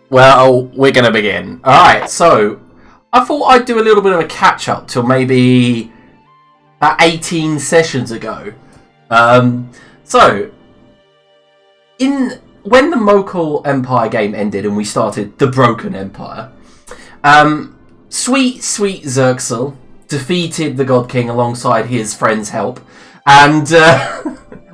Well, we're going to begin. Alright, so I thought I'd do a little bit of a catch-up till maybe about 18 sessions ago. So, when the Mokhul Empire game ended and we started the Broken Empire, sweet Xerxel defeated the God King alongside his friends' help, and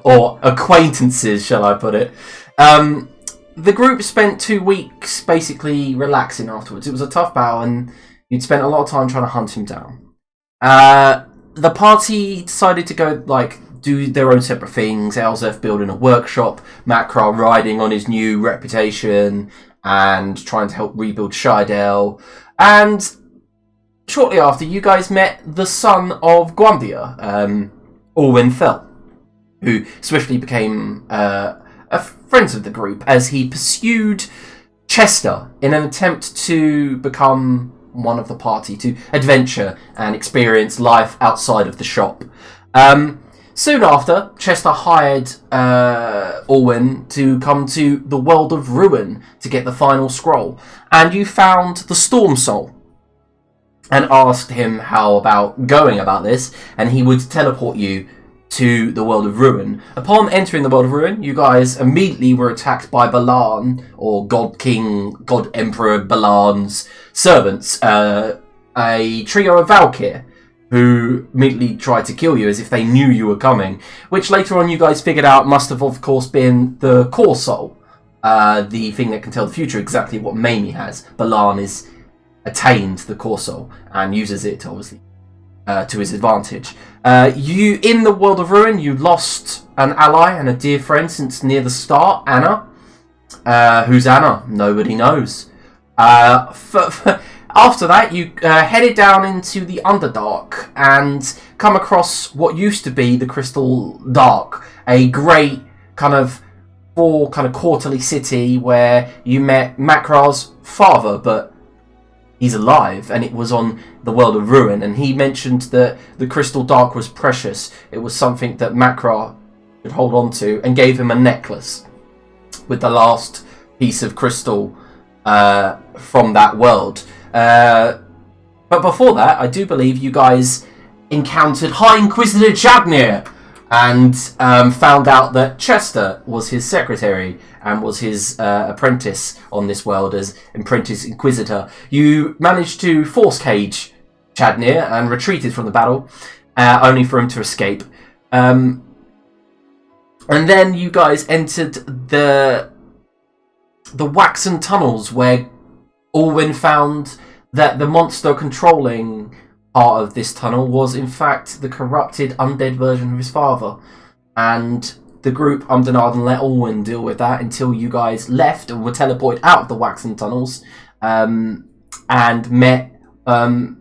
or acquaintances, shall I put it. The group spent 2 weeks basically relaxing afterwards. It was a tough battle, and you'd spent a lot of time trying to hunt him down. The party decided to go, do their own separate things. Elzef building a workshop, Makra riding on his new reputation, and trying to help rebuild Shidel. And shortly after, you guys met the son of Gwandia, Orwin Fell, who swiftly became friends of the group as he pursued Chester in an attempt to become one of the party, to adventure and experience life outside of the shop. Soon after, Chester hired Orwin to come to the World of Ruin to get the final scroll, and you found the Storm Soul and asked him how about going about this, and he would teleport you to the World of Ruin. Upon entering the World of Ruin, you guys immediately were attacked by Balan, or God King, God Emperor Balan's servants, a trio of Valkyr, who immediately tried to kill you as if they knew you were coming, which later on you guys figured out must have, of course, been the Core Soul, the thing that can tell the future, exactly what Mamie has. Balan is attained the Core Soul and uses it, obviously, to his advantage. You, in the World of Ruin, you lost an ally and a dear friend since near the start, Anna. Who's Anna? Nobody knows. After that, you headed down into the Underdark and come across what used to be the Crystal Dark, a great kind of quarterly city where you met Makra's father, but he's alive, and it was on the World of Ruin, and he mentioned that the Crystal Dark was precious. It was something that Makra could hold on to, and gave him a necklace with the last piece of crystal from that world. But before that, I do believe you guys encountered High Inquisitor Chadnir, and found out that Chester was his secretary and was his apprentice on this world as Apprentice Inquisitor. You managed to force cage Chadnir and retreated from the battle, only for him to escape. And then you guys entered the waxen tunnels, where Orwin found that the monster controlling part of this tunnel was in fact the corrupted undead version of his father, and the group Umdenarden let Orwin deal with that until you guys left and were teleported out of the waxen tunnels, and met an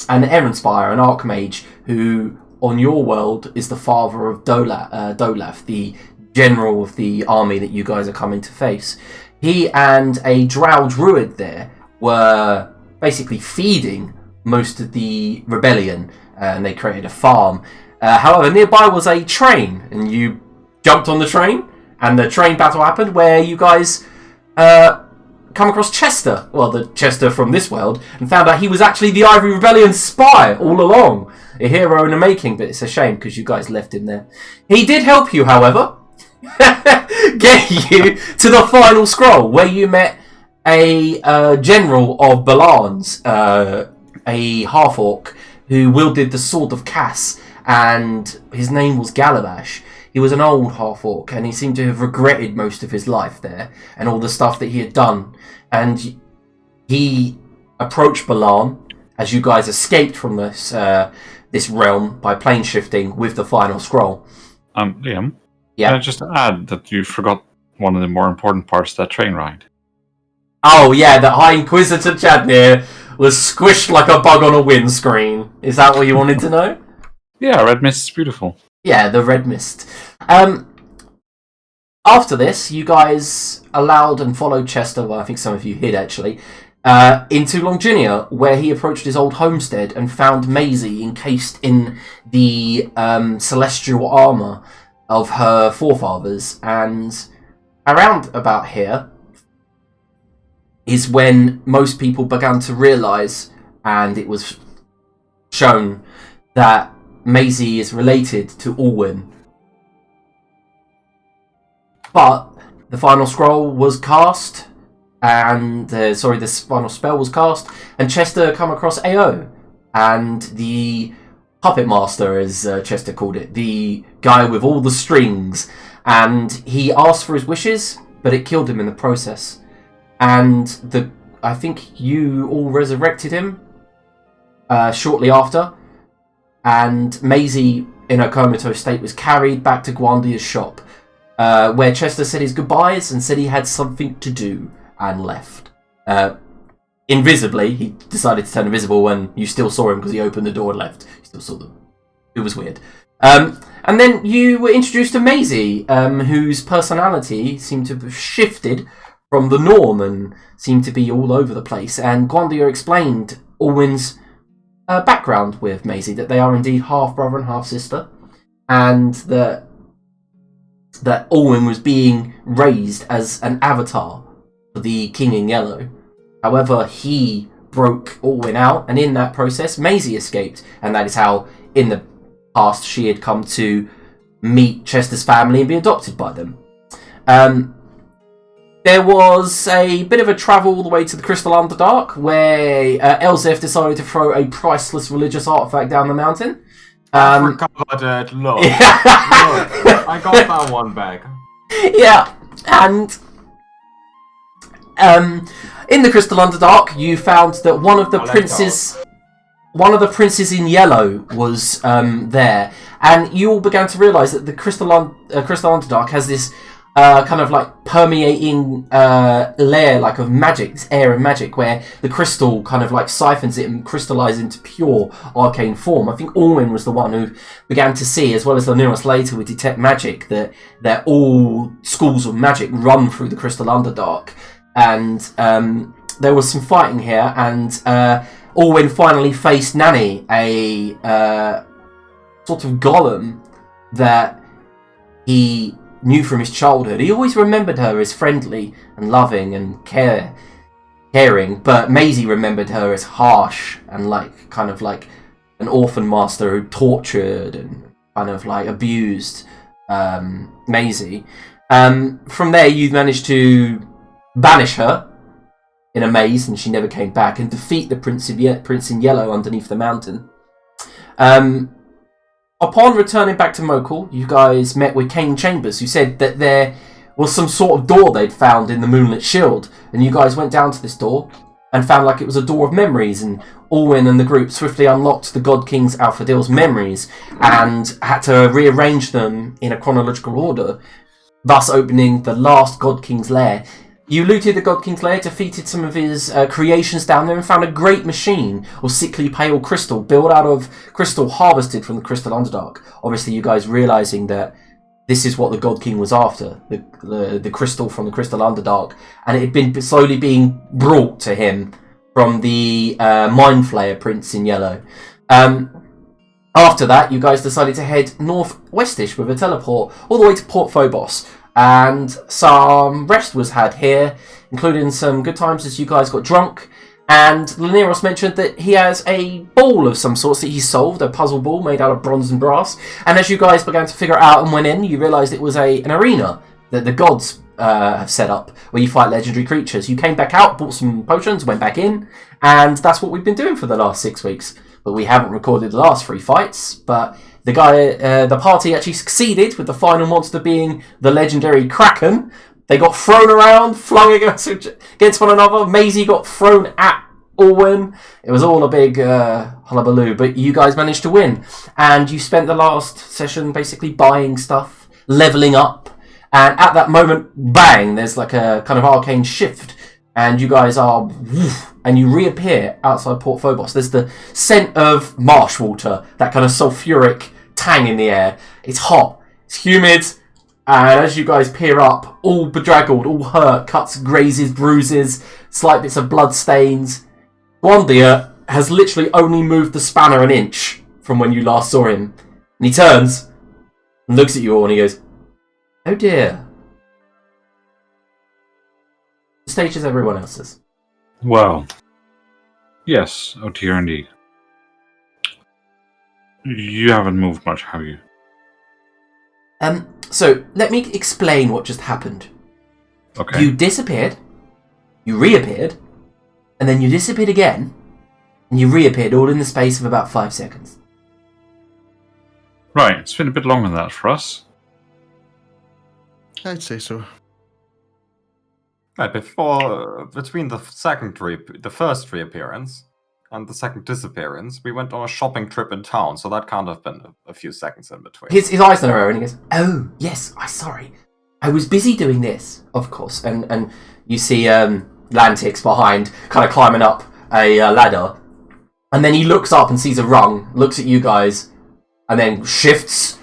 Erenspire, an Archmage, who on your world is the father of Dolaf, the general of the army that you guys are coming to face. He and a Drow Druid there were basically feeding most of the rebellion, and they created a farm. However, nearby was a train, and you jumped on the train, and the train battle happened where you guys come across Chester, well, the Chester from this world, and found out he was actually the Ivory Rebellion spy all along. A hero in the making, but it's a shame because you guys left him there. He did help you, however, get you to the final scroll, where you met a general of Balan's, a half-orc who wielded the Sword of Cass, and his name was Galabash. He was an old half-orc, and he seemed to have regretted most of his life there, and all the stuff that he had done. And he approached Balan as you guys escaped from this realm by plane shifting with the final scroll. Liam? Yeah? Can I just add that you forgot one of the more important parts of that train ride? Oh yeah, the High Inquisitor Chadnir was squished like a bug on a windscreen. Is that what you wanted to know? Yeah, red mist is beautiful. Yeah, the red mist. After this, you guys allowed and followed Chester, well, I think some of you hid actually, into Longinia, where he approached his old homestead and found Maisie encased in the celestial armour of her forefathers. And around about here, is when most people began to realise, and it was shown, that Maisie is related to Alwyn. But the final scroll was cast, and the final spell was cast, and Chester come across AO, and the puppet master, as Chester called it, the guy with all the strings, and he asked for his wishes, but it killed him in the process. And I think you all resurrected him shortly after, and Maisie, in her comatose state, was carried back to Gwandia's shop, where Chester said his goodbyes and said he had something to do, and left. Invisibly, he decided to turn invisible when you still saw him because he opened the door and left. You still saw them. It was weird. And then you were introduced to Maisie, whose personality seemed to have shifted from the norm and seemed to be all over the place. And Gwandia explained Alwyn's background with Maisie, that they are indeed half brother and half sister, and that Alwyn was being raised as an avatar for the King in Yellow. However, he broke Alwyn out, and in that process, Maisie escaped, and that is how, in the past, she had come to meet Chester's family and be adopted by them. There was a bit of a travel all the way to the Crystal Underdark, where Elzef decided to throw a priceless religious artifact down the mountain. Look, I got that one back. Yeah, and in the Crystal Underdark, you found that one of the princes in yellow was there, and you all began to realise that the Crystal Underdark has this kind of like permeating layer like of magic, this air of magic, where the crystal kind of like siphons it and crystallises into pure arcane form. I think Alwyn was the one who began to see, as well as Laniros later with Detect Magic, that all schools of magic run through the Crystal Underdark. And there was some fighting here, and Alwyn finally faced Nanny, a sort of golem that he knew from his childhood. He always remembered her as friendly and loving and caring, but Maisie remembered her as harsh and kind of like an orphan master who tortured and kind of like abused Maisie. From there, you managed to banish her in a maze, and she never came back, and defeat the Prince in Yellow underneath the mountain. Upon returning back to Mokhul, you guys met with Kane Chambers, who said that there was some sort of door they'd found in the Moonlit Shield, and you guys went down to this door and found like it was a door of memories, and Alwyn and the group swiftly unlocked the God King's Alphadil's memories and had to rearrange them in a chronological order, thus opening the last God King's lair. You looted the God King's lair, defeated some of his creations down there, and found a great machine of sickly pale crystal built out of crystal harvested from the Crystal Underdark. Obviously, you guys realising that this is what the God King was after, the crystal from the Crystal Underdark, and it had been slowly being brought to him from the Mind Flayer Prince in Yellow. After that, you guys decided to head northwestish with a teleport all the way to Port Phobos. And some rest was had here, including some good times as you guys got drunk. And Laniros mentioned that he has a ball of some sorts that he solved, a puzzle ball made out of bronze and brass. And as you guys began to figure it out and went in, you realised it was an arena that the gods have set up, where you fight legendary creatures. You came back out, bought some potions, went back in, and that's what we've been doing for the last 6 weeks. But we haven't recorded the last 3 fights, but the party actually succeeded, with the final monster being the legendary Kraken. They got thrown around, flung against one another. Maisie got thrown at Alwyn. It was all a big hullabaloo, but you guys managed to win. And you spent the last session basically buying stuff, leveling up, and at that moment, bang, there's like a kind of arcane shift, and you guys are... woof, and you reappear outside Port Phobos. There's the scent of marsh water, that kind of sulfuric tang in the air. It's hot, it's humid, and as you guys peer up, all bedraggled, all hurt, cuts, grazes, bruises, slight bits of blood stains, Gwandia has literally only moved the spanner an inch from when you last saw him. And he turns and looks at you all and he goes, "Oh dear." The stage is everyone else's. Well, yes, oh dear indeed. You haven't moved much, have you? So let me explain what just happened. Okay. You disappeared, you reappeared, and then you disappeared again, and you reappeared all in the space of about 5 seconds. Right, it's been a bit longer than that for us. I'd say so. Right, between the first reappearance and the second disappearance, we went on a shopping trip in town, so that can't have been a few seconds in between. His eyes narrow and he goes, "Oh, yes, I'm sorry. I was busy doing this, of course." And you see Lantix behind, kind of climbing up a ladder. And then he looks up and sees a rung, looks at you guys, and then shifts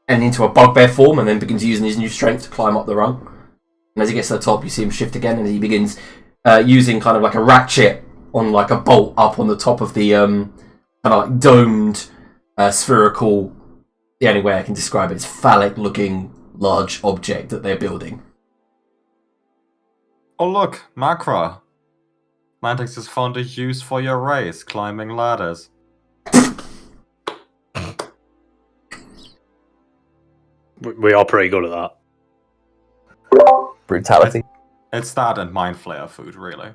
and into a bugbear form, and then begins using his new strength to climb up the rung. And as he gets to the top, you see him shift again, and he begins using kind of like a ratchet on like a bolt up on the top of the kind of like domed spherical. The only way I can describe it is phallic-looking large object that they're building. Oh look, Macra. Mantix has found a use for your race, climbing ladders. We are pretty good at that. Brutality. It's that and Mind Flayer food, really.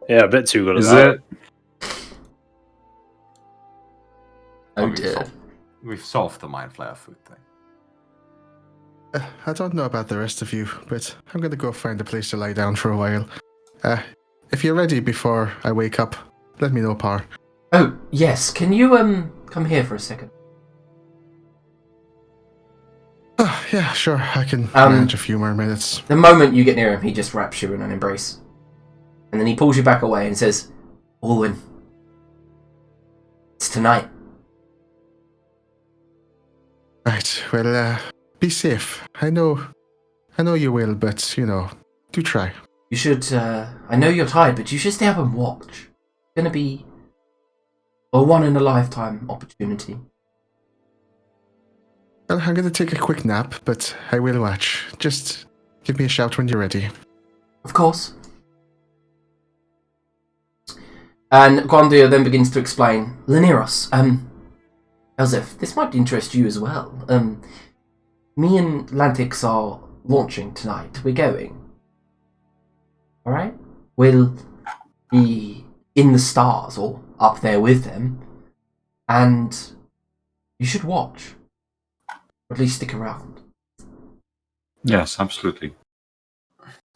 Yeah, a bit too good at Is that. it? Oh We've dear. We've solved the Mind Flayer food thing. I don't know about the rest of you, but I'm gonna go find a place to lie down for a while. If you're ready before I wake up, let me know, Par. Oh, yes. Can you come here for a second? Yeah, sure, I can manage a few more minutes. The moment you get near him, he just wraps you in an embrace. And then he pulls you back away and says, "Alwyn, it's tonight." Right, well, be safe. I know you will, but, do try. You should, I know you're tired, but you should stay up and watch. It's gonna be a one-in-a-lifetime opportunity. Well, I'm gonna take a quick nap, but I will watch. Just give me a shout when you're ready. Of course. And Gwandir then begins to explain, "Laniros, Elzef, this might interest you as well. Me and Lantix are launching tonight. We're going. Alright? We'll be in the stars, or up there with them. And you should watch. Or at least stick around." Yes, absolutely.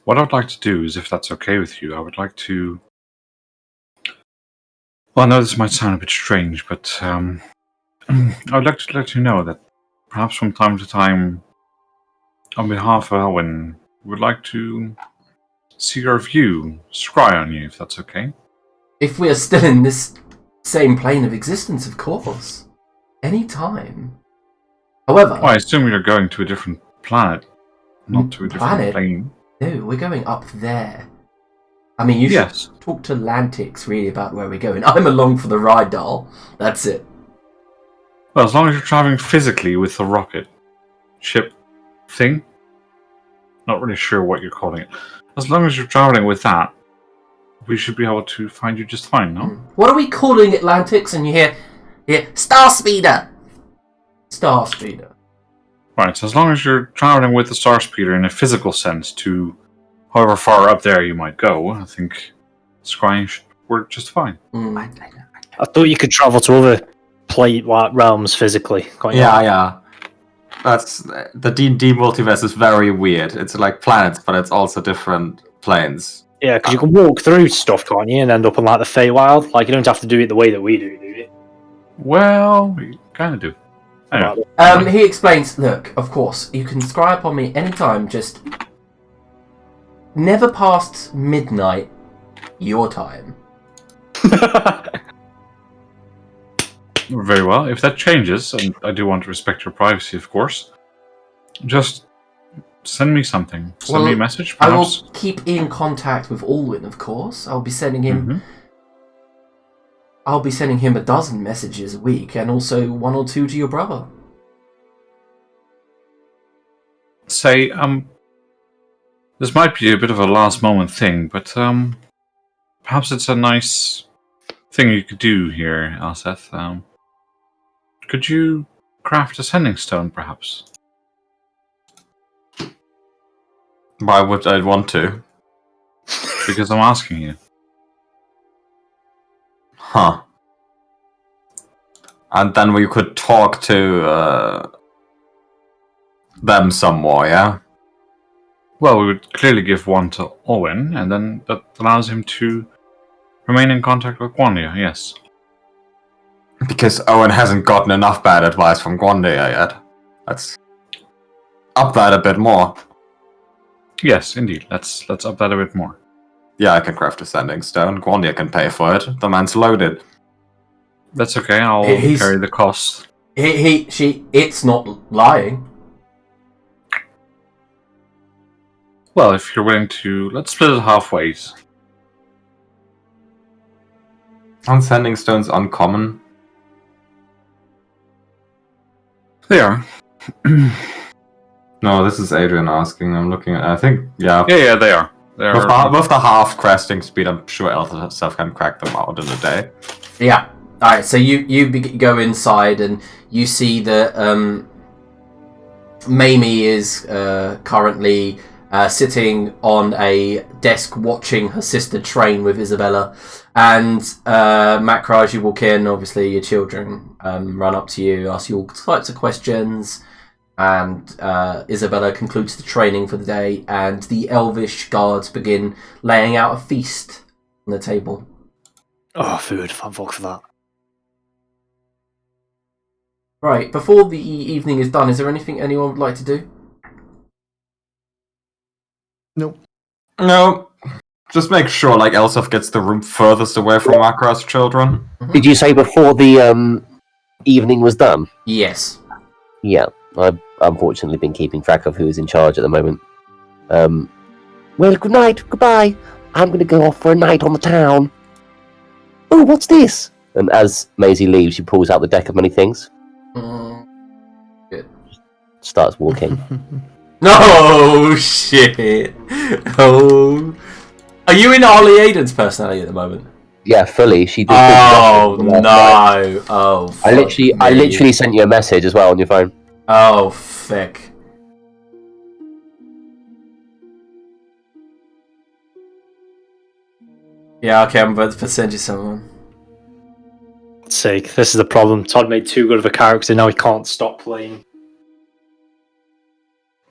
What I'd like to do is, if that's okay with you, I would like to... Well, I know this might sound a bit strange, but I would like to let you know that perhaps from time to time, on behalf of Elwyn, we would like to see your view, scry on you, if that's okay. If we are still in this same plane of existence, of course. Any time. However... Well, I assume you're going to a different planet, not to a different Planet? plane. No, we're going up there. I mean, you Yes. should talk to Lantix, really, about where we're going. I'm along for the ride, doll. That's it. Well, as long as you're traveling physically with the rocket ship thing, not really sure what you're calling it. As long as you're traveling with that, we should be able to find you just fine, no? What are we calling it, Lantix? And you hear, Star Speeder! Star Speeder. Right, so as long as you're traveling with the Star Speeder in a physical sense to however far up there you might go, I think scrying should work just fine. I thought you could travel to other realms physically. Can't you? Yeah. That's the D&D multiverse is very weird. It's like planets, but it's also different planes. Yeah, because you can walk through stuff, can't you, and end up on like the Feywild. Like you don't have to do it the way that we do you? Well, we kind of do. Anyway, He explains, look, of course, you can scry upon me anytime, just never past midnight your time. very well. If that changes, and I do want to respect your privacy, of course, just send me something. Send me a message, I perhaps. will keep in contact with Alwyn, of course. I'll be sending him... I'll be sending him 12 messages a week, and also 1 or 2 to your brother. Say, This might be a bit of a last moment thing, but perhaps it's a nice thing you could do here, Alseth. Could you craft a sending stone, perhaps? Why would I want to? Because I'm asking you. Huh. And then we could talk to them some more, yeah? Well, we would clearly give one to Owen, and then that allows him to remain in contact with Gwandia, yes. Because Owen hasn't gotten enough bad advice from Gwandia yet. Let's up that a bit more. Yes, indeed. Let's up that a bit more. Yeah, I can craft a sending stone. Gwandia can pay for it. The man's loaded. That's okay, I'll He's- carry the cost. It's not lying. Well, if you're willing to, let's split it halfways. Aren't sending stones uncommon? They are. No, this is Adrian asking. I'm looking at. I think, yeah. Yeah, they are. They are. With the half cresting speed, I'm sure Elsa can crack them out in a day. Yeah. All right. So you go inside and you see that Mamie is currently sitting on a desk watching her sister train with Isabella, and Makraj, you walk in. Obviously, your children run up to you, ask you all types of questions, and Isabella concludes the training for the day, and the elvish guards begin laying out a feast on the table. Oh, food. Thank fuck for that. Right, before the evening is done, is there anything anyone would like to do? Nope. No. Just make sure, like, Elsef gets the room furthest away from Makraj's children. Did you say before the evening was done? Yes. Yeah, I've unfortunately been keeping track of who is in charge at the moment. Well, good night, goodbye. I'm going to go off for a night on the town. Oh, what's this? And as Maisie leaves, she pulls out the deck of many things. Good. Starts walking. No shit. Oh. Are you in Arlie Aiden's personality at the moment? Yeah, fully. She did. Oh no. Oh. I literally sent you a message as well on your phone. Oh thick. Yeah, okay, I'm about to send you someone. Sake, this is the problem. Todd made too good of a character, now he can't stop playing.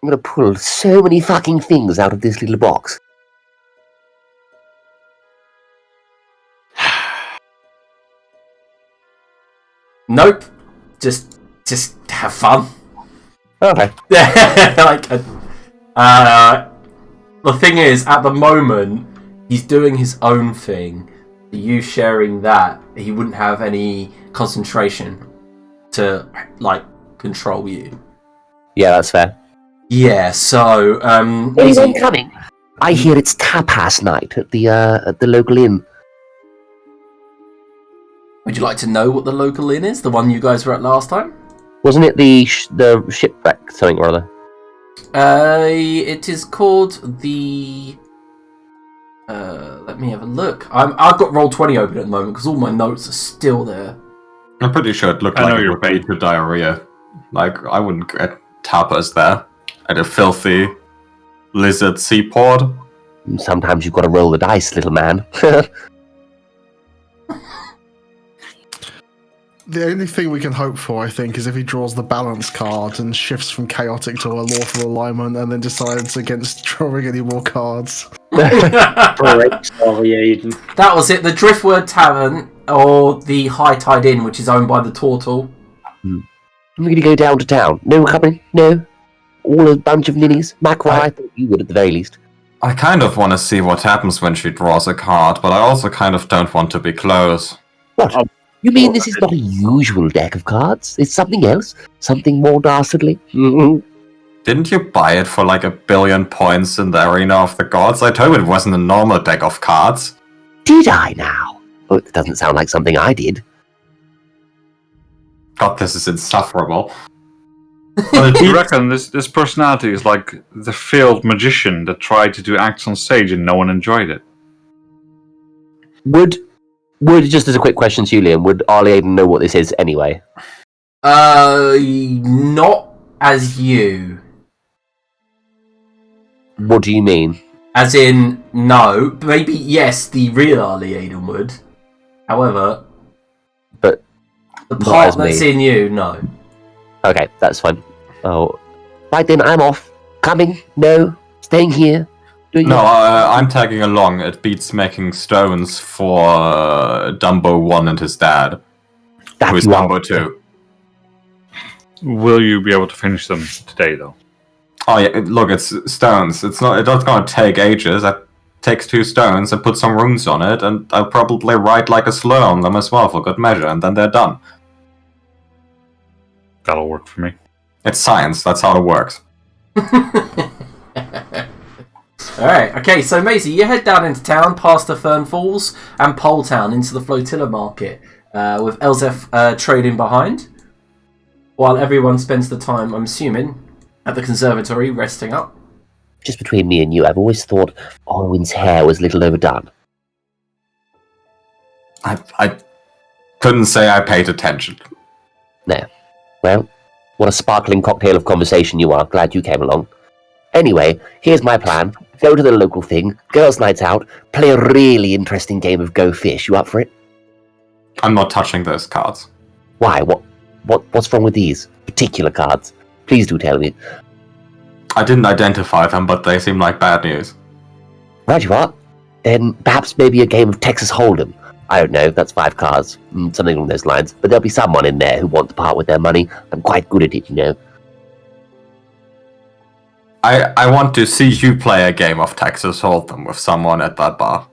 I'm going to pull so many fucking things out of this little box. Nope. Just have fun. Okay. Like, the thing is, at the moment, he's doing his own thing. You sharing that, he wouldn't have any concentration to, like, control you. Yeah, that's fair. Yeah, so, Anyone coming? I hear it's tapas night at the local inn. would you like to know what the local inn is? The one you guys were at last time? Wasn't it the shipwreck something or other? It is called the... let me have a look. I've got Roll20 open at the moment because all my notes are still there. I'm pretty sure it looked I like know it you're would lead to diarrhea. Like, I wouldn't get tapas there. At a filthy lizard seaport. Sometimes you've got to roll the dice, little man. The only thing we can hope for, I think, is if he draws the balance card and shifts from chaotic to a lawful alignment and then decides against drawing any more cards. Sorry, Aiden. That was it. The Driftwood Tavern, or the High Tide Inn, which is owned by the Turtle. I'm going to go down to town. No one coming? No? All a bunch of ninnies? Macra, I thought you would at the very least. I kind of want to see what happens when she draws a card, but I also kind of don't want to be close. What? You mean this is not a usual deck of cards? It's something else? Something more dastardly? Didn't you buy it for like 1 billion points in the Arena of the Gods? I told you it wasn't a normal deck of cards. Did I now? Oh, it doesn't sound like something I did. God, this is insufferable. Do you reckon this personality is like the failed magician that tried to do acts on stage and no one enjoyed it? Would just as a quick question, Julian, would Arlie Aiden know what this is anyway? Not as you. What do you mean? As in, no. Maybe, yes, the real Arlie Aiden would. However, But the not part as me. that's in you, no. Okay, that's fine. Oh, right then, I'm off. Coming? No, staying here. Doing No, I'm tagging along. It beats making stones for Dumbo 1 and his dad, that who is you are. Dumbo 2. Will you be able to finish them today, though? Oh yeah, look, it's stones. It's not going to take ages. I takes 2 stones and put some runes on it, and I'll probably write like a slur on them as well for good measure, and then they're done. That'll work for me. It's science. That's how it works. Alright, okay, so Maisie, you head down into town, past the Fern Falls and Pole Town into the Flotilla Market, with Elzef trading behind, while everyone spends the time, I'm assuming, at the conservatory resting up. Just between me and you, I've always thought Orwin's hair was a little overdone. I couldn't say I paid attention. No. Well, what a sparkling cocktail of conversation you are. Glad you came along. Anyway, here's my plan. Go to the local thing, girls' nights out, play a really interesting game of Go Fish. You up for it? I'm not touching those cards. Why? What's wrong with these particular cards? Please do tell me. I didn't identify them, but they seem like bad news. Right you are. Then perhaps maybe a game of Texas Hold'em. I don't know, that's 5 cards. Something along those lines. But there'll be someone in there who wants to part with their money. I'm quite good at it, you know. I want to see you play a game of Texas Hold'em with someone at that bar.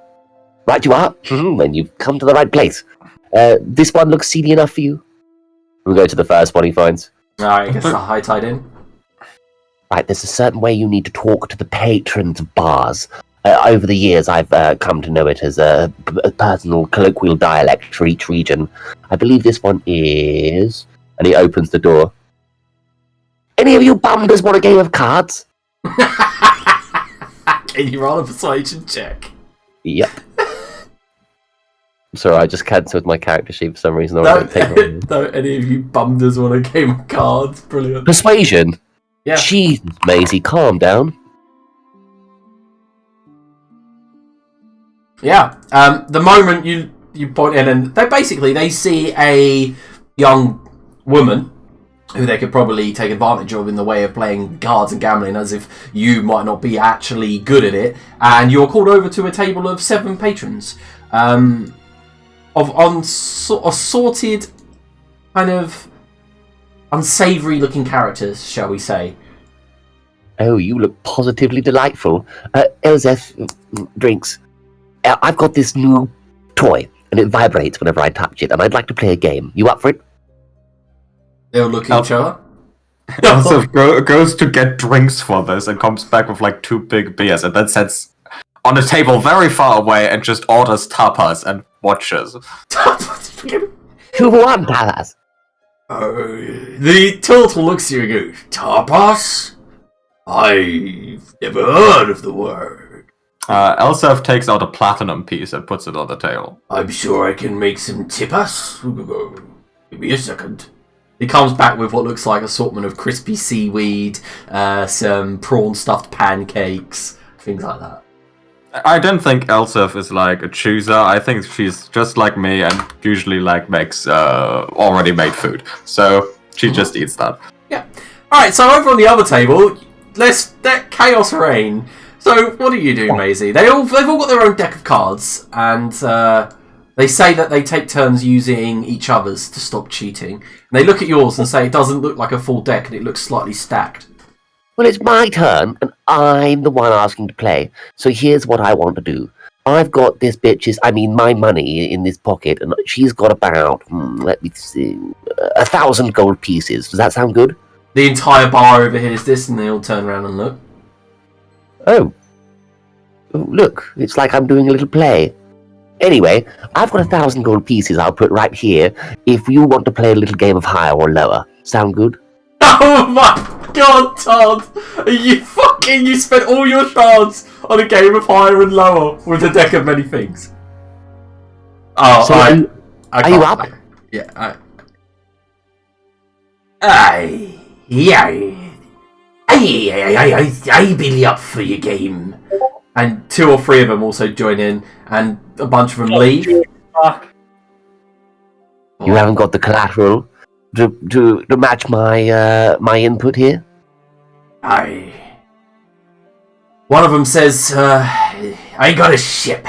Right you are. Then you've come to the right place. This one looks seedy enough for you. We'll go to the first one he finds. Alright, I guess the high tide in. Right, there's a certain way you need to talk to the patrons of bars. Over the years, I've come to know it as a personal colloquial dialect for each region. I believe this one is... And he opens the door. Any of you bumders want a game of cards? Can you roll a persuasion check? Yep. Sorry, I just cancelled my character sheet for some reason. Don't any of you bumders want a game of cards? Brilliant. Persuasion? Yeah. Jeez, Maisie, calm down. Yeah. The moment you point in, and they see a young woman who they could probably take advantage of in the way of playing cards and gambling, as if you might not be actually good at it, and you're called over to a table of 7 patrons, of assorted, kind of unsavoury looking characters, shall we say. Oh, you look positively delightful. Elzef, drinks. I've got this new toy, and it vibrates whenever I touch it, and I'd like to play a game. You up for it? They'll look at each other. Also goes to get drinks for this and comes back with like 2 big beers and then sits on a table very far away and just orders tapas and watches. 2 for 1, tapas. The turtle looks at you and goes, "Tapas? I've never heard of the word." Elsef takes out a platinum piece and puts it on the table. "I'm sure I can make some tapas. Give me a second." He comes back with what looks like an assortment of crispy seaweed, some prawn-stuffed pancakes, things like that. I don't think Elsef is like a chooser. I think she's just like me and usually like makes already made food. So she just eats that. Yeah. Alright, so over on the other table, let's let chaos reign. So what do you do, Maisie? They've all got their own deck of cards, and they say that they take turns using each other's to stop cheating. And they look at yours and say it doesn't look like a full deck and it looks slightly stacked. Well, it's my turn, and I'm the one asking to play. So here's what I want to do. I've got this my money in this pocket, and she's got about, let me see, 1,000 gold pieces. Does that sound good? The entire bar overhears this, and they all turn around and look. Oh, look, it's like I'm doing a little play. Anyway, I've got 1,000 gold pieces I'll put right here if you want to play a little game of higher or lower. Sound good? Oh my god, Todd! You spent all your shards on a game of higher and lower with a deck of many things. Oh, So are you up? Yeah, I be up for your game. And 2 or 3 of them also join in, and a bunch of them leave. You haven't got the collateral to match my my input here? One of them says, I got a ship.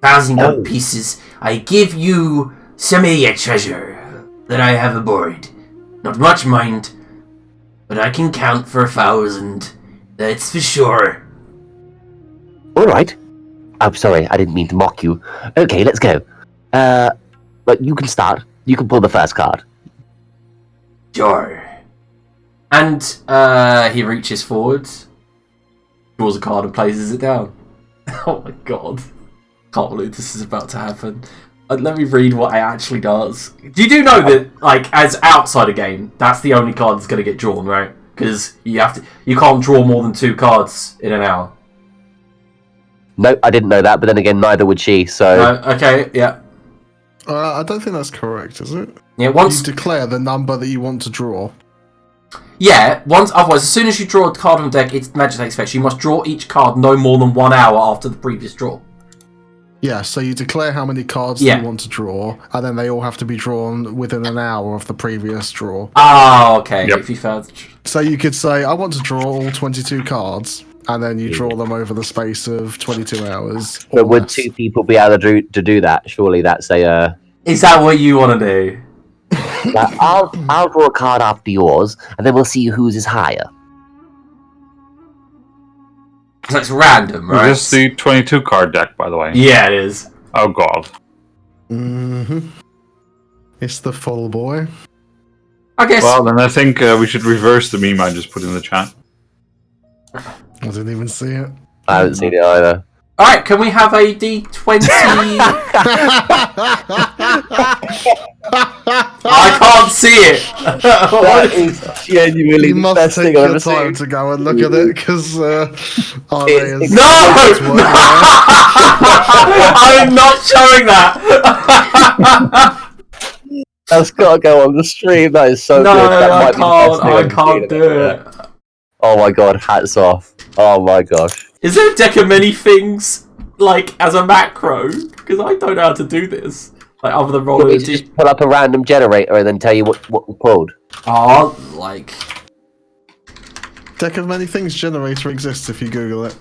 1,000 gold pieces. I give you some of your treasure that I have aboard. Not much, mind, but I can count for 1,000. That's for sure. Alright. I'm sorry, I didn't mean to mock you. Okay, let's go. But you can start. You can pull the first card. Sure. And he reaches forward, draws a card and places it down. Oh my god. Can't believe this is about to happen. Let me read what it actually does. You do know that, like, as outside a game, that's the only card that's going to get drawn, right? Because you can't draw more than 2 cards in an hour. No, I didn't know that, but then again, neither would she, so... Okay, yeah. I don't think that's correct, is it? Yeah, once... You declare the number that you want to draw. Yeah, otherwise, as soon as you draw a card from the deck, it's magic effect. You must draw each card no more than 1 hour after the previous draw. Yeah, so you declare how many cards you want to draw, and then they all have to be drawn within an hour of the previous draw. Oh, okay. Yep. If you failed... So you could say, I want to draw all 22 cards, and then you draw them over the space of 22 hours. But would 2 people be able to do that? Surely that's a... Is that what you want to do? I'll draw a card after yours, and then we'll see whose is higher. So it's random, right? Is this the 22 card deck, by the way? Yeah, it is. Oh god. Mm-hmm. It's the full boy. I guess... Well, then I think we should reverse the meme I just put in the chat. I didn't even see it. I haven't seen it either. Alright, can we have a D20... I can't see it! That is genuinely You the must best take thing I've your ever time seen. to go and look at it, because No! I'm not showing that! That's got to go on the stream. That is so No, good. That I might be the best thing can't. I I've can't seen do ever. it. Oh my god, hats off. Oh my gosh. Is there a deck of many things, like, as a macro? Because I don't know how to do this. Like, other than You rolling want me to just pull up a random generator and then tell you what we pulled? Oh, like... Deck of Many Things generator exists if you Google it.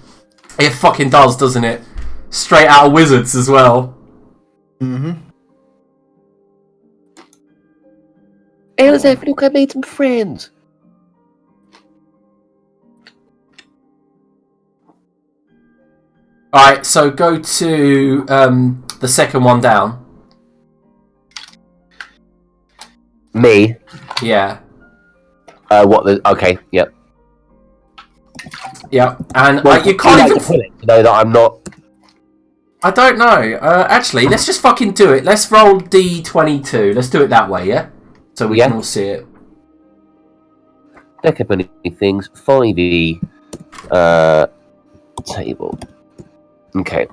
It fucking does, doesn't it? Straight out of Wizards as well. Mm-hmm. Hey, let's have a look, I made some friends. Alright, so go to the second one down. Me? Yeah. Okay, yep. Yep. And Well, you can't even... pull it to know that I'm not... I don't know. Actually, let's just fucking do it. Let's roll D22. Let's do it that way, yeah? So we can all see it. Deck of Many Things, 5e, table. Okay.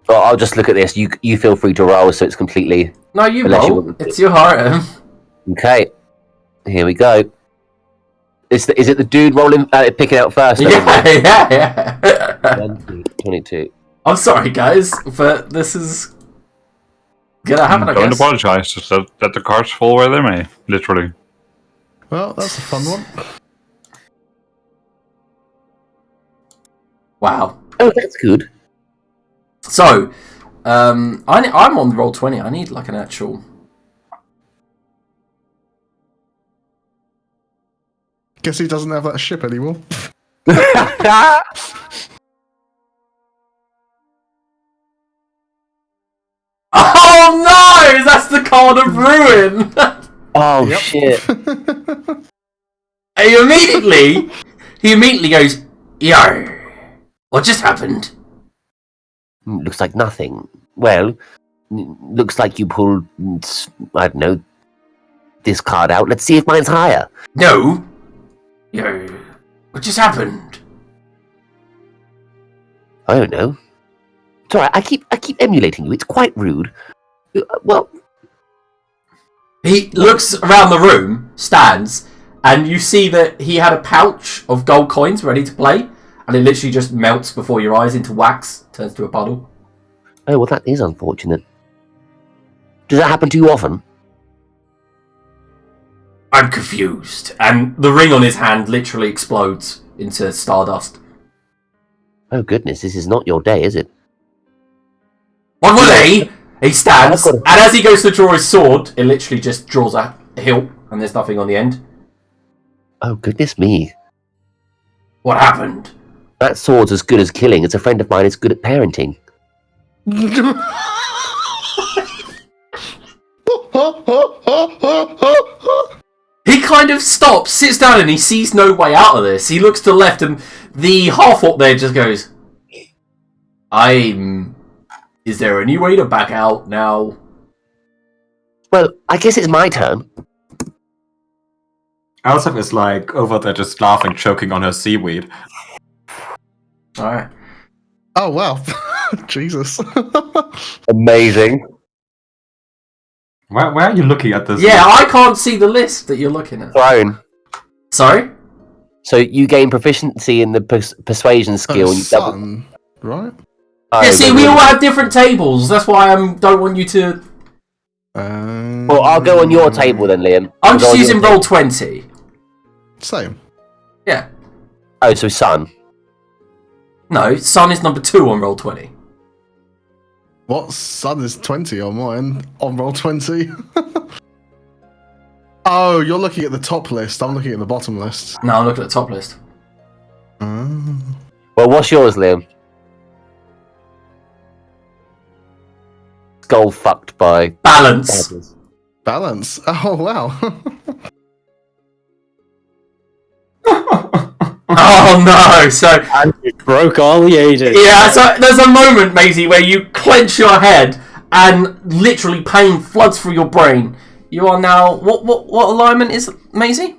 Well, I'll just look at this. You feel free to roll, so it's completely... No, you Unless you roll. want to. It's your item. Okay. Here we go. Is it the dude rolling, picking out first? Yeah. 22. I'm sorry, guys, but this is gonna happen, I Don't guess. apologize. Just let the cards fall where they may. Literally. Well, that's a fun one. Wow. Oh, that's good. So, I'm on roll 20. I need like an actual. Guess he doesn't have that ship anymore. Oh no! That's the card of ruin. Oh shit! he immediately goes, "Yo, what just happened?" Looks like nothing. Well, looks like you pulled, I don't know, this card out. Let's see if mine's higher. No. Yo, what just happened? I don't know. It's alright, I keep emulating you. It's quite rude. Well, He looks around the room, stands, and you see that he had a pouch of gold coins ready to play, and it literally just melts before your eyes into wax, turns to a puddle. oh, well, that is unfortunate. Does that happen to you often? I'm confused. And the ring on his hand literally explodes into stardust. Oh, goodness, this is not your day, is it? One more day! He stands, I've got and as he goes to draw his sword, it literally just draws a hilt, and there's nothing on the end. Oh, goodness me. What happened? That sword's as good as killing. It's a friend of mine is good at parenting. He kind of stops, sits down, and he sees no way out of this. He looks to the left, and the half-orc there just goes, Is there any way to back out now? Well, I guess it's my turn. Elsef is like over there just laughing, choking on her seaweed. Alright. Oh, wow. Jesus. Amazing. Where are you looking at this? Yeah, I can't see the list that you're looking at. Throne. Sorry? So you gain proficiency in the persuasion skill. And you double... Son, right? Oh, Yeah, see, no, we no. all have different tables. That's why I don't want you to... Well, I'll go on your table then, Liam. I'm I'll go just on using your roll table. 20. Same. Yeah. Oh, so son. No, Sun is number 2 on roll 20. What? Sun is 20 on mine. On roll 20. Oh, you're looking at the top list. I'm looking at the bottom list. No, I'm looking at the top list. Well, what's yours, Liam? Skull fucked by... Balance. Balance. Oh, wow. Oh no! So And you broke all the ages. yeah, so there's a moment, Maisie, where you clench your head and literally pain floods through your brain. You are now what alignment is Maisie?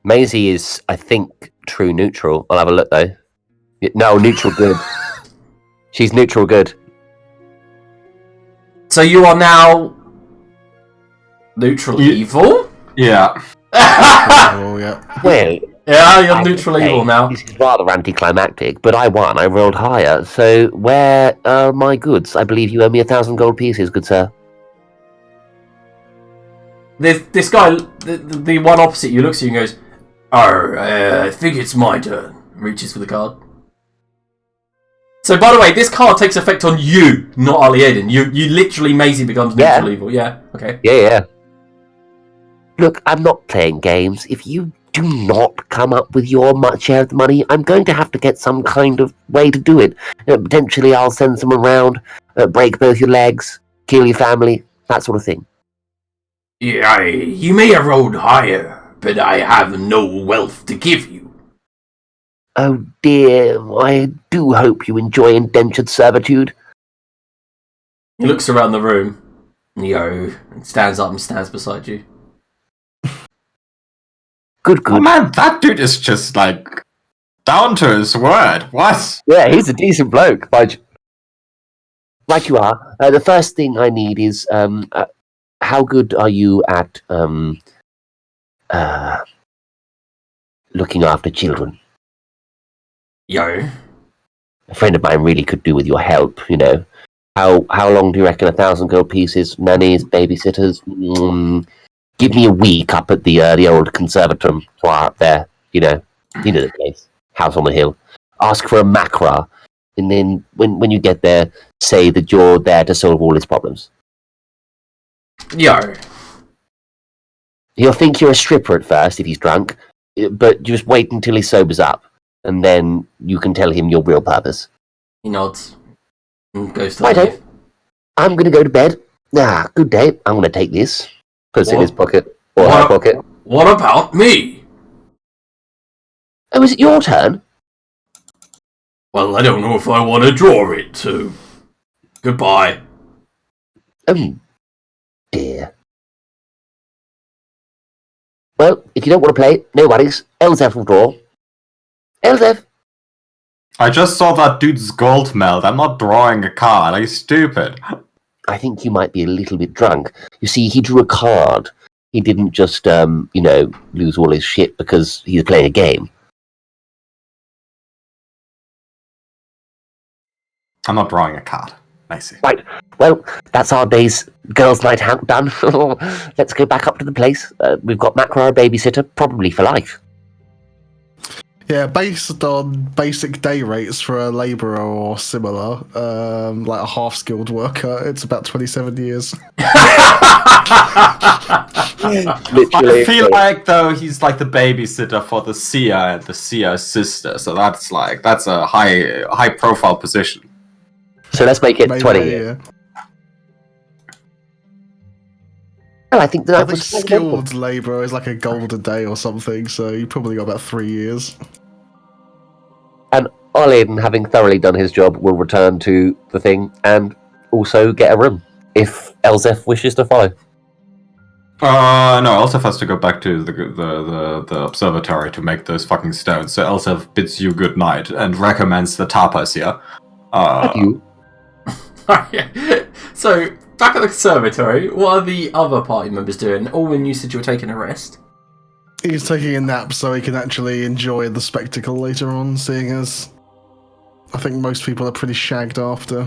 Maisie is, I think, true neutral. I'll have a look, though. No, neutral good. She's neutral good. So you are now neutral evil? Yeah. Oh, yeah. Well, Yeah, you're I neutral would say evil now. This is rather anticlimactic, but I won. I rolled higher. So where are my goods? I believe you owe me 1,000 gold pieces, good sir. This guy, the one opposite you, looks at you and goes, I think it's my turn. Reaches for the card. So, by the way, this card takes effect on you, not Aliaden. You literally, Maisie becomes neutral evil. Yeah, okay. Yeah. Look, I'm not playing games. If you do not come up with your share of the money, I'm going to have to get some kind of way to do it. Potentially, I'll send someone around, break both your legs, kill your family, that sort of thing. Yeah, you may have rolled higher, but I have no wealth to give you. Oh dear, I do hope you enjoy indentured servitude. He looks around the room, and stands up and stands beside you. Good. Oh man, that dude is just like down to his word. What? Yeah, he's a decent bloke. Right you are. The first thing I need is, how good are you at looking after children? Yo. A friend of mine really could do with your help, you know. How long do you reckon 1,000 gold pieces, nannies, babysitters? Give me a week up at the old conservatorium up there, you know the place, house on the hill. Ask for a macra, and then when you get there, say that you're there to solve all his problems. Yo. He'll think you're a stripper at first if he's drunk, but just wait until he sobers up, and then you can tell him your real purpose. He nods and goes to Righto. leave. I'm going to go to bed. Good day. I'm going to take this. Puts it in What? his pocket. Or her pocket. What about me? Oh, is it your turn? Well, I don't know if I want to draw it, so... Goodbye. Oh, dear. you don't want to play, no worries. Elzef will draw. Elzef! I just saw that dude's gold melt. I'm not drawing a card. Are you stupid? I think you might be a little bit drunk. You see, he drew a card. He didn't just, lose all his shit because he was playing a game. I'm not drawing a card. I see. Right. Well, that's our day's girls' night out done. Let's go back up to the place. We've got Macro, our babysitter, probably for life. Yeah, based on basic day rates for a labourer or similar, like a half-skilled worker, it's about 27 years. Literally. I feel like, though, he's like the babysitter for the seer and the seer's sister, so that's a high-profile position. So let's make it Maybe, 20 yeah. years. Well, I think that I was think skilled labourer is like a gold a day or something, so you probably got about 3 years. And Olin, having thoroughly done his job, will return to the thing and also get a room if Elzef wishes to follow. No, Elsef has to go back to the observatory to make those fucking stones. So Elsef bids you good night and recommends the tapas here. Thank you. So, back at the conservatory, what are the other party members doing? Alwyn, you said you were taking a rest. He's taking a nap so he can actually enjoy the spectacle later on, seeing as I think most people are pretty shagged after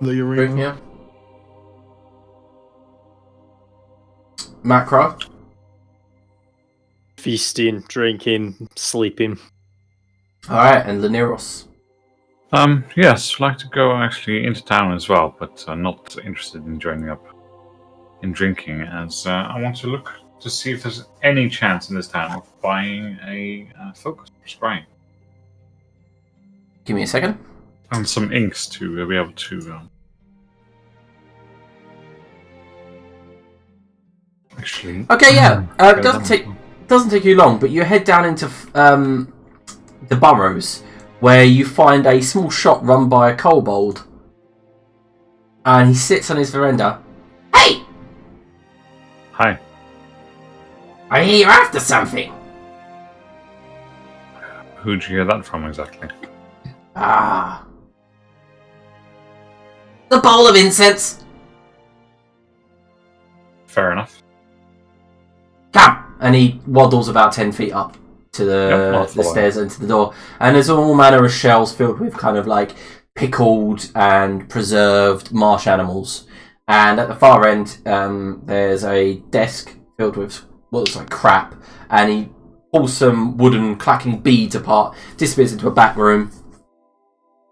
the arena. Yeah. Macro? Feasting, drinking, sleeping. Alright, and Laniros. Yes, I'd like to go actually into town as well, but not interested in joining up in drinking, as I want to look to see if there's any chance in this town of buying a focus for spraying. Give me a second. And some inks to be able to actually. Okay, yeah. It doesn't take you long, but you head down into the burrows, where you find a small shop run by a kobold, and he sits on his veranda. Hey! Hi. I hear you're after something. Who'd you hear that from exactly? Ah. The bowl of incense. Fair enough. Come! And he waddles about 10 feet up to the stairs into the door. And there's all manner of shells filled with kind of like pickled and preserved marsh animals. And at the far end, there's a desk filled with what looks like crap. And he pulls some wooden clacking beads apart, disappears into a back room,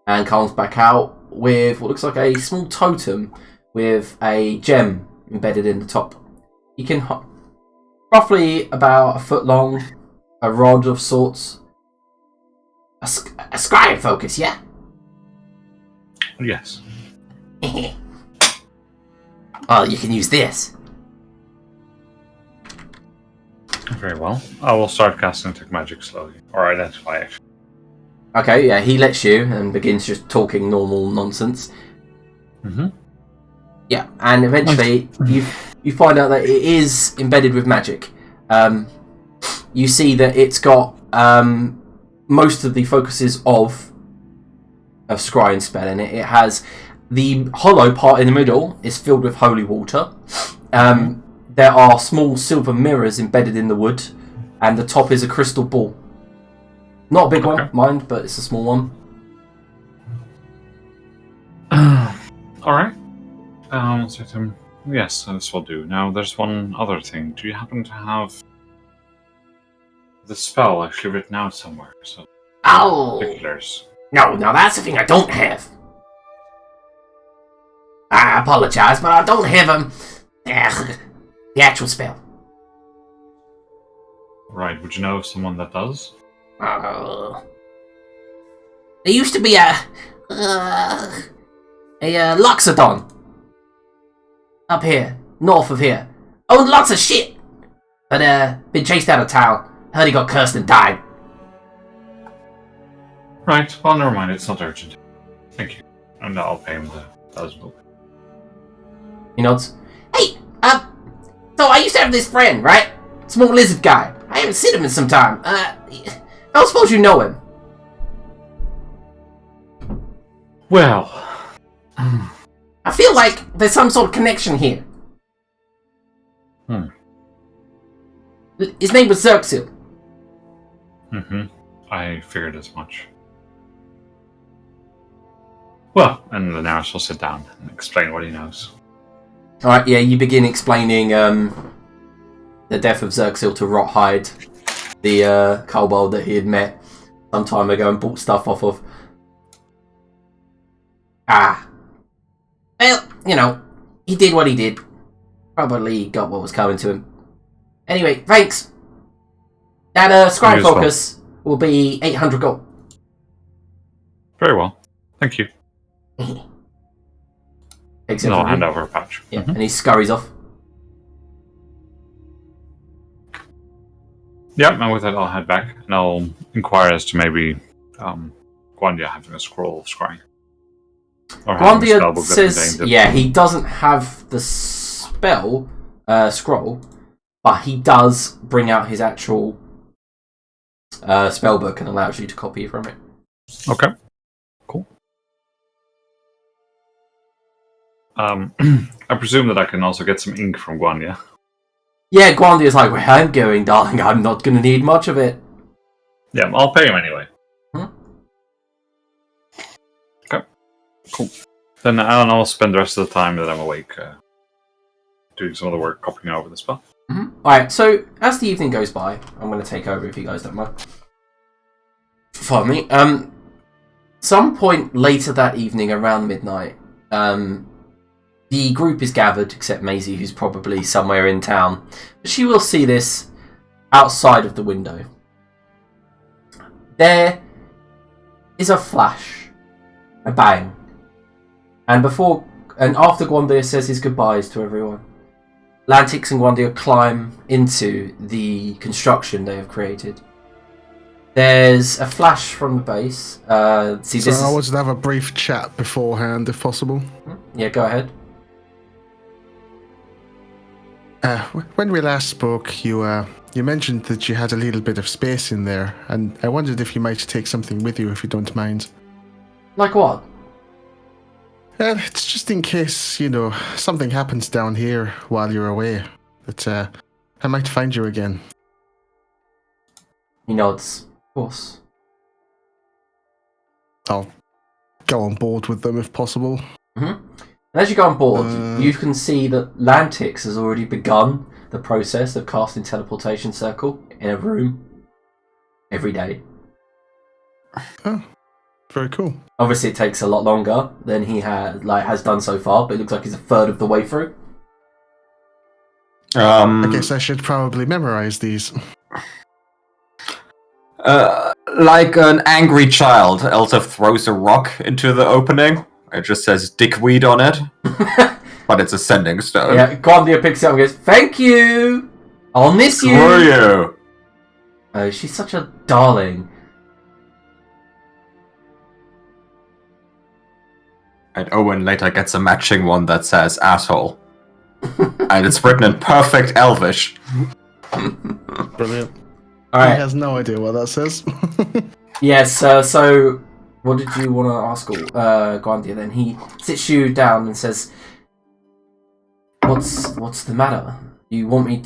and comes back out with what looks like a small totem with a gem embedded in the top. You can roughly about a foot long, a rod of sorts. A scrying focus, yeah? Yes. Oh, you can use this. Very well. I will start casting Detect Magic slowly. Or Identify, actually. Okay, yeah, he lets you and begins just talking normal nonsense. Mm-hmm. Yeah, and eventually you find out that it is embedded with magic. You see that it's got most of the focuses of scrying spell in it. It has the hollow part in the middle is filled with holy water. There are small silver mirrors embedded in the wood, and the top is a crystal ball. Not a big one, mind, but it's a small one. Alright. Yes, this will do. Now, there's one other thing. Do you happen to have the spell actually written out somewhere? So, Oh! particulars. No, that's the thing I don't have. I apologise, but I don't have the actual spell. Right, would you know of someone that does? There used to be a Loxodon up here, north of here. Owned lots of shit, but been chased out of town. Heard he got cursed and died. Right, well, never mind, it's not urgent. Thank you. And I'll pay him the 1,000 gold. He nods. Hey, so I used to have this friend, right? Small lizard guy. I haven't seen him in some time. I don't suppose you know him. Well, I feel like there's some sort of connection here. His name was Xerxil. I figured as much. Well, and the Naris will sit down and explain what he knows. Alright, yeah, you begin explaining the death of Xerxil to Rothhide, the kobold that he had met some time ago and bought stuff off of. Well, you know, he did what he did. Probably got what was coming to him. Anyway, thanks. That scribe focus will be 800 gold. Very well. Thank you. Takes And it I'll from hand you. over a pouch. Yeah, and he scurries off. Yeah, and with that I'll head back and I'll inquire as to maybe Gwandia having a scroll of scrying. Or having a Gwandia spellbook that says, contains it. yeah, he doesn't have the spell scroll, but he does bring out his actual spellbook and allows you to copy from it. Okay. Cool. I presume that I can also get some ink from Gwandia. Yeah, Gwandia's like, where I'm going, darling, I'm not going to need much of it. Yeah, I'll pay him anyway. Okay. Cool. Then I'll spend the rest of the time that I'm awake doing some of the work copying over the spell. Alright, so as the evening goes by, I'm going to take over if you guys don't mind. Pardon me. Some point later that evening, around midnight, the group is gathered, except Maisie, who's probably somewhere in town. But she will see this outside of the window. There is a flash, a bang, and after Gwandia says his goodbyes to everyone, Lantix and Gwandia climb into the construction they have created. There's a flash from the base. I wanted to have a brief chat beforehand, if possible. Yeah, go ahead. When we last spoke, you mentioned that you had a little bit of space in there, and I wondered if you might take something with you, if you don't mind. Like what? It's just in case, something happens down here while you're away, that I might find you again. He nods. Of course. I'll go on board with them if possible. And as you go on board, you can see that Lantix has already begun the process of casting Teleportation Circle in a room every day. Oh, very cool. Obviously, it takes a lot longer than he has done so far, but it looks like he's a third of the way through. I guess I should probably memorize these. Like an angry child, Elsa throws a rock into the opening. It just says dickweed on it. But it's a sending stone. Yeah, Gwandia picks it up and goes, "Thank you! I'll miss you!" Screw you! Oh, she's such a darling. And Owen later gets a matching one that says asshole. And it's written in perfect Elvish. Brilliant. Alright. He has no idea what that says. Yes, so what did you want to ask Gwandia then? He sits you down and says, What's the matter? You want me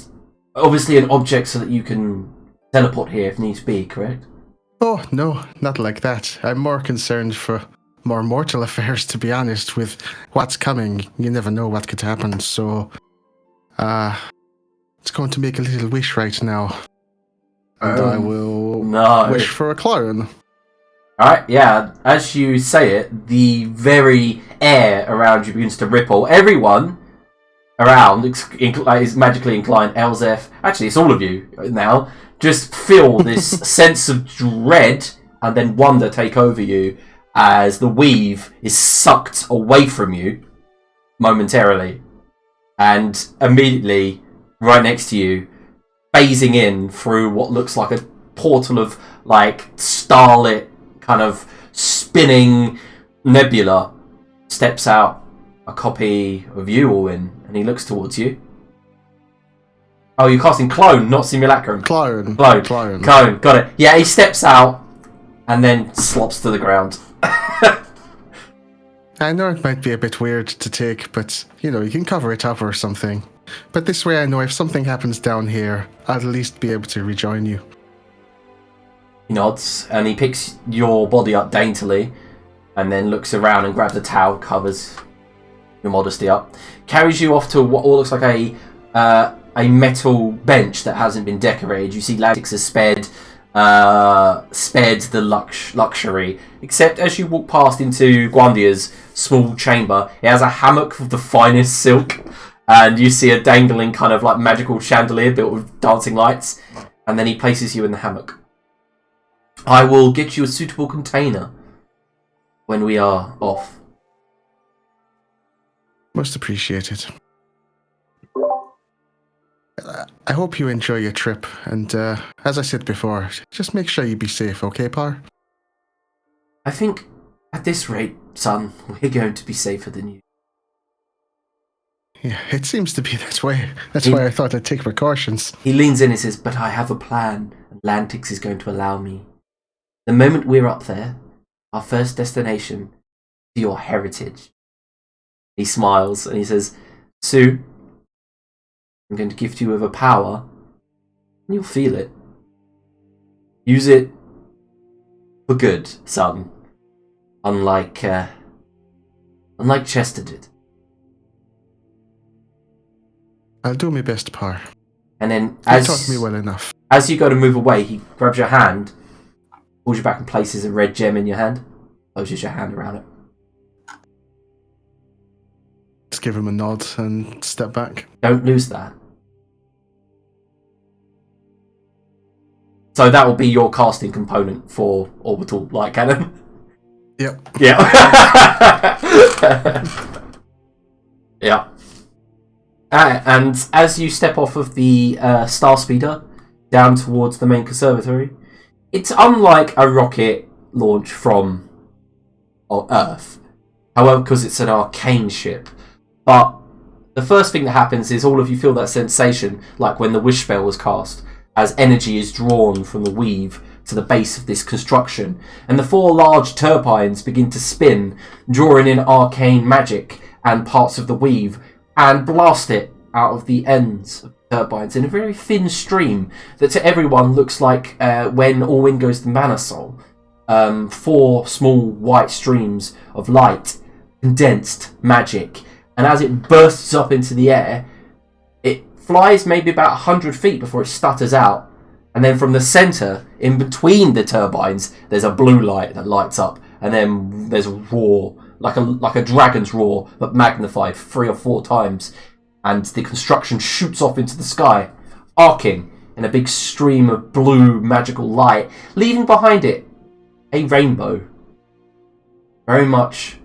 obviously an object so that you can teleport here if needs be, correct? Oh, no, not like that. I'm more concerned for more mortal affairs, to be honest. With what's coming, you never know what could happen, so it's going to make a little wish right now. And I will wish for a clone. Alright, yeah, as you say it, the very air around you begins to ripple. Everyone around is magically inclined. Elzef, actually it's all of you now, just feel this sense of dread and then wonder take over you as the weave is sucked away from you momentarily. And immediately, right next to you, phasing in through what looks like a portal of starlit kind of spinning nebula, steps out a copy of you, Owen, and he looks towards you. Oh, you're casting Clone, not Simulacrum. Clone. Clone. Got it. Yeah, he steps out and then slops to the ground. I know it might be a bit weird to take, but, you know, you can cover it up or something. But this way I know if something happens down here, I'll at least be able to rejoin you. He nods, and he picks your body up daintily, and then looks around and grabs a towel, covers your modesty up, carries you off to what all looks like a metal bench that hasn't been decorated. You see Latix has spared the luxury, except as you walk past into Gwandia's small chamber, it has a hammock of the finest silk, and you see a dangling kind of like magical chandelier built with dancing lights, and then he places you in the hammock. I will get you a suitable container when we are off. Most appreciated. I hope you enjoy your trip, and as I said before, just make sure you be safe, okay, Par? I think, at this rate, son, we're going to be safer than you. Yeah, it seems to be that way. That's why I thought I'd take precautions. He leans in and says, but I have a plan. Atlantics is going to allow me. The moment we're up there, our first destination, to your heritage. He smiles and he says, soon, I'm going to gift you with a power, and you'll feel it. Use it for good, son. Unlike Chester did. I'll do my best, Par. And then, You taught me well enough. as you go to move away, he grabs your hand, pulls you back and places a red gem in your hand, closes your hand around it. Just give him a nod and step back. Don't lose that. So that will be your casting component for Orbital Light Cannon. Yep. Yeah. Yeah. And as you step off of the Star Speeder down towards the main conservatory, it's unlike a rocket launch from Earth. However, because it's an arcane ship. But the first thing that happens is all of you feel that sensation, like when the wish spell was cast, as energy is drawn from the weave to the base of this construction, and the 4 large turbines begin to spin, drawing in arcane magic and parts of the weave, and blast it out of the ends of the turbines in a very thin stream that to everyone looks like when All Wind Goes to Manasol. 4 small white streams of light, condensed magic, and as it bursts up into the air, it flies maybe about 100 feet before it stutters out, and then from the centre, in between the turbines, there's a blue light that lights up, and then there's a roar, like a dragon's roar, but magnified 3 or 4 times, and the construction shoots off into the sky, arcing in a big stream of blue magical light, leaving behind it a rainbow. Very much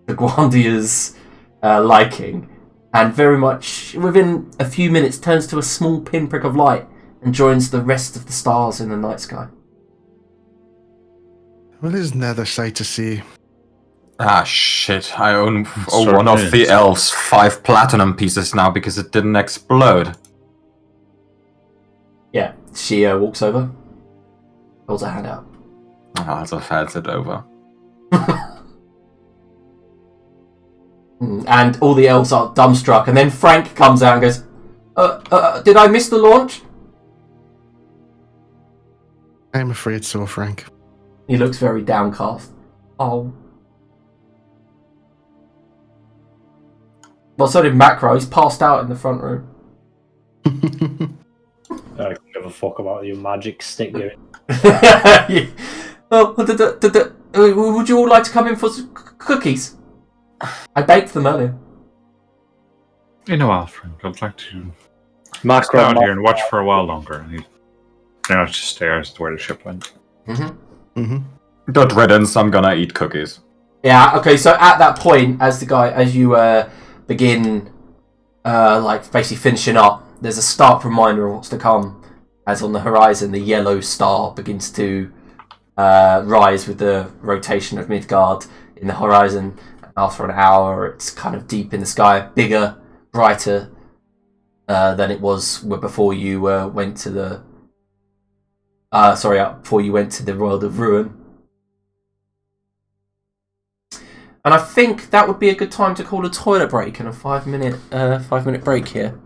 the Gwandia's liking, and very much within a few minutes turns to a small pinprick of light and joins the rest of the stars in the night sky. Well, isn't that a sight to see? Ah, shit. I owe Sure one of is. the elves 5 platinum pieces now because it didn't explode. Yeah, she walks over, holds her hand out. Oh, as I've had it over. And all the elves are dumbstruck, and then Frank comes out and goes, did I miss the launch? I'm afraid so, Frank. He looks very downcast. Oh. Well, so did Macro. He's passed out in the front room. I don't give a fuck about your magic stick going. Yeah. Oh, would you all like to come in for some cookies? I baked them earlier. In a while, Frank. I'd like to stay Macro out here and watch for a while longer. And he now just stares at where the ship went. Good riddance, I'm gonna eat cookies. Yeah, okay, so at that point, as you begin, basically finishing up, there's a stark reminder of what's to come. As on the horizon, the yellow star begins to rise with the rotation of Midgard in the horizon. After an hour, it's kind of deep in the sky, bigger, brighter, than it was before you went to the. Before you went to the World of Ruin. And I think that would be a good time to call a toilet break and a 5-minute break here.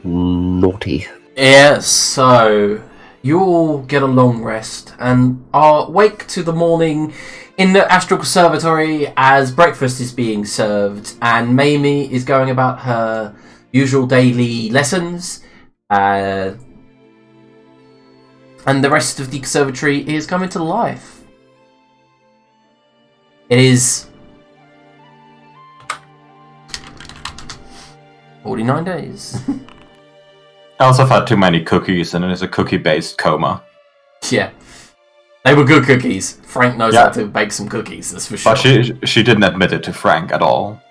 naughty. Yeah, so you all get a long rest and are awake to the morning in the Astral Conservatory as breakfast is being served, and Mamie is going about her usual daily lessons, and the rest of the conservatory is coming to life. It is 49 days. I also have had too many cookies, and it is a cookie-based coma. Yeah. They were good cookies. Frank knows Yeah. how to bake some cookies, that's for sure. But she didn't admit it to Frank at all.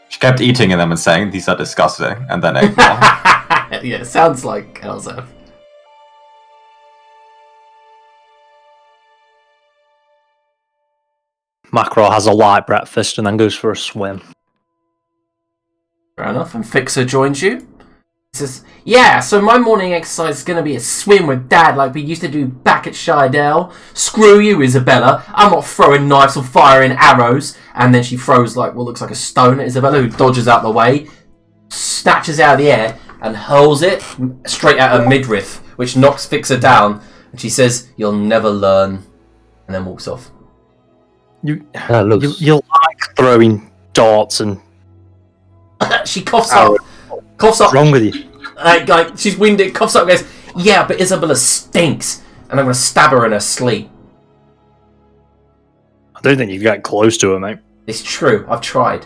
She kept eating them and saying, these are disgusting, and then ate more. Yeah, sounds like Elzef. Macro has a light breakfast and then goes for a swim. Fair enough, and Fixer joins you. He says, yeah, so my morning exercise is going to be a swim with Dad like we used to do back at Shidell. Screw you, Isabella. I'm not throwing knives or firing arrows. And then she throws like what looks like a stone at Isabella, who dodges out the way, snatches it out of the air, and hurls it straight at her midriff, which knocks Fixer down. And she says, you'll never learn. And then walks off. You Looks... you like throwing darts and... She coughs up. Coughs up. What's wrong with you? Like she's winded, coughs up and goes, yeah, but Isabella stinks. And I'm going to stab her in her sleep. I don't think you can get close to her, mate. It's true, I've tried.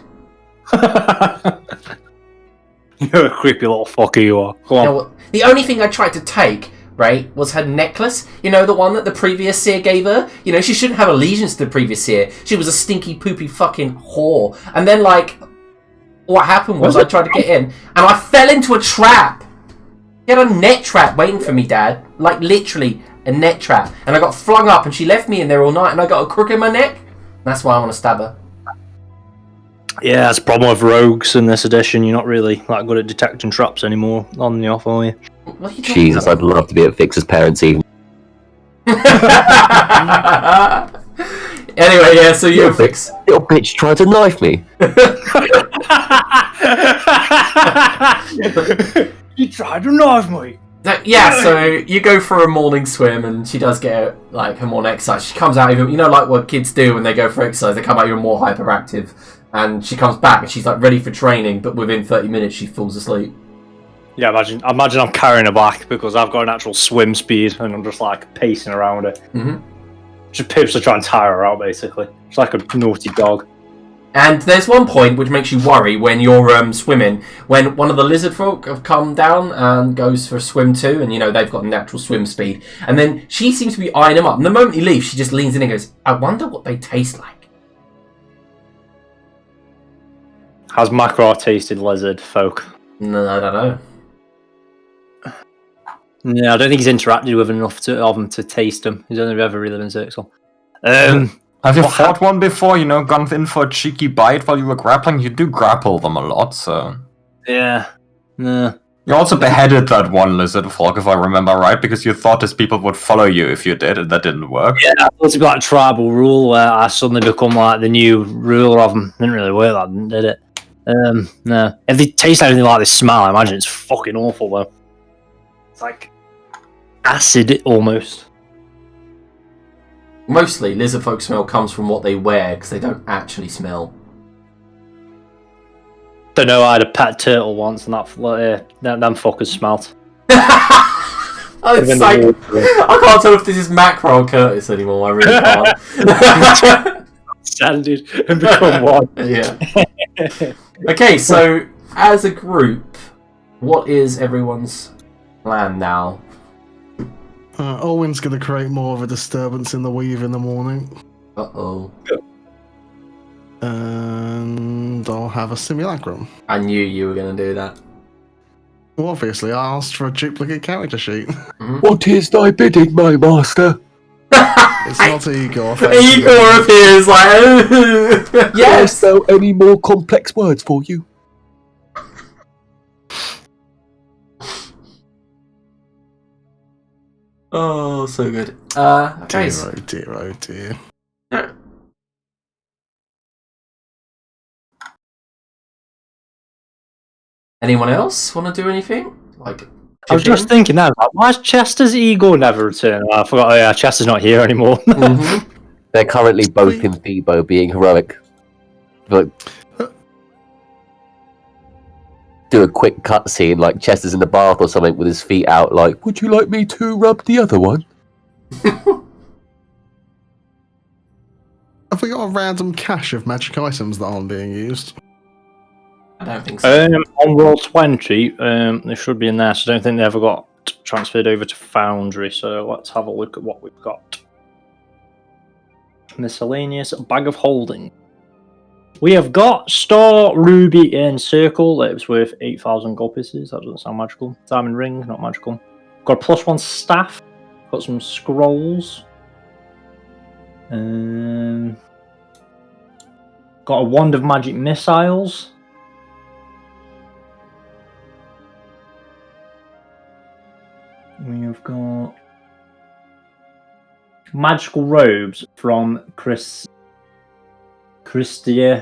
You're a creepy little fucker, you are. Go on. You know what? The only thing I tried to take, right, was her necklace. You know, the one that the previous seer gave her? You know, she shouldn't have allegiance to the previous seer. She was a stinky, poopy fucking whore. And then, like, what happened was I tried to get in, and I fell into a trap. She had a net trap waiting for me, Dad. Like, literally, a net trap. And I got flung up, and she left me in there all night, and I got a crook in my neck. That's why I want to stab her. Yeah, that's a problem with rogues in this edition. You're not really that good at detecting traps anymore on the off, are you? What are you talking Jesus, about? I'd love to be at Fixer's parents' evening. Anyway, yeah, so you fix. Little bitch tried to knife me. You tried to knife me. Yeah, so you go for a morning swim, and she does get like her morning exercise. She comes out even, you know, like what kids do when they go for exercise. They come out even more hyperactive, and she comes back and she's like ready for training. But within 30 minutes, she falls asleep. Yeah, imagine I'm carrying her back because I've got an actual swim speed, and I'm just like pacing around her. Mm-hmm. Just pips to try and tire her out, basically. It's like a naughty dog. And there's one point which makes you worry when you're swimming, when one of the lizard folk have come down and goes for a swim too, and you know they've got natural swim speed, and then she seems to be eyeing him up, and the moment he leaves she just leans in and goes, I wonder what they taste like. Has Macro tasted lizard folk? No, I don't know. Yeah, I don't think he's interacted with enough of them to taste them. He's only ever really been Zirxel. Have you fought one before, you know, gone in for a cheeky bite while you were grappling? You do grapple them a lot, so... Yeah. Nah. You also beheaded that one lizard folk, if I remember right, because you thought his people would follow you if you did, and that didn't work. Yeah, I thought it'd be like a tribal rule where I suddenly become like the new ruler of them. Didn't really work that, did it? No. If they taste anything like they smell, I imagine it's fucking awful though. It's like acid almost. Mostly, lizard folk smell comes from what they wear, because they don't actually smell. Don't know, I had a pet turtle once, and them fuckers smelt. It's like, I can't tell if this is Macro or Curtis anymore, I really can't. Standard and become one. Yeah. Okay, so, as a group, what is everyone's plan now? Owen's going to create more of a disturbance in the weave in the morning. Uh-oh. And I'll have a simulacrum. I knew you were going to do that. Well, obviously, I asked for a duplicate character sheet. What is thy bidding, my master? It's not Igor. Igor appears like, yes! Hast thou any more complex words for you? Oh, so good. Okay. Dear, oh dear, oh dear. Anyone else want to do anything? Like, I was just thinking now, like, why is Chester's ego never returned? I forgot. Oh yeah, Chester's not here anymore. Mhm. They're currently both in Thebo being heroic. But do a quick cutscene, like Chester's in the bath or something with his feet out, like, would you like me to rub the other one? Have we got a random cache of magic items that aren't being used? I don't think so. On roll 20, they should be in there. So I don't think they ever got transferred over to Foundry. So let's have a look at what we've got. Miscellaneous bag of holding. We have got Star, Ruby, and Circle. It's worth 8,000 gold pieces. That doesn't sound magical. Diamond ring, not magical. Got a +1 staff. Got some scrolls. Got a wand of magic missiles. We've got magical robes from Christia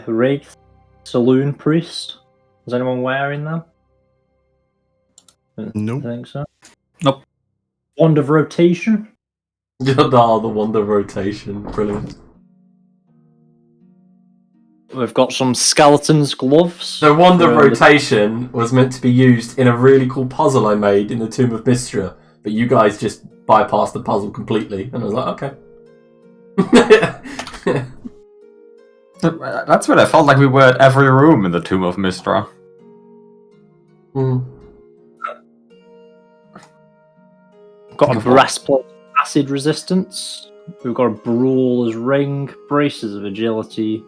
Wraith, Saloon Priest. Is anyone wearing them? Nope. I think so. Nope. Wand of Rotation. The wand of rotation. Brilliant. We've got some Skeleton's gloves. The wand of rotation was meant to be used in a really cool puzzle I made in the Tomb of Mystra, but you guys just bypassed the puzzle completely, and I was like, okay. That's what I felt like we were at every room in the Tomb of Mystra. Got a breastplate of acid resistance. We've got a brawler's ring, braces of agility.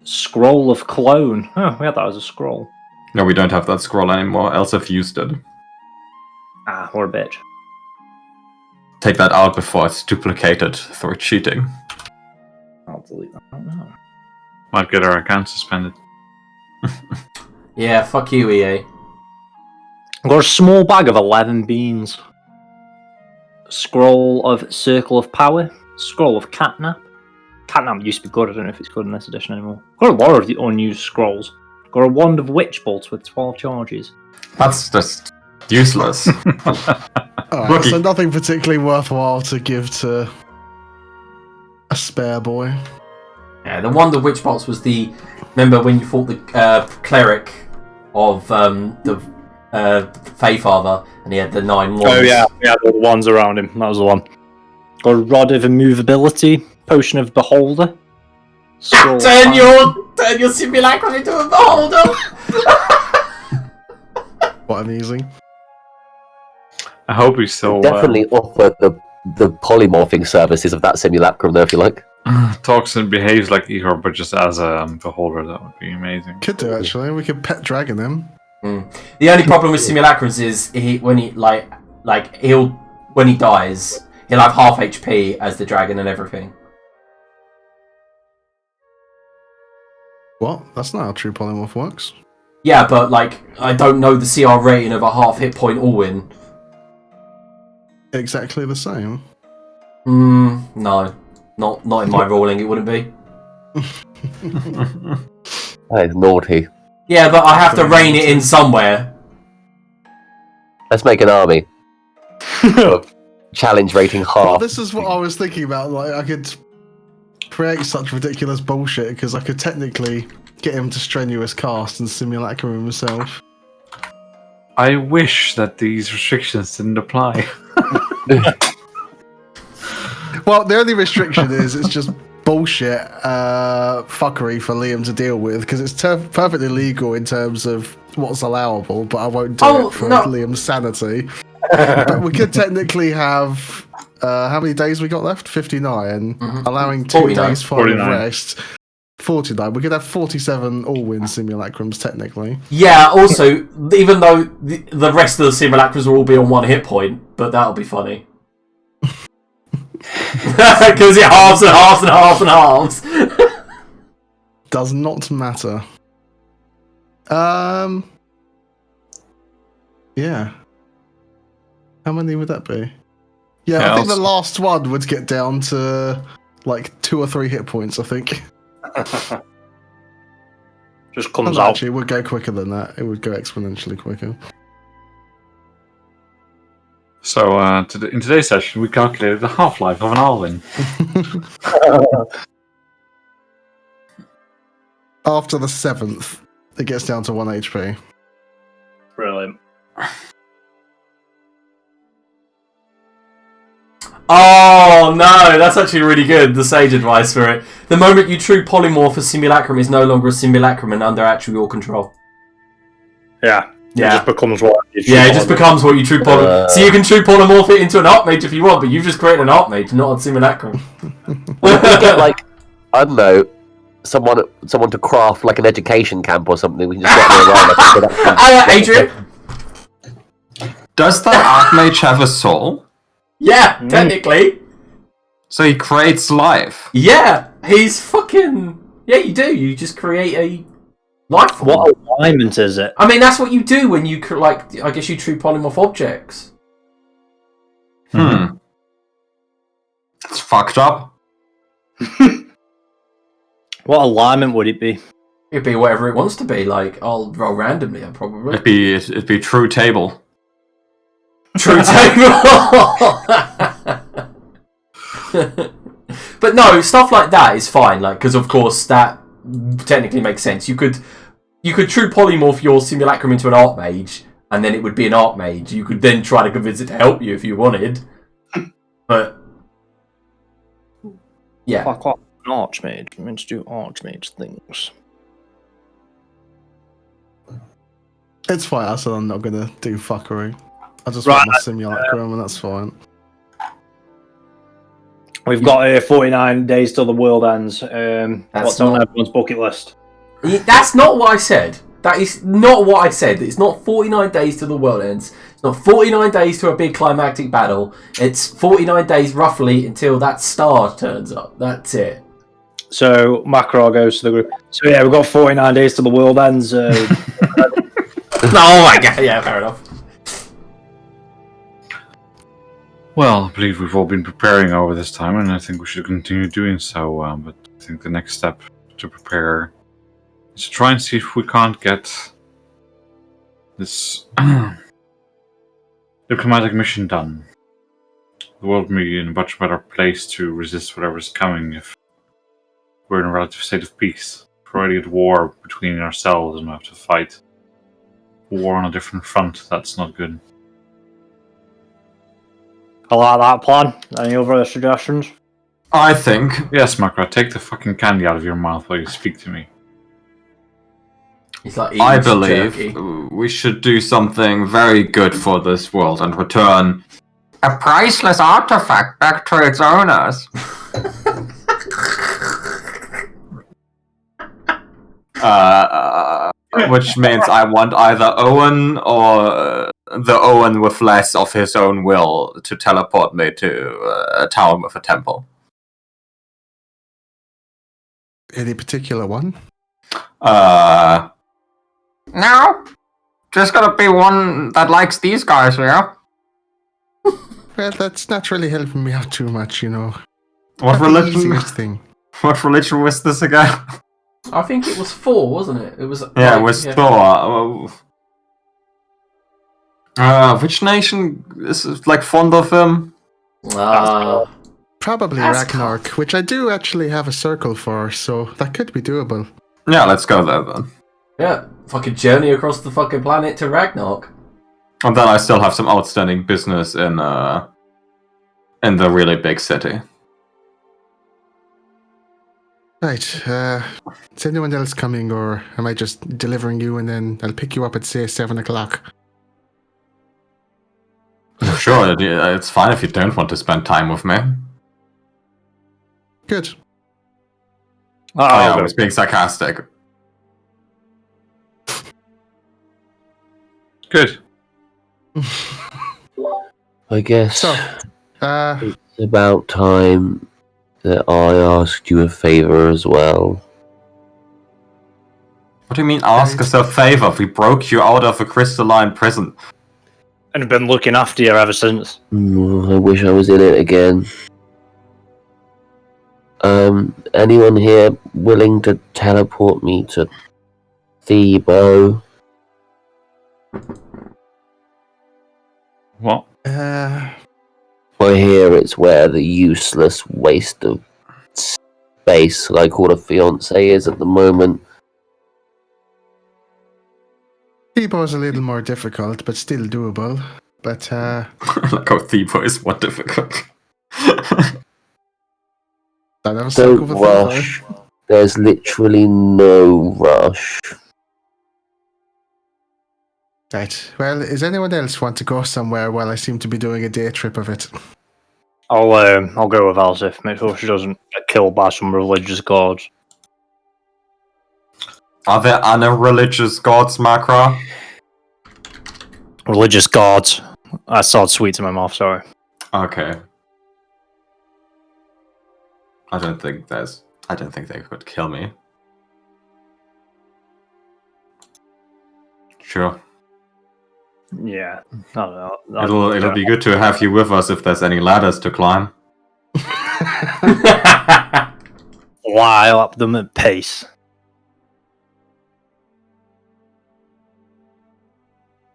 Scroll of clone. Oh, we had that as a scroll. No, we don't have that scroll anymore. Elsif used it. Ah, what a bitch. Take that out before it's duplicated through cheating. I'll delete that right now. Might get our account suspended. Yeah, fuck you, EA. I've got a small bag of 11 beans. Scroll of Circle of Power. Scroll of Catnap. Catnap used to be good. I don't know if it's good in this edition anymore. Got a lot of the unused scrolls. Got a wand of Witch Bolts with 12 charges. That's just useless. Alright, so nothing particularly worthwhile to give to a spare boy. Yeah, the wand of Witch Bolts was the... Remember when you fought the cleric of the Feyfather, and he had the 9 wands? Oh yeah, we had all the wands around him. That was the one. Got a Rod of Immovability, Potion of Beholder. Turn your simulacrum into a beholder! What amusing. I hope we still Definitely offer the polymorphing services of that simulacrum though, if you like. talks and behaves like Ihor, but just as a beholder. That would be amazing. Could do, actually. We could pet dragon him. The only problem with simulacrums is when he dies, he'll have half HP as the dragon and everything. What? That's not how true polymorph works. Yeah, but I don't know the CR rating of a half hit point all-win. Exactly the same. No. Not in my ruling, it wouldn't be. That is naughty. Yeah, but I have to rein it in somewhere. Let's make an army. Challenge rating half. Well, this is what I was thinking about. Like, I could create such ridiculous bullshit because I could technically get him to strenuous cast and simulacrum himself. I wish that these restrictions didn't apply. Well, the only restriction is it's just bullshit fuckery for Liam to deal with because it's perfectly legal in terms of what's allowable, but I won't do it for Liam's sanity. But we could technically have how many days we got left? 59, allowing 2 49. days final rest. 49. We could have 47 all-win simulacrums technically. Yeah, also, even though the rest of the simulacrums will all be on 1 hit point, but that'll be funny. Because it halves and halves and halves and halves. Does not matter. Yeah. How many would that be? Yeah, I think the last one would get down to 2 or 3 hit points, I think. Just comes out. Actually, it would go quicker than that. It would go exponentially quicker. So, in today's session, we calculated the half-life of an Alvin. After the 7th, it gets down to 1 HP. Brilliant. Oh no, that's actually really good. The sage advice for it. The moment you true polymorph, a simulacrum is no longer a simulacrum and under actual your control. Yeah. Yeah. It just becomes what you It just becomes what you true polymorph. So you can true polymorph it into an Archmage if you want, but you've just created an Archmage, not a simulacrum. We could get like, I don't know, someone to craft like an education camp or something. We can just get them around. Adrian? Does the Archmage have a soul? Yeah, technically. So he creates life. Yeah, he's fucking... Yeah, you do. You just create a life form. What alignment is it? I mean, that's what you do when you, like, I guess you true polymorph objects. It's fucked up. What alignment would it be? It'd be whatever it wants to be. Like, I'll roll randomly, probably. It'd be true table. True table. But no, stuff like that is fine. Like, because of course that technically makes sense. You could true polymorph your simulacrum into an Archmage, and then it would be an Archmage. You could then try to convince it to help you if you wanted. But yeah, Fuck off. An Archmage. I'm meant to do Archmage things. It's fine. I said I'm not going to do fuckery. I just Right. want my simulacrum, and that's fine. We've got 49 days till the world ends. What's on not- everyone's bucket list? that's not what I said. That is not what I said. It's not 49 days till the world ends. It's not 49 days to a big climactic battle. It's 49 days roughly until that star turns up. That's it. So Macro goes to the group. So yeah, we've got 49 days till the world ends. Oh my god, yeah, fair enough. Well, I believe we've all been preparing over this time, and I think we should continue doing so. But I think the next step to prepare is to try and see if we can't get this diplomatic mission done. The world will be in a much better place to resist whatever's coming if we're in a relative state of peace. If we're already at war between ourselves and we have to fight war on a different front, that's not good. I like that plan. Any other suggestions? I think. Yes, Makra, take the fucking candy out of your mouth while you speak to me. It's like I eating believe jerky. we should do something very good for this world and return a priceless artifact back to its owners. Which means I want either Owen or the Owen with less of his own will to teleport me to a town with a temple. Any particular one? No. Just gotta be one that likes these guys, yeah? Well, that's not really helping me out too much, you know. What Not the religion? easiest thing. What religion was this again? I think it was 4, wasn't it? It was. Yeah, it was Thor. Which nation is like fond of him? Probably Ascot. Ragnarok, which I do actually have a circle for, so that could be doable. Yeah, let's go there then. Yeah, fucking journey across the fucking planet to Ragnarok. And then I still have some outstanding business in the really big city. Right, is anyone else coming, or am I just delivering you and then I'll pick you up at, say, 7 o'clock? Sure, it's fine if you don't want to spend time with me. Good. I was being sarcastic. Good. I guess So, it's about time that I asked you a favor as well. What do you mean ask us a favor? We broke you out of a crystalline prison. And been looking after you ever since. I wish I was in it again. Anyone here willing to teleport me to Thebo. What? For here it's where the useless waste of space, like all a fiance is at the moment. Thebo is a little more difficult, but still doable. But Like how Thebo is more difficult. don't have a circle Don't for rush. Thebo. There's literally no rush. Right. Well, does anyone else want to go somewhere while I seem to be doing a day trip of it? I'll go with Elsif. Make sure she doesn't get killed by some religious gods. Are there other religious gods, Makra? Religious gods. I saw sweet in my mouth. Sorry. Okay. I don't think they could kill me. Sure. Yeah. I don't know. It'll be good to have you with us if there's any ladders to climb. While up them at pace.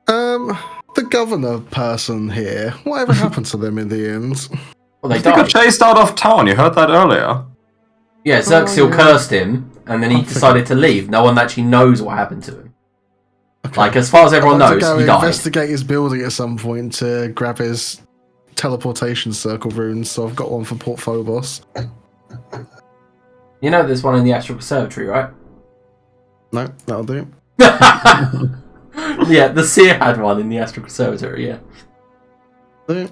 The governor person here. Whatever happened to them in the end? Well, they They got died. chased out of town. You heard that earlier. Yeah, Xerxil yeah. cursed him, and then he decided to leave. No one actually knows what happened to him. Okay. Like, as far as everyone I'd like knows, to he go died. investigate his building at some point to grab his teleportation circle runes. So I've got one for Port Phobos. You know there's one in the Astral Conservatory, right? No, that'll do. Yeah, the seer had one in the Astral Conservatory, yeah. do.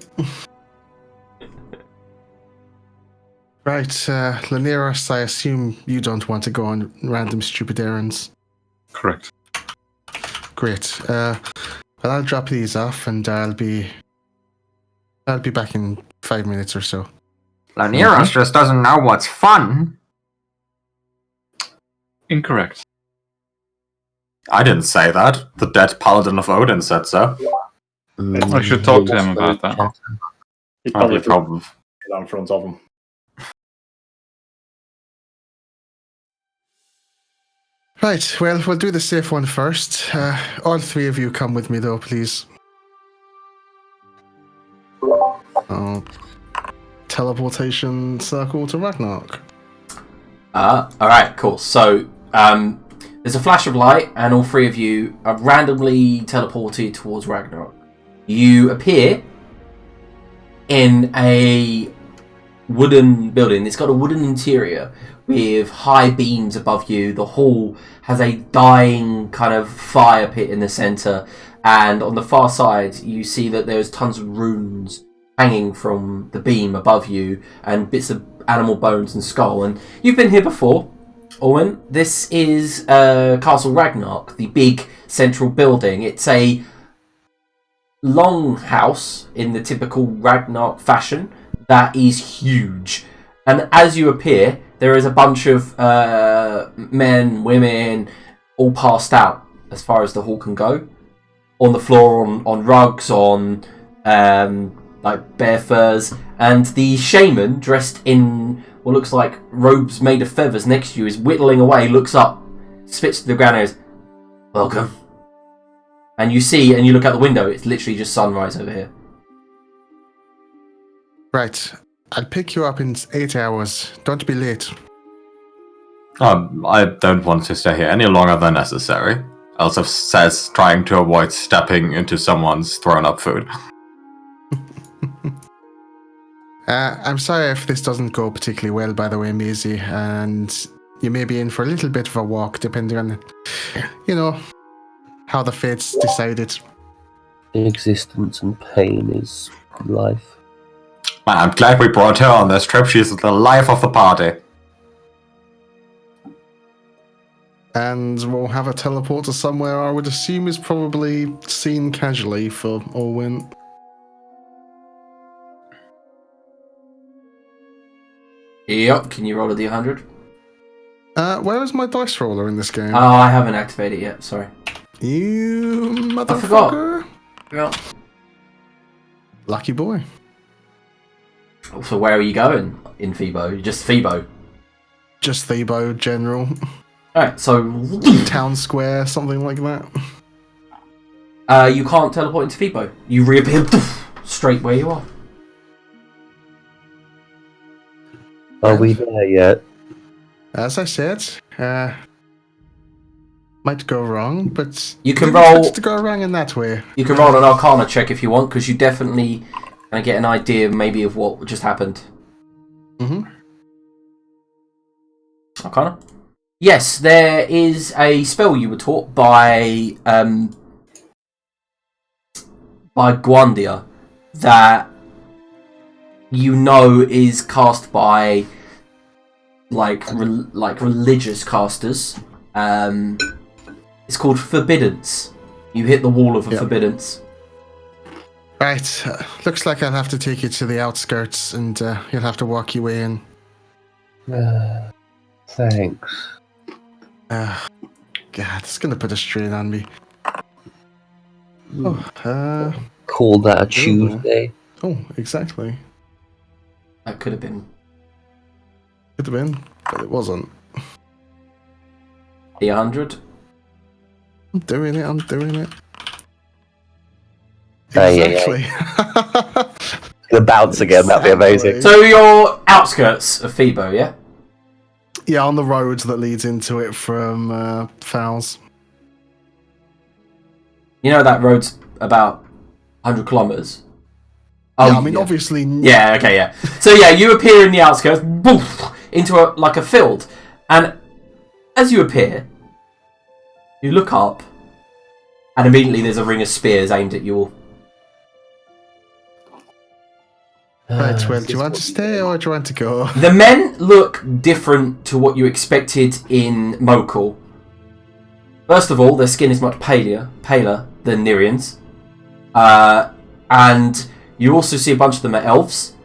Right, Laniras, I assume you don't want to go on random stupid errands. Correct. Great. Well, I'll drop these off, and I'll be back in 5 minutes or so. Laniras just doesn't know what's fun. Incorrect. I didn't say that. The dead paladin of Odin said so. I should talk to him about that. He's Probably probably in front of him. Right, well, we'll do the safe one first. All three of you come with me, though, please. Teleportation circle to Ragnarok. Alright, cool. So, there's a flash of light, and all three of you are randomly teleported towards Ragnarok. You appear in a wooden building. It's got a wooden interior with high beams above you. The hall has a dying kind of fire pit in the centre, and on the far side you see that there's tons of runes hanging from the beam above you and bits of animal bones and skull. And you've been here before, Owen. This is Castle Ragnarok, the big central building. It's a long house in the typical Ragnarok fashion that is huge. And as you appear, there is a bunch of men, women, all passed out as far as the hall can go. On the floor, on rugs, on like bear furs. And the shaman, dressed in what looks like robes made of feathers next to you, is whittling away, looks up, spits to the ground and goes, "Welcome." And you see, and you look out the window, it's literally just sunrise over here. Right, I'll pick you up in 8 hours. Don't be late. I don't want to stay here any longer than necessary. Elsif says, trying to avoid stepping into someone's thrown up food. I'm sorry if this doesn't go particularly well, by the way, Maisie, and you may be in for a little bit of a walk, depending on, how the fates decided. Existence and pain is life. I'm glad we brought her on this trip. She's the life of the party. And we'll have a teleporter somewhere I would assume is probably seen casually for Orwin. Yep, can you roll a d100? Where is my dice roller in this game? Oh, I haven't activated it yet, sorry. You I forgot. motherfucker. Yeah. Lucky boy. So where are you going in Phoebo? Just Phoebo? Just Thebo, general. Alright, so... Town square, something like that. You can't teleport into Phoebo. You reappear straight where you are. Are we there yet? As I said, might go wrong, but you can didn't roll expect it to go wrong in that way. You can roll an Arcana check if you want, because you definitely gonna get an idea maybe of what just happened. Mm-hmm. Arcana. Yes, there is a spell you were taught by Gwandia that you know is cast by religious casters. It's called Forbiddance. You hit the wall of a Forbiddance. Right, looks like I'll have to take you to the outskirts, and you'll have to walk your way in. Thanks. God, it's gonna put a strain on me. Call that a Tuesday. Oh, exactly. That could have been. Could have been, but it wasn't. The 100. I'm doing it. Exactly. Yeah. The bounce again, that'd be amazing. So you're outskirts of Phoebo, yeah? Yeah, on the road that leads into it from Fowls. You know that road's about 100 kilometres? Oh, yeah, I mean, obviously... Yeah, okay, yeah. So yeah, you appear in the outskirts, boof, into a field. And as you appear, you look up, and immediately there's a ring of spears aimed at you all. Right, well, do you want to stay or do you want to go? The men look different to what you expected in Mokhul. First of all, their skin is much paler than Nirian's. And you also see a bunch of them are elves.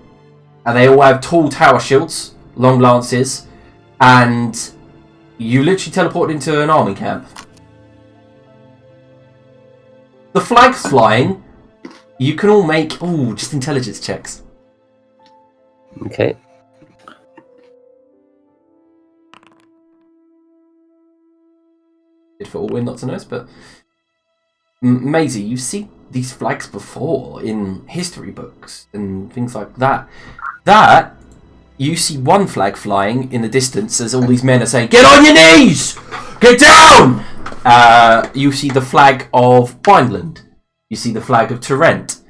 And they all have tall tower shields, long lances. And you literally teleported into an army camp. The flags flying, you can all make, just intelligence checks. Okay. For all win, not to notice, but Maisie, you see these flags before in history books and things like that. That you see one flag flying in the distance as all these men are saying, "Get on your knees! Get down!" You see the flag of Vineland. You see the flag of Torrent.